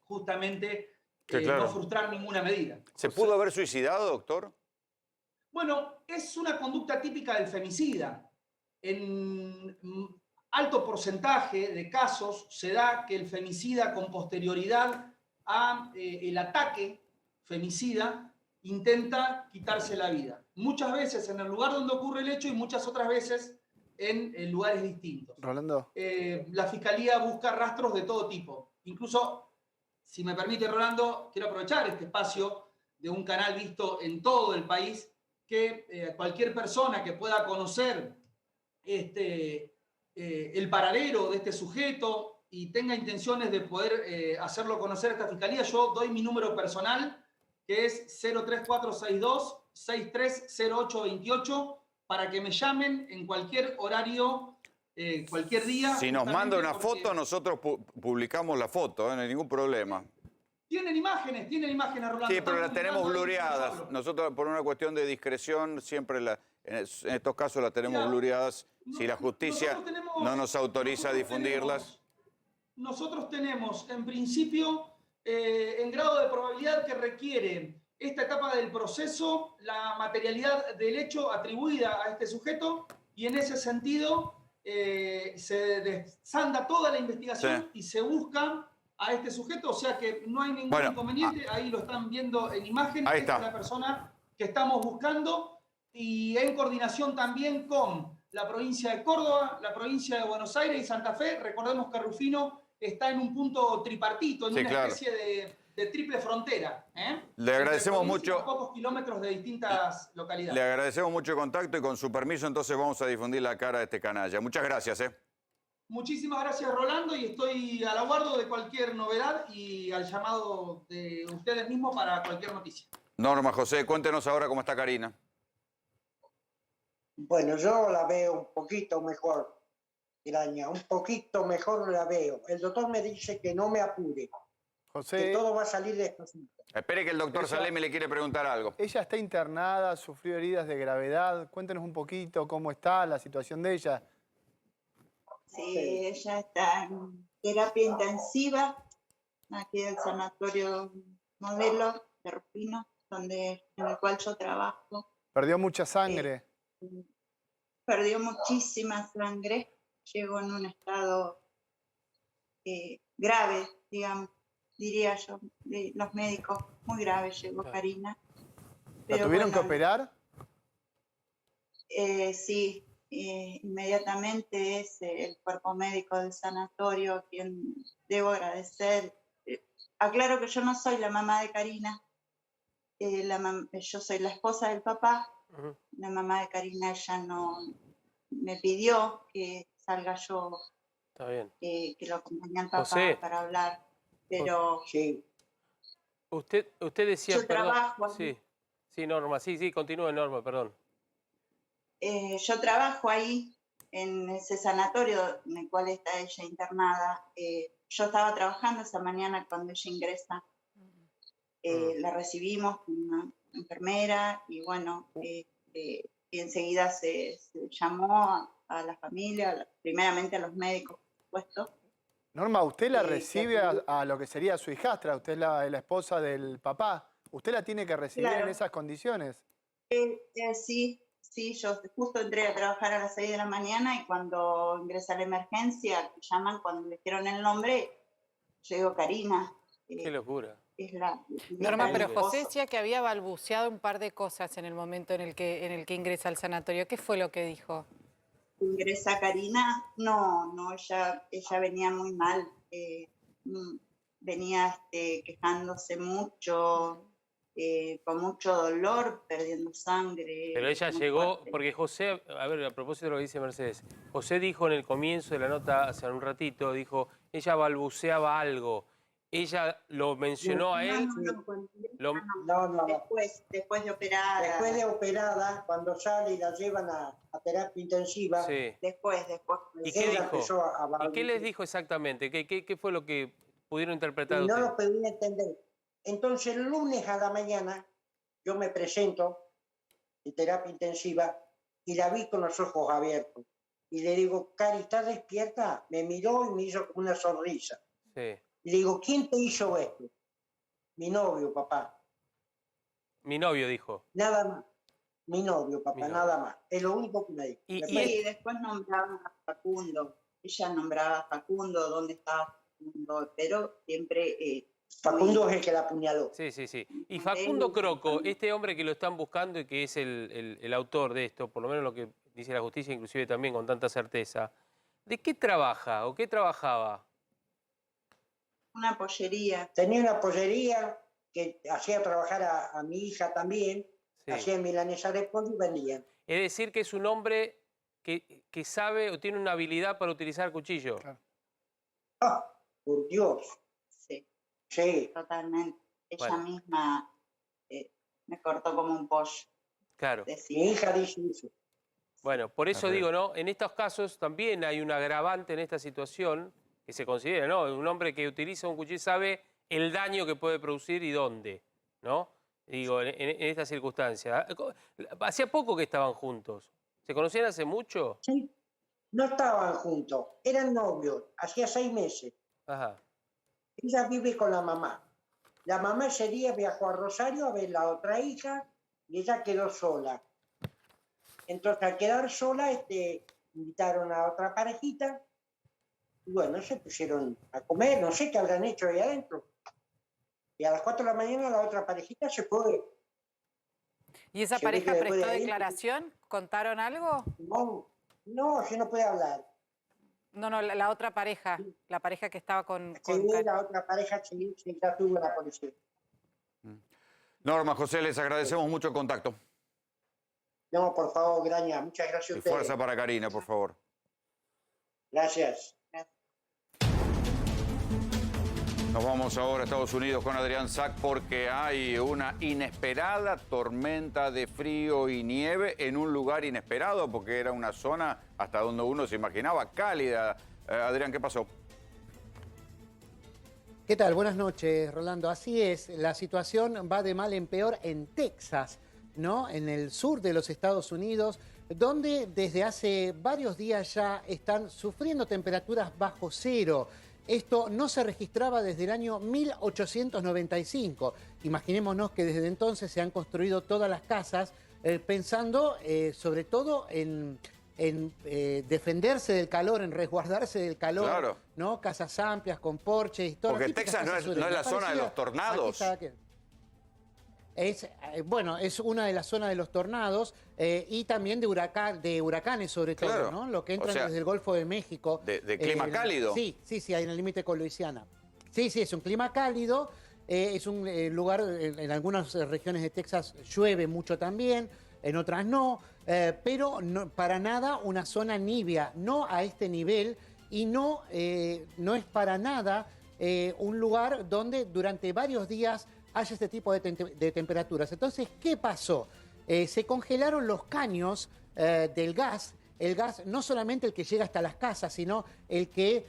justamente claro. no frustrar ninguna medida. ¿Se pudo haber suicidado, doctor? Bueno, es una conducta típica del femicida. En alto porcentaje de casos se da que el femicida, con posterioridad a el ataque femicida, intenta quitarse la vida. Muchas veces en el lugar donde ocurre el hecho y muchas otras veces en lugares distintos. Rolando. La Fiscalía busca rastros de todo tipo. Incluso, si me permite, Rolando, quiero aprovechar este espacio de un canal visto en todo el país, que cualquier persona que pueda conocer el paradero de este sujeto y tenga intenciones de poder hacerlo conocer a esta Fiscalía, yo doy mi número personal, que es 03462-630828, para que me llamen en cualquier horario, cualquier día. Si nos manda una foto, nosotros publicamos la foto, no hay ningún problema. Tienen imágenes, Rolando. Sí, pero las tenemos blureadas. Nosotros, por una cuestión de discreción, siempre en estos casos las tenemos blureadas. Si la justicia no nos autoriza a difundirlas. Nosotros tenemos, en principio, en grado de probabilidad que requiere esta etapa del proceso, la materialidad del hecho atribuida a este sujeto, y en ese sentido se desanda toda la investigación y se busca a este sujeto, o sea que no hay ningún inconveniente, ahí lo están viendo en imagen, ahí esta está. es la persona que estamos buscando, y en coordinación también con la provincia de Córdoba, la provincia de Buenos Aires y Santa Fe. Recordemos que Rufino está en un punto tripartito, en una especie de triple frontera. Le agradecemos mucho. A pocos kilómetros de distintas localidades. Le agradecemos mucho el contacto y con su permiso entonces vamos a difundir la cara de este canalla. Muchas gracias. Muchísimas gracias, Rolando, y estoy al aguardo de cualquier novedad y al llamado de ustedes mismos para cualquier noticia. Norma, José, cuéntenos ahora cómo está Karina. Bueno, yo la veo un poquito mejor, Iraña, un poquito mejor la veo. El doctor me dice que no me apure, José, que todo va a salir despacito. Espere que el doctor Salemi le quiere preguntar algo. Ella está internada, sufrió heridas de gravedad. Cuéntenos un poquito cómo está la situación de ella. Sí, ella está en terapia intensiva, aquí del Sanatorio Modelo de Rufino, en el cual yo trabajo. Perdió mucha sangre. Perdió muchísima sangre, llegó en un estado grave, digamos, diría yo, de los médicos, muy grave llegó Karina. ¿La tuvieron que operar? Sí. Inmediatamente es el cuerpo médico del sanatorio a quien debo agradecer. Aclaro que yo no soy la mamá de Karina, yo soy la esposa del papá. La mamá de Karina, ella no me pidió que salga yo, Está bien. Que lo acompañe al papá José. para hablar, pero sí. Usted decía... Yo trabajo ahí. Sí, Norma, sí, continúe, Norma, perdón. Yo trabajo ahí, en ese sanatorio en el cual está ella internada. Yo estaba trabajando esa mañana cuando ella ingresa. La recibimos con una enfermera y bueno, y enseguida se llamó a la familia, primeramente a los médicos, por supuesto. Norma, usted la recibe a lo que sería su hijastra, usted es la esposa del papá. ¿Usted la tiene que recibir en esas condiciones? Sí, yo justo entré a trabajar a las 6 de la mañana y cuando ingresé a la emergencia, llaman cuando le dijeron el nombre, yo digo Karina. Qué locura. Norma, pero José decía que había balbuceado un par de cosas en el momento en el que ingresa al sanatorio. ¿Qué fue lo que dijo? ¿Ingresa Karina? No, ella venía muy mal. Venía quejándose mucho. Con mucho dolor, perdiendo sangre. Pero ella llegó, porque José, a ver, a propósito de lo que dice Mercedes, José dijo en el comienzo de la nota, hace un ratito, dijo, ella balbuceaba algo. Ella lo mencionó a él. No. Después de operada. Después de operada, cuando sale y la llevan a terapia intensiva. Sí. Después. ¿Y qué dijo? ¿Y qué les dijo exactamente? ¿Qué fue lo que pudieron interpretar no ustedes? lo podía entender. Entonces, el lunes a la mañana, yo me presento en terapia intensiva y la vi con los ojos abiertos. Y le digo, Cari, ¿estás despierta? Me miró y me hizo una sonrisa. Sí. Y le digo, ¿quién te hizo esto? Mi novio, papá. Mi novio dijo. Nada más. Mi novio, papá, Mi novio. nada más. Es lo único que me dijo. Y después nombraba a Facundo. Ella nombraba a Facundo, dónde estaba Facundo, pero siempre... Facundo es el que la apuñaló. Sí, sí, sí. Y Facundo Croco, este hombre que lo están buscando y que es el autor de esto, por lo menos lo que dice la justicia, inclusive también con tanta certeza, ¿de qué trabaja o qué trabajaba? Una pollería. Tenía una pollería que hacía trabajar a mi hija también, Sí. hacía milanesa de pollo y vendían. Es decir, que es un hombre que sabe o tiene una habilidad para utilizar cuchillo. Ah, por Dios. Sí. Sí. Totalmente. Ella Bueno. misma me cortó como un pollo. Claro. Mi hija dice eso. Bueno, por eso Arre. digo, ¿no? En estos casos también hay un agravante en esta situación que se considera, ¿no? Un hombre que utiliza un cuchillo sabe el daño que puede producir y dónde, ¿no? Digo, en esta circunstancia. Hacía poco que estaban juntos. ¿Se conocían hace mucho? Sí. No estaban juntos, eran novios, hacía 6 meses. Ajá. Ella vive con la mamá. La mamá ese día viajó a Rosario a ver la otra hija y ella quedó sola. Entonces, al quedar sola, invitaron a otra parejita y bueno, se pusieron a comer, no sé qué habrán hecho ahí adentro. Y a las 4 de la mañana la otra parejita se fue. ¿Y esa Se ve pareja que después prestó de ahí- declaración? ¿Contaron algo? No, si no puede hablar. No, la otra pareja, la pareja que estaba con... Sí, la otra pareja sí, ya tuvo la policía. Norma, José, les agradecemos mucho el contacto. No, por favor, Graña, muchas gracias a Y ustedes. fuerza para Karina, por favor. Gracias. Nos vamos ahora a Estados Unidos con Adrián Sack porque hay una inesperada tormenta de frío y nieve en un lugar inesperado porque era una zona hasta donde uno se imaginaba cálida. Adrián, ¿qué pasó? ¿Qué tal? Buenas noches, Rolando. Así es, la situación va de mal en peor en Texas, ¿no? En el sur de los Estados Unidos, donde desde hace varios días ya están sufriendo temperaturas bajo cero. Esto no se registraba desde el año 1895. Imaginémonos que desde entonces se han construido todas las casas pensando sobre todo en defenderse del calor, en resguardarse del calor, Claro. ¿no? Casas amplias con porches y todo. Porque Texas no es la zona de los tornados. Bueno, es una de las zonas de los tornados y también de huracanes sobre todo, Claro. ¿no? Lo que entran O sea, desde el Golfo de México. de clima cálido. Sí, hay en el límite con Luisiana. Sí, es un clima cálido, es un lugar, en algunas regiones de Texas llueve mucho también, en otras no, pero no, para nada una zona nibia, no a este nivel y no es para nada un lugar donde durante varios días haya este tipo de temperaturas. Entonces, ¿qué pasó? Se congelaron los caños del gas, el gas no solamente el que llega hasta las casas, sino el que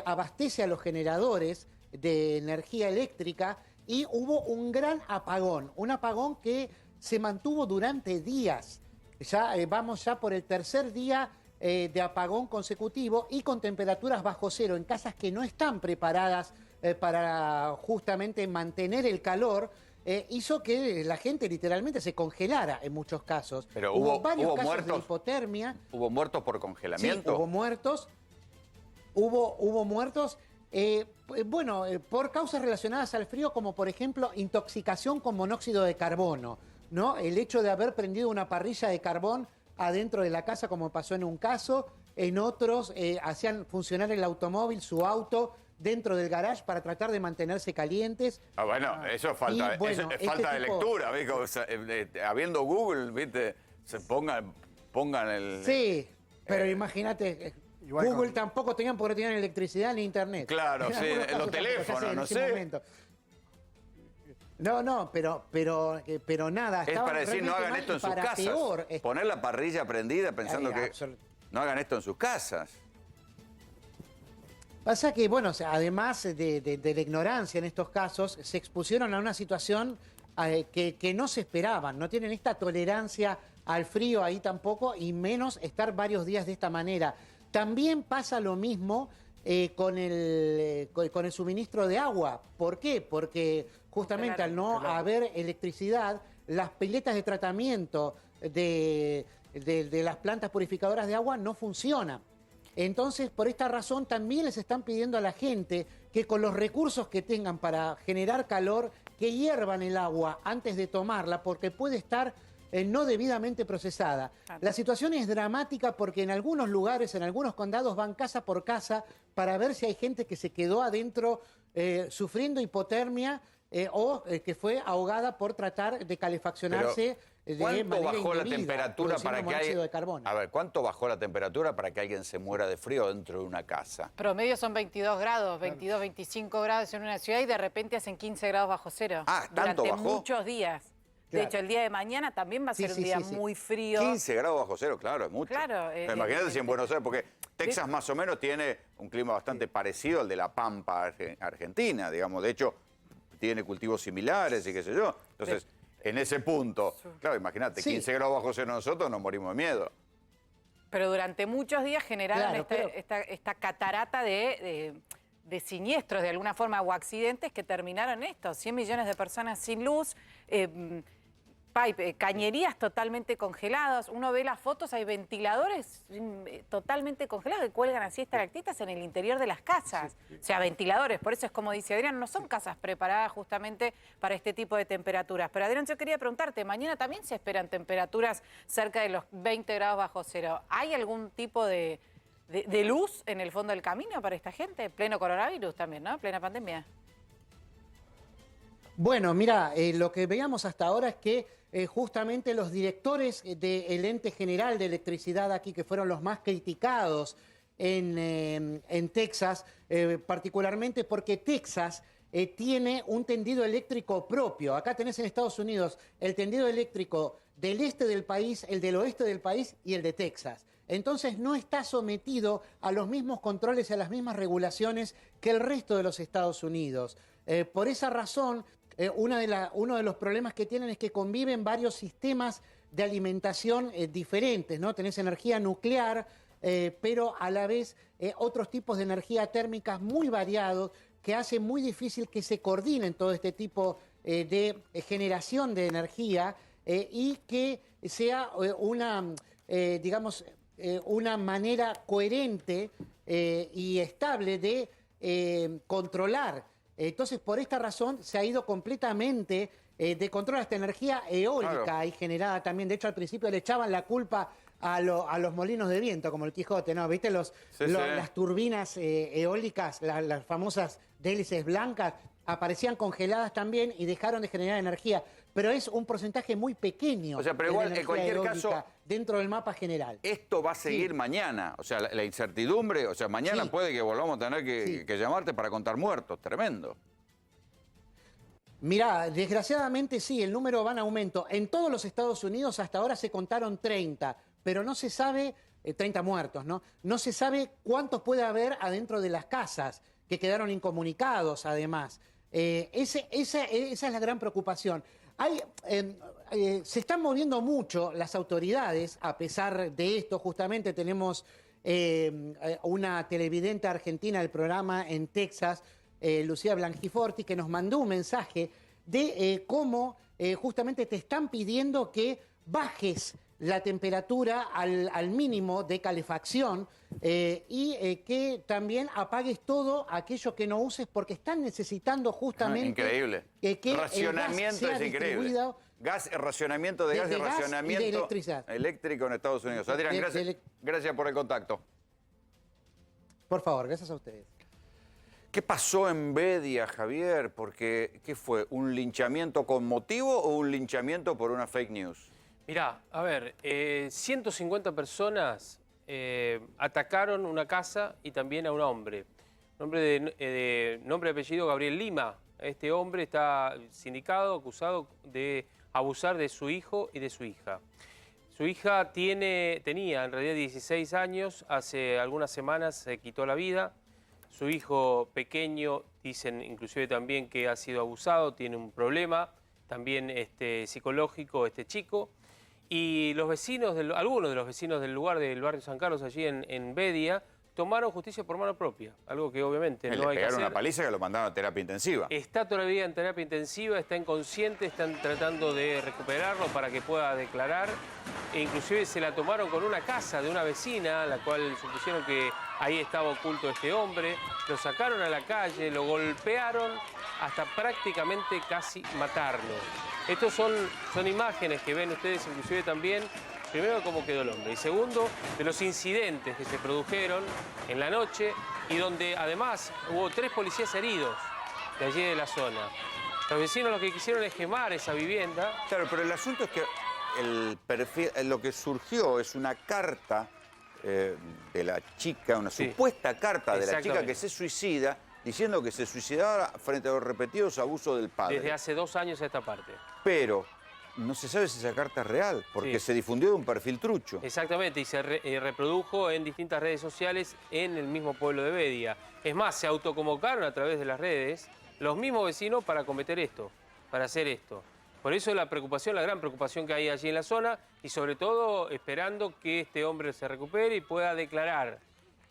abastece a los generadores de energía eléctrica y hubo un gran apagón, un apagón que se mantuvo durante días. Ya vamos ya por el tercer día de apagón consecutivo y con temperaturas bajo cero en casas que no están preparadas para justamente mantener el calor, hizo que la gente literalmente se congelara en muchos casos. Pero varios hubo casos muertos. de hipotermia. ¿Hubo muertos por Sí, congelamiento? hubo muertos. Hubo muertos, por causas relacionadas al frío, como por ejemplo intoxicación con monóxido de carbono, ¿no? El hecho de haber prendido una parrilla de carbón adentro de la casa, como pasó en un caso. En otros hacían funcionar el automóvil, su auto, dentro del garage para tratar de mantenerse calientes. Ah, bueno, eso es falta, Y, bueno, es falta de este tipo- lectura, ¿viste? O sea, habiendo Google, ¿viste? Se pongan el... Sí, pero imagínate, igual Google con- tampoco tenían porque no tenían electricidad ni internet. Claro, En sí, algunos en casos los tampoco se teléfonos, hacía en no ese sé. momento. No, pero nada. Es estaban para decir, no realmente hagan mal esto en y sus para casas. peor, Poner la parrilla prendida pensando que absolut- no hagan esto en sus casas. Pasa que, bueno, o sea, además de la ignorancia en estos casos, se expusieron a una situación que no se esperaban, no tienen esta tolerancia al frío ahí tampoco, y menos estar varios días de esta manera. También pasa lo mismo con el suministro de agua. ¿Por qué? Porque justamente al no haber electricidad, las piletas de tratamiento de las plantas purificadoras de agua no funcionan. Entonces, por esta razón, también les están pidiendo a la gente que con los recursos que tengan para generar calor, que hiervan el agua antes de tomarla, porque puede estar no debidamente procesada. La situación es dramática porque en algunos lugares, en algunos condados, van casa por casa para ver si hay gente que se quedó adentro sufriendo hipotermia o que fue ahogada por tratar de calefaccionarse. ¿Cuánto bajó la temperatura para que de carbono? A ver, ¿cuánto bajó la temperatura para que alguien se muera de frío dentro de una casa? Promedio son 22 grados, 22, 25 grados en una ciudad y de repente hacen 15 grados bajo cero. ¿Tanto durante bajó? muchos días. Claro. De hecho, el día de mañana también va a ser un día muy frío. 15 grados bajo cero, claro, es mucho. Claro. Imagínate si en Buenos Aires, porque Texas más o menos tiene un clima bastante parecido al de la Pampa argentina, digamos. De hecho, tiene cultivos similares y qué sé yo. Entonces, en ese punto, claro, imagínate, 15 grados bajo cero nosotros nos morimos de miedo. Pero durante muchos días generaron esta catarata de siniestros, de alguna forma, o accidentes que terminaron esto. 100 millones de personas sin luz, cañerías totalmente congeladas. Uno ve las fotos, hay ventiladores totalmente congelados que cuelgan así estalactitas en el interior de las casas. O sea, ventiladores. Por eso es como dice Adrián, no son casas preparadas justamente para este tipo de temperaturas. Pero Adrián, yo quería preguntarte, mañana también se esperan temperaturas cerca de los 20 grados bajo cero. ¿Hay algún tipo de luz en el fondo del camino para esta gente? Pleno coronavirus también, ¿no? Plena pandemia. Bueno, mira, lo que veíamos hasta ahora es que justamente los directores del ente general de electricidad aquí, que fueron los más criticados en Texas, particularmente porque Texas tiene un tendido eléctrico propio. Acá tenés en Estados Unidos el tendido eléctrico del este del país, el del oeste del país y el de Texas. Entonces no está sometido a los mismos controles y a las mismas regulaciones que el resto de los Estados Unidos. Por esa razón, uno de los problemas que tienen es que conviven varios sistemas de alimentación diferentes, ¿no? Tenés energía nuclear, pero a la vez otros tipos de energía térmicas muy variados que hace muy difícil que se coordinen todo este tipo de generación de energía y que sea una manera coherente y estable de controlar. Entonces, por esta razón, se ha ido completamente de control a esta energía eólica y generada también. De hecho, al principio le echaban la culpa a los molinos de viento, como el Quijote, ¿no? ¿Viste las turbinas eólicas, las famosas de hélices blancas, aparecían congeladas también y dejaron de generar energía? Pero es un porcentaje muy pequeño. O sea, pero igual, en cualquier caso, dentro del mapa general. Esto va a seguir mañana. O sea, la incertidumbre, o sea, mañana puede que volvamos a tener que llamarte para contar muertos. Tremendo. Mirá, desgraciadamente sí, el número va en aumento. En todos los Estados Unidos hasta ahora se contaron 30, pero no se sabe, 30 muertos, ¿no? No se sabe cuántos puede haber adentro de las casas, que quedaron incomunicados además. Esa es la gran preocupación. Se están moviendo mucho las autoridades, a pesar de esto, justamente tenemos una televidente argentina del programa en Texas, Lucía Blanquiforti, que nos mandó un mensaje de cómo justamente te están pidiendo que bajes la temperatura al mínimo de calefacción y que también apagues todo aquello que no uses porque están necesitando justamente... Increíble. Que racionamiento es increíble. Racionamiento de gas y racionamiento y de electricidad. Eléctrico en Estados Unidos. Adrián, gracias por el contacto. Por favor, gracias a ustedes. ¿Qué pasó en Bedia, Javier? Porque, ¿qué fue? ¿Un linchamiento con motivo o un linchamiento por una fake news? Mirá, a ver, 150 personas atacaron una casa y también a un hombre. Nombre y apellido Gabriel Lima. Este hombre está sindicado, acusado de abusar de su hijo y de su hija. Su hija tenía en realidad 16 años, hace algunas semanas se quitó la vida. Su hijo pequeño, dicen inclusive también que ha sido abusado, tiene un problema también psicológico este chico. Y los vecinos, algunos de los vecinos del lugar del barrio San Carlos, allí en Bedia, tomaron justicia por mano propia, algo que obviamente Le no hay que pegaron hacer. una paliza que lo mandaron a terapia intensiva. Está todavía en terapia intensiva, está inconsciente, están tratando de recuperarlo para que pueda declarar. E inclusive se la tomaron con una casa de una vecina, la cual supusieron que ahí estaba oculto este hombre. Lo sacaron a la calle, lo golpearon hasta prácticamente casi matarlo. Estos son imágenes que ven ustedes inclusive también, primero de cómo quedó el hombre y segundo de los incidentes que se produjeron en la noche y donde además hubo 3 policías heridos de allí de la zona. Los vecinos lo que quisieron es quemar esa vivienda. Claro, pero el asunto es que lo que surgió es una carta de la chica, una supuesta carta de la chica que se suicida, diciendo que se suicidaba frente a los repetidos abusos del padre. Desde hace 2 años a esta parte. Pero no se sabe si esa carta es real, porque se difundió de un perfil trucho. Exactamente, y se reprodujo en distintas redes sociales en el mismo pueblo de Bedia. Es más, se autoconvocaron a través de las redes los mismos vecinos para cometer esto, para hacer esto. Por eso la preocupación, la gran preocupación que hay allí en la zona y sobre todo esperando que este hombre se recupere y pueda declarar.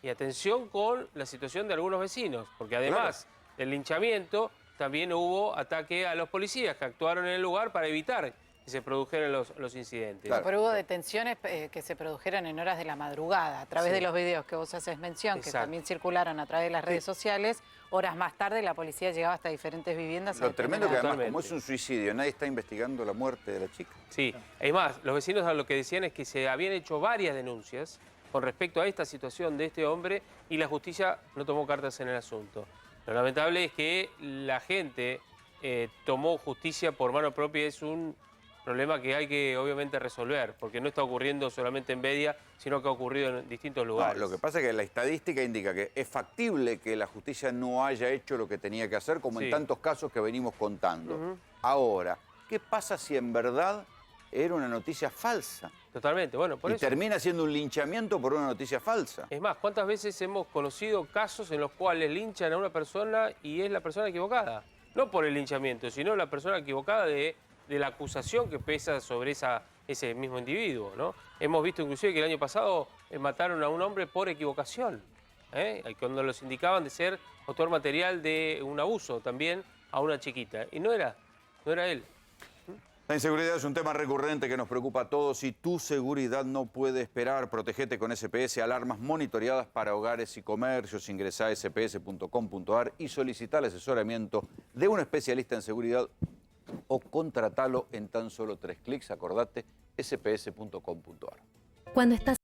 Y atención con la situación de algunos vecinos, porque además del linchamiento también hubo ataque a los policías que actuaron en el lugar para evitar que se produjeran los incidentes. Pero hubo detenciones que se produjeron en horas de la madrugada, a través de los videos que vos haces mención, que también circularon a través de las redes sociales. Horas más tarde la policía llegaba hasta diferentes viviendas. Lo tremendo que además, como es un suicidio, nadie está investigando la muerte de la chica. Sí, es más, los vecinos lo que decían es que se habían hecho varias denuncias con respecto a esta situación de este hombre y la justicia no tomó cartas en el asunto. Lo lamentable es que la gente tomó justicia por mano propia, es un problema que hay que obviamente resolver, porque no está ocurriendo solamente en Bedia, sino que ha ocurrido en distintos lugares. No, lo que pasa es que la estadística indica que es factible que la justicia no haya hecho lo que tenía que hacer, como en tantos casos que venimos contando. Ahora, ¿qué pasa si en verdad era una noticia falsa? Totalmente, bueno, por eso. Termina siendo un linchamiento por una noticia falsa. Es más, ¿cuántas veces hemos conocido casos en los cuales linchan a una persona y es la persona equivocada? No por el linchamiento, sino la persona equivocada de la acusación que pesa sobre ese mismo individuo, ¿no? Hemos visto inclusive que el año pasado mataron a un hombre por equivocación, cuando los indicaban de ser autor material de un abuso también a una chiquita. Y no era él. La inseguridad es un tema recurrente que nos preocupa a todos y tu seguridad no puede esperar. Protégete con SPS, alarmas monitoreadas para hogares y comercios. Ingresá a sps.com.ar y solicita el asesoramiento de un especialista en seguridad o contratalo en tan solo 3 clics. Acordate, sps.com.ar. Cuando estás